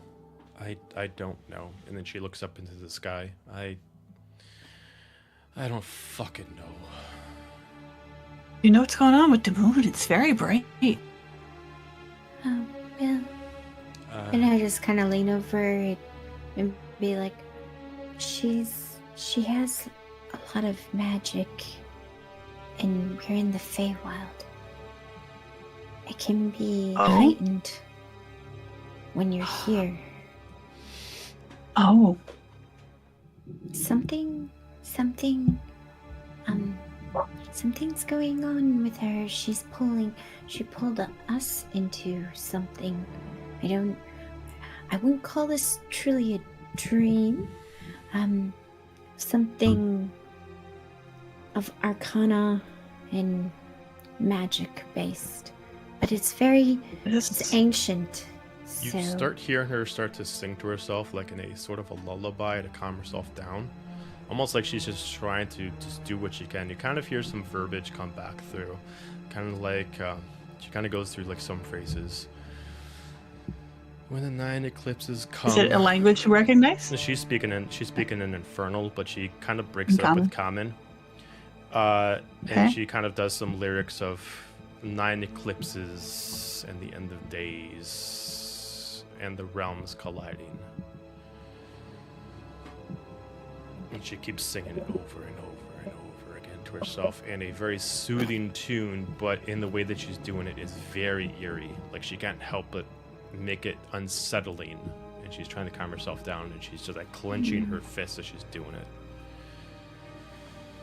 A: I don't know. And then she looks up into the sky. I don't fucking know.
E: You know what's going on with the moon? It's very bright.
F: Oh, well. And I just kind of lean over and be like, she has a lot of magic, and we're in the Feywild. It can be heightened when you're here.
E: Oh.
F: Something's going on with her. She pulled us into something. I wouldn't call this truly a dream. Something of arcana and magic based. But it's it's ancient.
A: You
F: So
A: start hearing her start to sing to herself, like in a sort of a lullaby to calm herself down. Almost like she's just trying to just do what she can. You kind of hear some verbiage come back through. Kind of like, she kind of goes through like some phrases. When the 9 eclipses come...
E: Is it a language you recognize?
A: She's speaking in Infernal, but she kind of breaks it up with Common. And she kind of does some lyrics of 9 eclipses and the end of days and the realms colliding. And she keeps singing it over and over and over again to herself in a very soothing tune, but in the way that she's doing it is very eerie. Like she can't help but make it unsettling. And she's trying to calm herself down, and she's just like clenching her fists as she's doing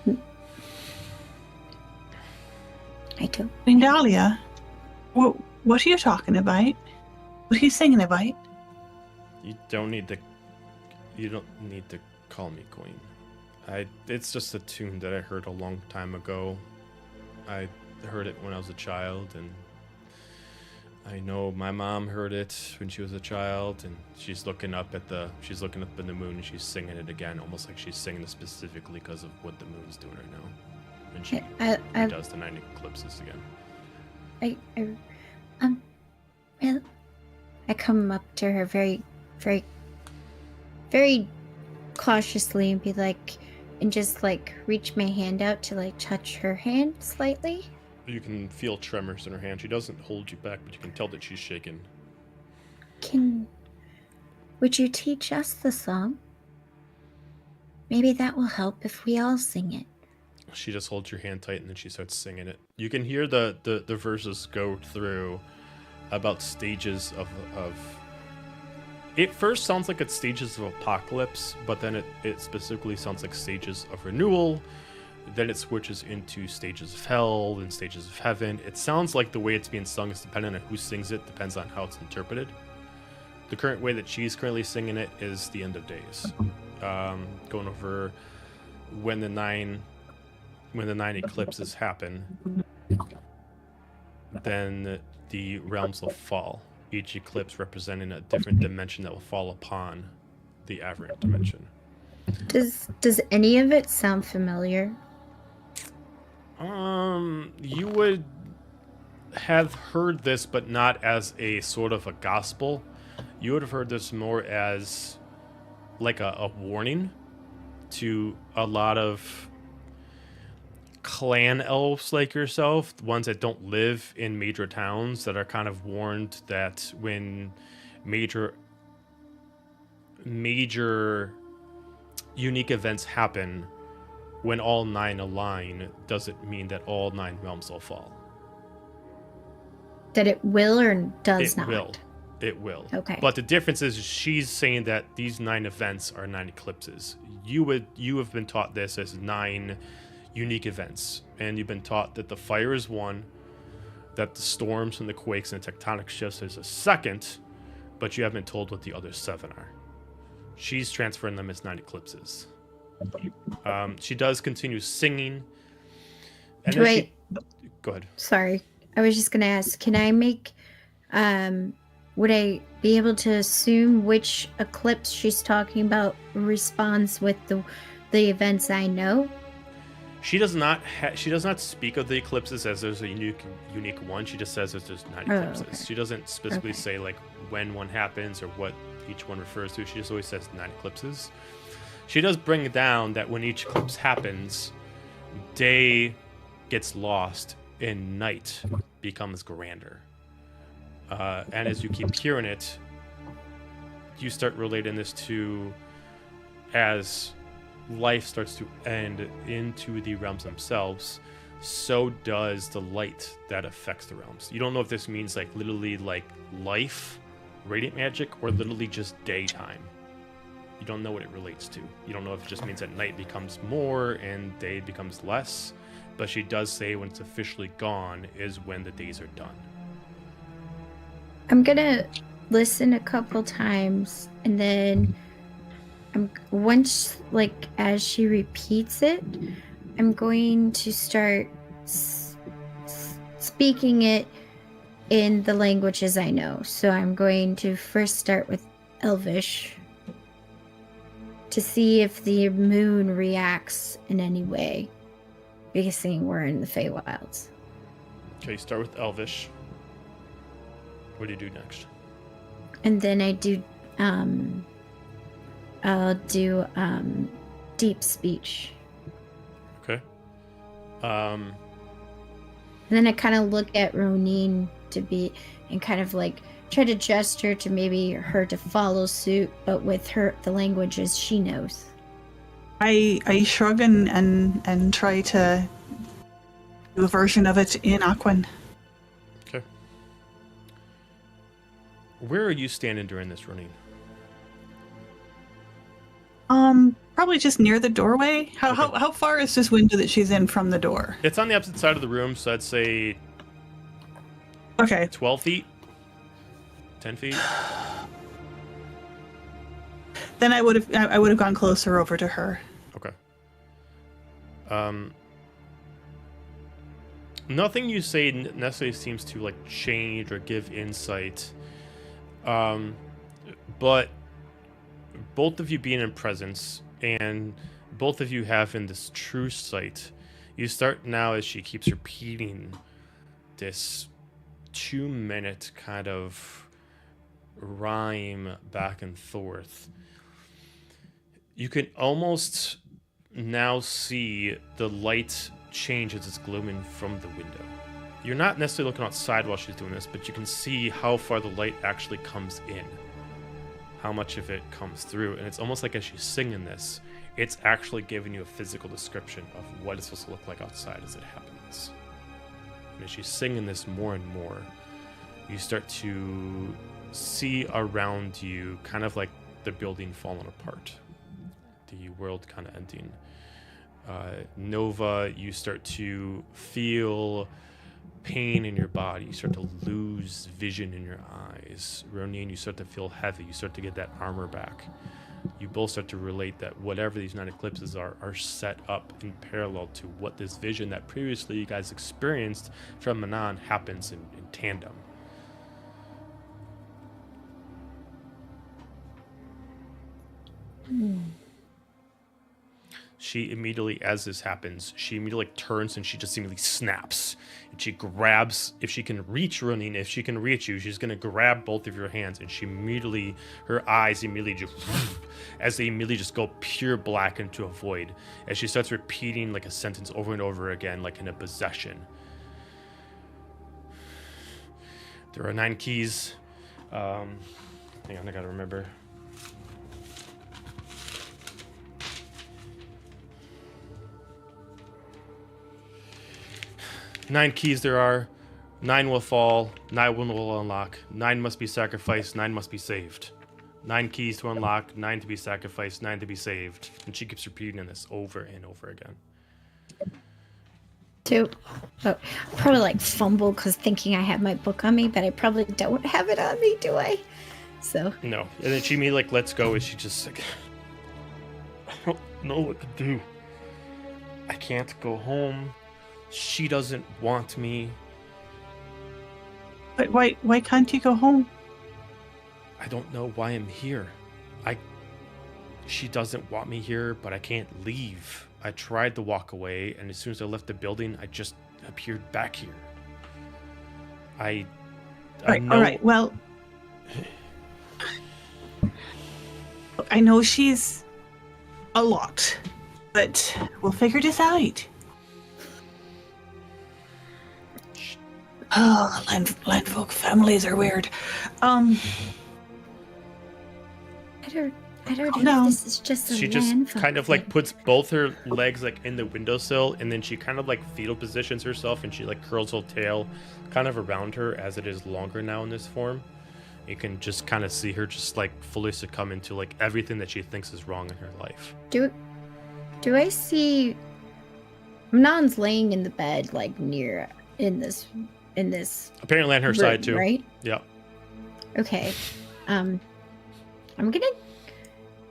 A: it.
F: I do.
E: Dahlia, what are you talking about? What are you singing about?
A: You don't need to call me Queen. It's just a tune that I heard a long time ago. I heard it when I was a child, and I know my mom heard it when she was a child, and she's looking up in the moon and she's singing it again, almost like she's singing it specifically because of what the moon's doing right now. And she does the 9 eclipses again.
F: Well, I come up to her very, very, very cautiously and be like, and just like reach my hand out to like touch her hand slightly.
A: You can feel tremors in her hand. She doesn't hold you back, but you can tell that she's shaking.
F: Would you teach us the song? Maybe that will help if we all sing it.
A: She just holds your hand tight and then she starts singing it. You can hear the verses go through about stages of it first sounds like it's stages of apocalypse, but then it specifically sounds like stages of renewal. Then it switches into stages of hell and stages of heaven. It sounds like the way it's being sung is dependent on who sings it, depends on how it's interpreted. The current way that she's currently singing it is the end of days. Going over when the nine eclipses happen, then the realms will fall. Each eclipse representing a different dimension that will fall upon the aberrant dimension.
F: Does any of it sound familiar?
A: You would have heard this, but not as a sort of a gospel. You would have heard this more as like a warning to a lot of clan elves like yourself, ones that don't live in major towns, that are kind of warned that when major unique events happen, when all 9 align, doesn't mean that all 9 realms will fall.
F: That it will or does not?
A: It will.
F: Okay.
A: But the difference is she's saying that these 9 events are 9 eclipses. You have been taught this as 9 unique events, and you've been taught that the fire is one, that the storms and the quakes and the tectonic shifts is a second, but you haven't been told what the other 7 are. She's transferring them as 9 eclipses. She does continue singing. And go ahead.
F: Sorry, I was just gonna ask, can I make would I be able to assume which eclipse she's talking about responds with the events I know?
A: She does not speak of the eclipses as there's a unique one. She just says there's 9 eclipses.
F: Okay.
A: She doesn't specifically say like when one happens or what each one refers to. She just always says 9 eclipses. She does bring it down that when each eclipse happens, day gets lost and night becomes grander. And as you keep hearing it, you start relating this to as life starts to end into the realms themselves, so does the light that affects the realms. You don't know if this means like literally like life, radiant magic, or literally just daytime. You don't know what it relates to. You don't know if it just means that night becomes more and day becomes less. But she does say when it's officially gone is when the days are done.
F: I'm gonna listen a couple times and then once, like, as she repeats it, I'm going to start speaking it in the languages I know. So I'm going to first start with Elvish to see if the moon reacts in any way, because seeing we're in the Feywilds.
A: Okay, you start with Elvish. What do you do next?
F: And then I'll do deep speech.
A: Okay.
F: And then I kind of look at Ronin and kind of like try to gesture to maybe her to follow suit, but with the languages she knows.
E: I shrug and try to do a version of it in Aquan.
A: Okay. Where are you standing during this, Ronin?
E: Probably just near the doorway. How far is this window that she's in from the door?
A: It's on the opposite side of the room, so I'd say
E: Okay.
A: 12 feet? 10 feet?
E: Then I would have gone closer over to her.
A: Okay. Nothing you say necessarily seems to like change or give insight. But both of you being in presence and both of you having this true sight, you start now as she keeps repeating this 2-minute kind of rhyme back and forth. You can almost now see the light change as it's glooming from the window. You're not necessarily looking outside while she's doing this, but you can see how far the light actually comes in, how much of it comes through, and it's almost like as she's singing this, it's actually giving you a physical description of what it's supposed to look like outside as it happens. And as she's singing this more and more, you start to see around you kind of like the building falling apart, the world kind of ending. Nova, you start to feel pain in your body. You start to lose vision in your eyes. Ronin, you start to feel heavy. You start to get that armor back. You both start to relate that whatever these 9 eclipses are set up in parallel to what this vision that previously you guys experienced from Manan happens in tandem. She immediately, as this happens, she immediately turns and she just immediately snaps. And she grabs, if she can reach Ronin, if she can reach you, she's going to grab both of your hands. And she immediately, her eyes immediately just, as they immediately just go pure black into a void. As she starts repeating like a sentence over and over again, like in a possession. There are 9 keys. Hang on, I got to remember. 9 keys there are. 9 will fall. 9 will unlock. 9 must be sacrificed. 9 must be saved. 9 keys to unlock. 9 to be sacrificed. 9 to be saved. And she keeps repeating this over and over again.
F: Probably like fumble because thinking I have my book on me, but I probably don't have it on me, do I? So
A: no. And then she immediately like lets go. And she just like, I don't know what to do. I can't go home. She doesn't want me.
E: But why can't you go home?
A: I don't know why I'm here. She doesn't want me here, but I can't leave. I tried to walk away, and as soon as I left the building, I just appeared back here. I know...
E: All right, well... I know she's a lot, but we'll figure this out. Oh, landfolk families are weird.
F: I don't know if this is just a
A: She just
F: landfolk
A: kind of like
F: thing.
A: puts both her legs like in the windowsill, and then she kind of like fetal positions herself, and she like curls her tail kind of around her as it is longer now in this form. You can just kind of see her just like fully succumb into like everything that she thinks is wrong in her life.
F: Do I see Manon's laying in the bed like near in this
A: Apparently on her
F: room,
A: side too.
F: right?
A: Yeah.
F: Okay. I'm gonna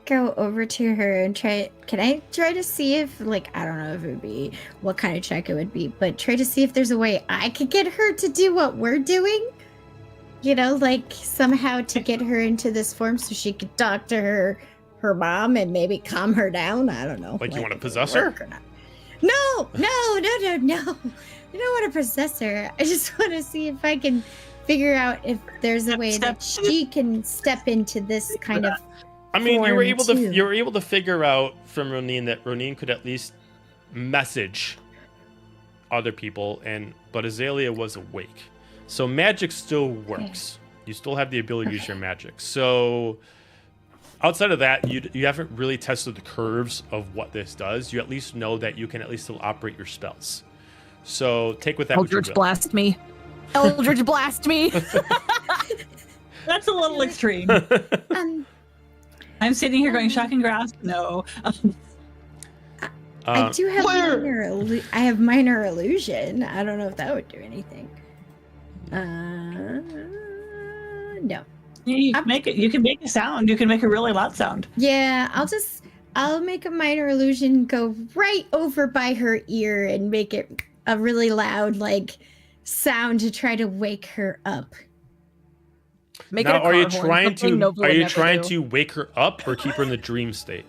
F: go over to her and try. Can I try to see if, like, I don't know if it would be what kind of check it would be, but try to see if there's a way I could get her to do what we're doing? You know, like somehow to get her into this form so she could talk to her mom and maybe calm her down. I don't know.
A: Like you want to
F: if it'll
A: possess her?
F: work or not. No. I don't want to possess her. I just want to see if I can figure out if there's a way that she can step into this kind of.
A: I mean, you were
F: form,
A: able to figure out from Ronin that Ronin could at least message other people, but Azalea was awake, so magic still works. You still have the ability to use your magic. So outside of that, you haven't really tested the curves of what this does. You at least know that you can at least still operate your spells. So take with that.
B: Eldritch blast me. Eldritch blast me.
E: That's a little extreme. I'm sitting here going, shocking grasp. No.
F: I do have I have minor illusion. I don't know if that would do anything. No.
E: You can make it. You can make a sound. You can make a really loud sound.
F: Yeah, I'll make a minor illusion go right over by her ear and make it a really loud like sound to try to wake her up.
B: Make
A: now,
B: it a
A: are you
B: car horn,
A: trying
B: something
A: to
B: Nova would never
A: trying
B: do.
A: to wake her up or keep her in the dream state?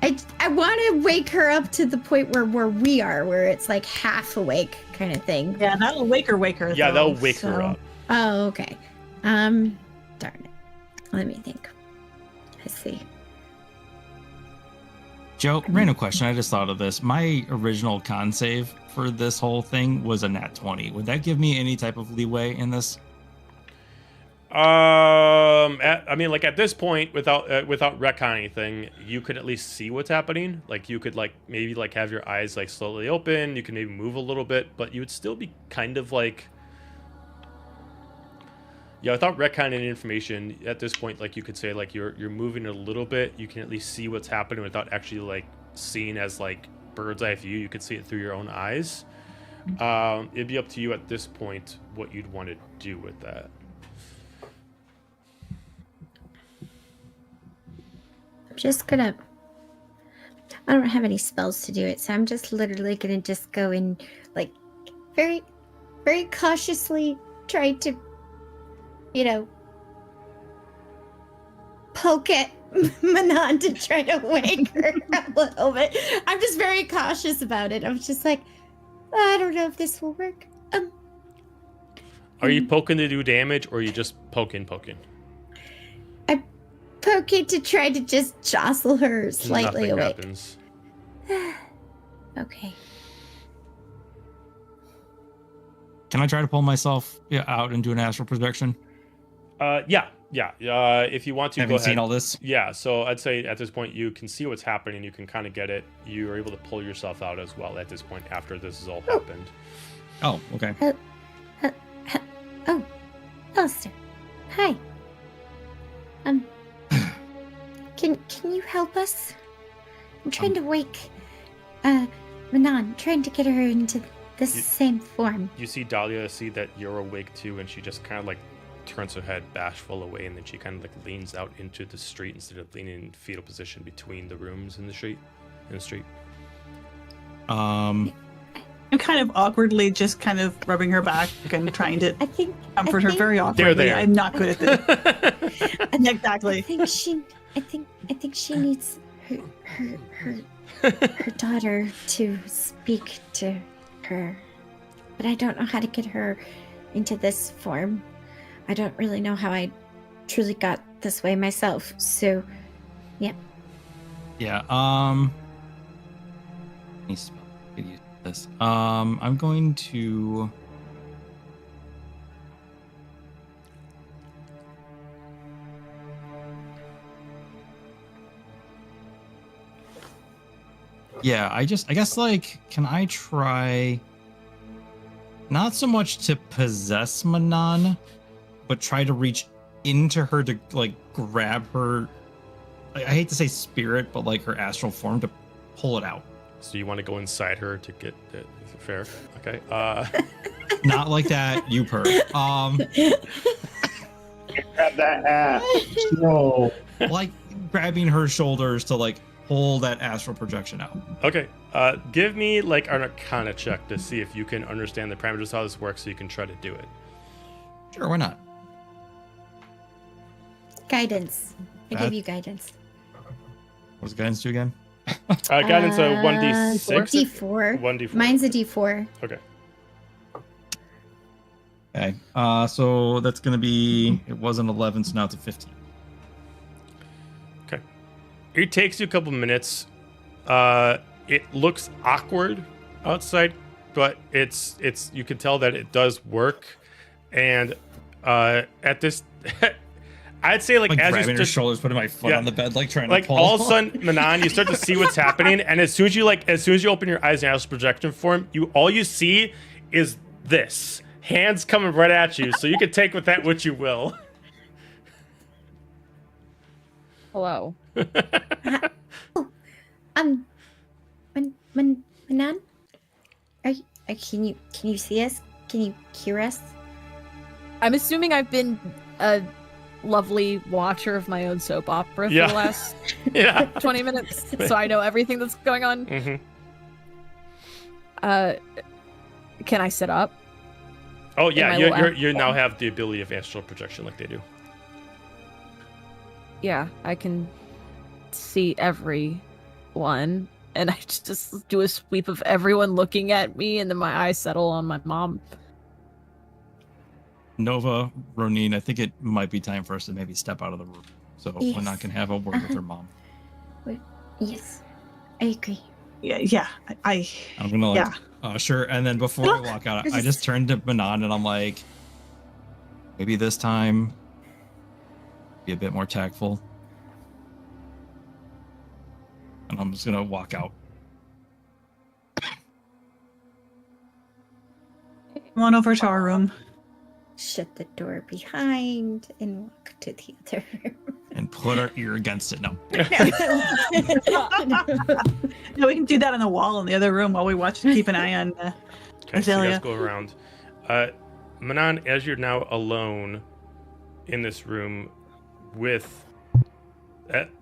F: I want to wake her up to the point where we are, where it's like half awake kind of thing.
E: Yeah, that'll wake her.
A: Yeah,
E: though,
A: that'll wake her up.
F: Oh, okay. Darn it. Let me think. Let's see.
D: Joe, random question. I just thought of this. My original con save for this whole thing was a nat 20. Would that give me any type of leeway in this?
A: I mean, like at this point, without retconning anything, you could at least see what's happening. Like you could maybe have your eyes slowly open. You can maybe move a little bit, but you would still be kind of without retconning any information at this point. You could say you're moving a little bit. You can at least see what's happening without actually seeing as bird's eye view. You could see it through your own eyes. It'd be up to you at this point what you'd want to do with that.
F: Just gonna, I don't have any spells to do it, so I'm just literally gonna just go and very, very cautiously try to, poke at Manon to try to wake her a little bit. I'm just very cautious about it. I'm just I don't know if this will work.
A: Are you poking to do damage, or are you just poking?
F: Poke it to try to just jostle her slightly
A: Nothing
F: awake.
A: happens.
F: Okay.
D: Can I try to pull myself out and do an astral projection?
A: Yeah. If you want to,
D: Having
A: go ahead.
D: seen all this?
A: Yeah, so I'd say at this point you can see what's happening. You can kind of get it. You are able to pull yourself out as well at this point after this has all happened.
D: Oh, okay.
F: Oh, Alistair. Hi. Can you help us? I'm trying to wake Manon, trying to get her into this same form.
A: You see Dahlia see that you're awake too, and she just kind of turns her head bashful away, and then she kind of leans out into the street instead of leaning in fetal position between the rooms in the street.
E: I'm kind of awkwardly just kind of rubbing her back and trying to comfort her very awkwardly.
A: There.
E: I'm not good at this. Exactly.
F: I think she needs her daughter to speak to her, but I don't know how to get her into this form. I don't really know how I truly got this way myself. So, yeah.
D: Yeah. Let me spell this. I'm going to. Yeah, I guess can I try not so much to possess Manon, but try to reach into her to grab her, I hate to say spirit, but her astral form to pull it out.
A: So you want to go inside her to get it? Fair. Okay.
D: Not like that, you perv.
G: Grab that ass. Whoa.
D: grabbing her shoulders to like pull that astral projection out.
A: Okay. Give me like an Arcana check to see if you can understand the parameters of how this works, so you can try to do it.
D: Sure, why not?
F: Guidance. I
D: That-
F: give you guidance.
D: What's guidance do again?
A: Guidance a 1d6.
F: D4.
A: 1d4.
F: Mine's a D4.
A: Okay.
D: Okay. So that's gonna be. It was an 11, so now it's a 15.
A: Okay. It takes you a couple minutes. It looks awkward outside, but it's you can tell that it does work. And at this, I'd say like as
D: grabbing
A: you
D: her
A: just
D: shoulders, putting my foot
A: Yeah.
D: on the bed, like trying
A: like
D: to pull.
A: all of a sudden, Manon, you start to see what's happening, and as soon as you open your eyes in astral projection form, all you see is this hands coming right at you. So you can take with that what you will.
B: Hello.
F: Manan? Can you see us? Can you hear us?
B: I'm assuming I've been a lovely watcher of my own soap opera for
A: Yeah.
B: the last
A: Yeah.
B: 20 minutes, so I know everything that's going on.
A: hmm
B: Can I sit up?
A: Oh yeah,
B: Am I
A: you now have the ability of astral projection like they do.
B: Yeah, I can see everyone, and I just do a sweep of everyone looking at me, and then my eyes settle on my mom.
D: Nova, Ronin, I think it might be time for us to maybe step out of the room, so
F: Yes.
D: Manon can have a word with her mom.
F: Yes, I agree.
E: Yeah. I
D: I'm gonna like,
E: Yeah.
D: Sure. And then before I walk out, I just turned to Manon and I'm like, maybe this time, be a bit more tactful. And I'm just gonna walk out.
E: come on over to our room.
F: Shut the door behind and walk to the other room.
D: And put our ear against it. No.
E: No, we can do that on the wall in the other room while we watch. Keep an eye on.
A: Okay, so you
E: Azalea.
A: guys go around. Manon, as you're now alone in this room with,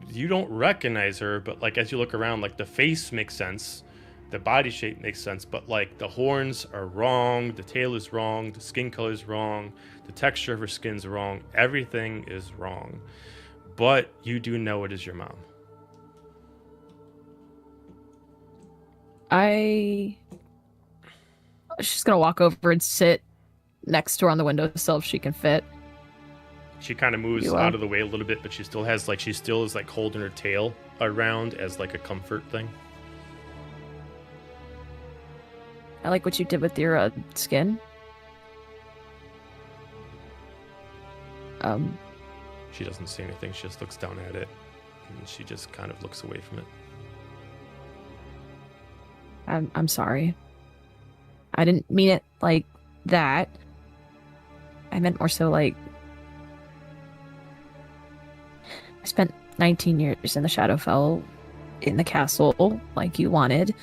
A: you don't recognize her, but like as you look around, like the face makes sense, the body shape makes sense, but like the horns are wrong, the tail is wrong, the skin color is wrong, the texture of her skin's wrong, everything is wrong. But you do know it is your mom.
B: She's gonna walk over and sit next to her on the windowsill if she can fit.
A: She kind of moves
B: You will.
A: out of the way a little bit, but she still is like holding her tail around as like a comfort thing.
B: I like what you did with your skin.
A: She doesn't say anything. She just looks down at it, and she just kind of looks away from it.
B: I'm sorry. I didn't mean it like that. I meant more so like I spent 19 years in the Shadowfell in the castle like you wanted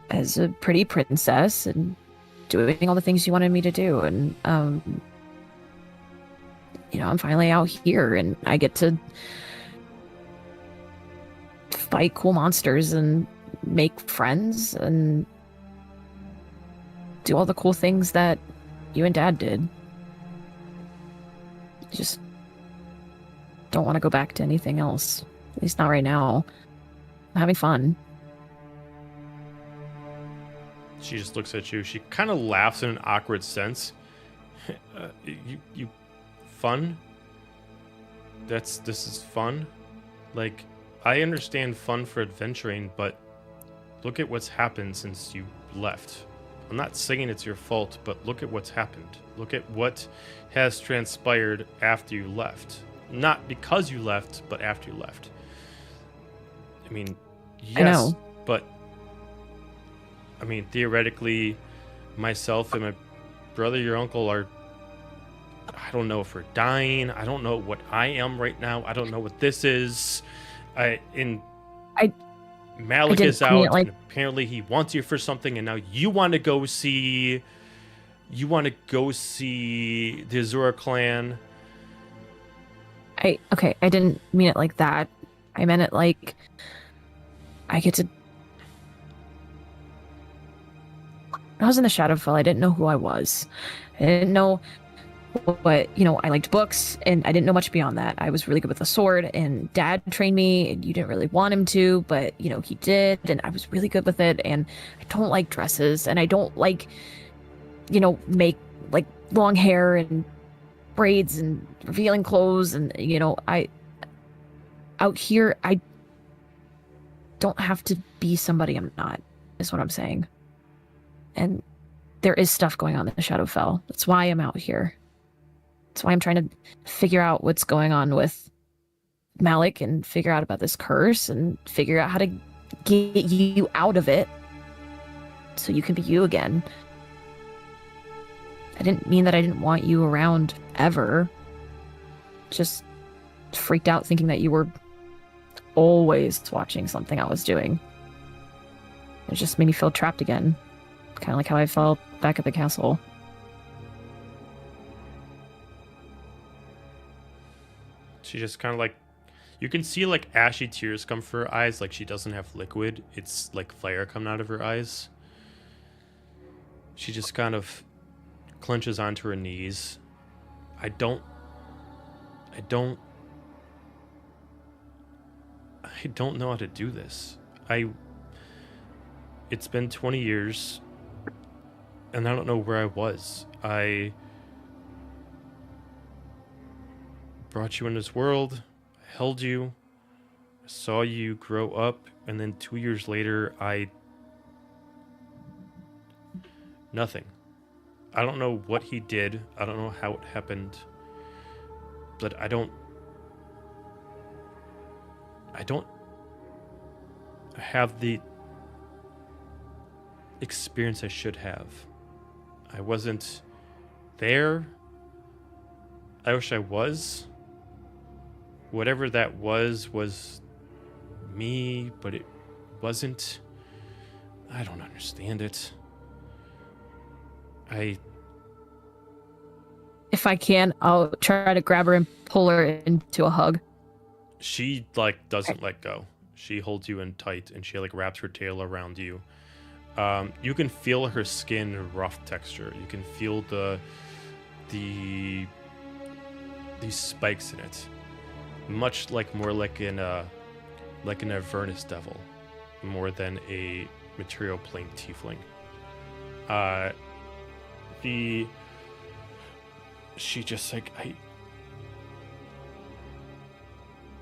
B: as a pretty princess and doing all the things you wanted me to do, and I'm finally out here and I get to fight cool monsters and make friends and do all the cool things that you and Dad did. Just don't want to go back to anything else. At least not right now. I'm having fun.
A: She just looks at you. She kind of laughs in an awkward sense. You fun? This is fun? Like, I understand fun for adventuring, but look at what's happened since you left. I'm not saying it's your fault, but look at what's happened. Look at what has transpired after you left. Not because you left, but after you left. I mean, yes,
B: I know.
A: but I mean, theoretically, myself and my brother, your uncle, are, I don't know if we're dying. I don't know what I am right now. I don't know what this is. Malik
B: didn't
A: is
B: mean
A: out,
B: it like-
A: and apparently he wants you for something, and now you want to go see the Azura clan.
B: I didn't mean it like that. I meant it like I get to. I was in the Shadowfell. I didn't know who I was. I didn't know what, I liked books, and I didn't know much beyond that. I was really good with the sword, and Dad trained me, and you didn't really want him to, but, he did, and I was really good with it, and I don't like dresses, and I don't like, make, like, long hair and braids and revealing clothes, and, out here, I don't have to be somebody I'm not, is what I'm saying. And there is stuff going on in the Shadowfell. That's why I'm out here. That's why I'm trying to figure out what's going on with Malik and figure out about this curse and figure out how to get you out of it so you can be you again. I didn't mean that I didn't want you around ever. Just freaked out thinking that you were always watching something I was doing. It just made me feel trapped again. Kind of like how I felt back at the castle.
A: She just kind of like, you can see like ashy tears come from her eyes, like she doesn't have liquid. It's like fire coming out of her eyes. She just kind of clenches onto her knees. I don't know how to do this. It's been 20 years. And I don't know where I was. I brought you in this world, I held you, I saw you grow up, and then 2 years later, nothing. I don't know what he did. I don't know how it happened. But I don't have the experience I should have. I wasn't there. I wish I was. Whatever that was me, but it wasn't. I don't understand it.
B: If I can, I'll try to grab her and pull her into a hug.
A: She, doesn't let go. She holds you in tight, and she, wraps her tail around you. You can feel her skin rough texture. You can feel these spikes in it, much more like an Avernus devil, more than a material plane tiefling. She just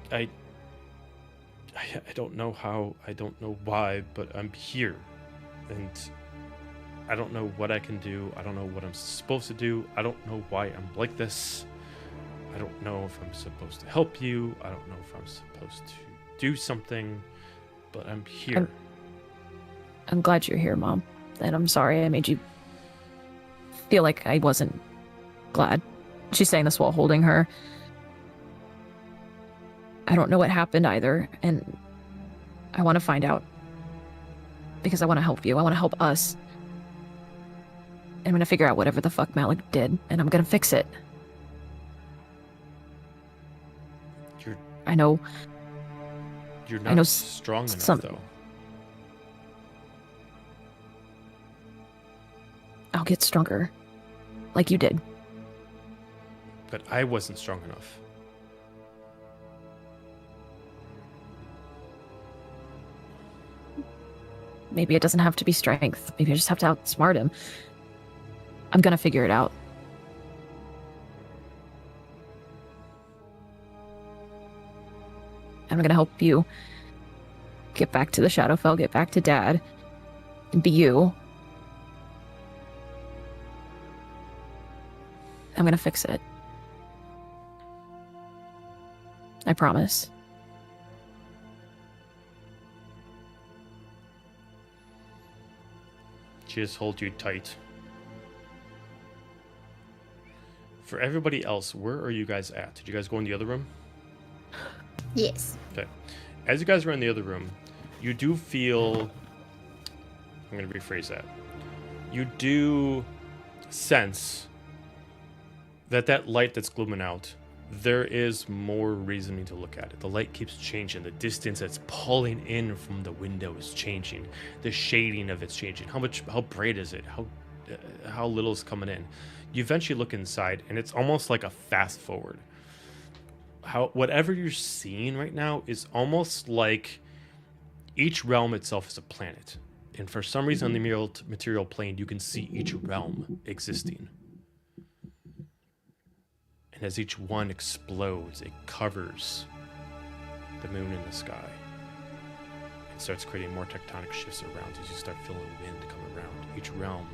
A: I don't know how, I don't know why, but I'm here. And I don't know what I can do. I don't know what I'm supposed to do. I don't know why I'm like this. I don't know if I'm supposed to help you. I don't know if I'm supposed to do something, but I'm here.
B: I'm glad you're here, Mom. And I'm sorry I made you feel like I wasn't glad. She's saying this while holding her. I don't know what happened either, and I want to find out. Because I want to help you. I want to help us. I'm going to figure out whatever the fuck Malik did, and I'm going to fix it. I know.
A: You're not strong enough, though.
B: I'll get stronger. Like you did.
A: But I wasn't strong enough.
B: Maybe it doesn't have to be strength. Maybe I just have to outsmart him. I'm gonna figure it out. I'm gonna help you get back to the Shadowfell, get back to Dad, and be you. I'm gonna fix it. I promise.
A: She just holds you tight. For everybody else, where are you guys at? Did you guys go in the other room?
F: Yes.
A: Okay. As you guys are in the other room, you do feel... I'm going to rephrase that. You do sense that light that's glooming out there is more reasoning to look at it. The light keeps changing. The distance that's pulling in from the window is changing. The shading of it's changing. How bright is it? How little is coming in? You eventually look inside, and it's almost like a fast forward. Whatever you're seeing right now is almost like each realm itself is a planet. And for some reason on the material plane, you can see each realm existing. And as each one explodes, it covers the moon in the sky. It starts creating more tectonic shifts around as you start feeling wind come around. Each realm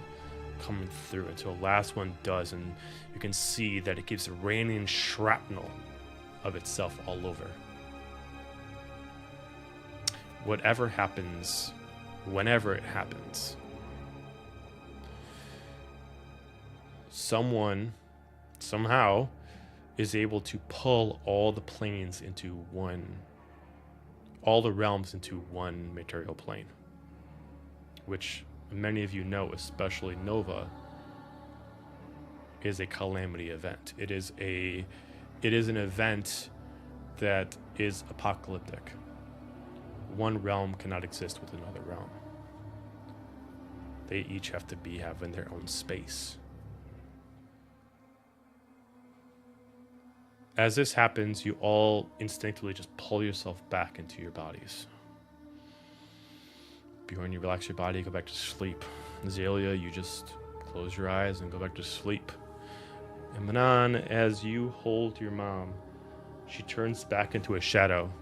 A: coming through until the last one does, and you can see that it keeps raining shrapnel of itself all over. Whatever happens, whenever it happens, someone, somehow, is able to pull all the planes into one, all the realms into one material plane, which many of you know, especially Nova, is a calamity event. It is an event that is apocalyptic. One realm cannot exist with another realm. They each have to have in their own space. As this happens, you all instinctively just pull yourself back into your bodies. Bjorn, you relax your body, go back to sleep. Azalea, you just close your eyes and go back to sleep. And Manon, as you hold your mom, she turns back into a shadow,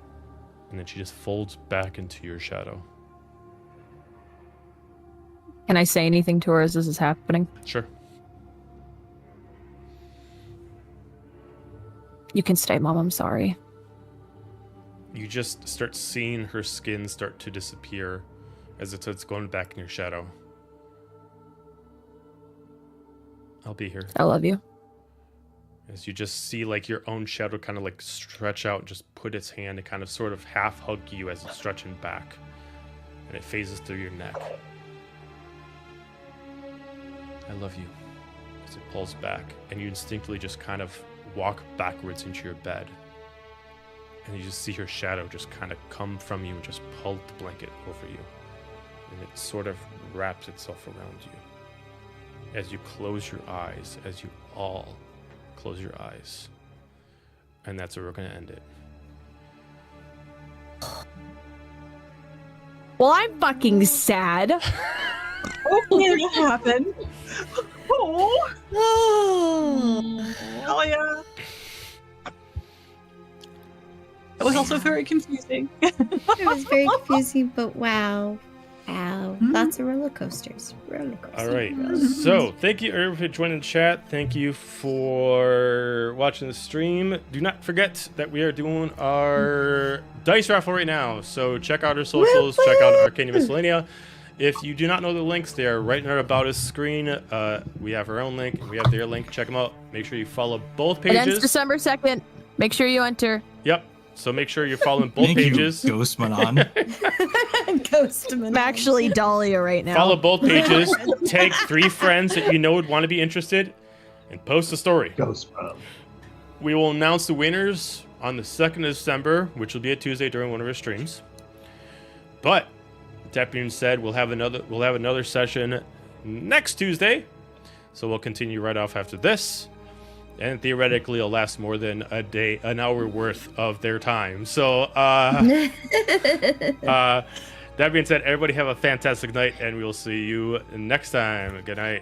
A: and then she just folds back into your shadow.
B: Can I say anything to her as this is happening?
A: Sure.
B: You can stay, Mom. I'm sorry.
A: You just start seeing her skin start to disappear as it starts going back in your shadow. I'll be here.
B: I love you.
A: As you just see like your own shadow kind of like stretch out, just put its hand and kind of sort of half hug you as it's stretching back. And it phases through your neck. I love you. As it pulls back, and you instinctively just kind of walk backwards into your bed. And you just see her shadow just kind of come from you and just pull the blanket over you. And it sort of wraps itself around you. As you close your eyes, as you all close your eyes. And that's where we're going to end it.
B: Well, I'm fucking sad.
E: Hopefully it'll happen. Oh. Oh yeah. It was also very confusing.
F: It was very confusing, but wow. Wow. Lots of roller coasters.
A: All right. So, thank you everyone for joining the chat. Thank you for watching the stream. Do not forget that we are doing our dice raffle right now. So, check out our socials. Check out Arcania Miscellanea. If you do not know the links, they are right in our About Us screen. We have our own link, and we have their link. Check them out. Make sure you follow both
B: It
A: pages.
B: ends December 2nd. Make sure you enter.
A: Yep. So make sure you're following both
D: Thank
A: pages.
D: you, Ghost Manon.
B: I'm actually Dahlia right now.
A: Follow both pages. Tag 3 friends that you know would want to be interested, and post a story.
G: Ghost Mom.
A: We will announce the winners on the 2nd of December, which will be a Tuesday during one of our streams. But that being said, we'll have another session next Tuesday. So we'll continue right off after this. And theoretically, it'll last more than an hour worth of their time. So, that being said, everybody have a fantastic night, and we'll see you next time. Good night.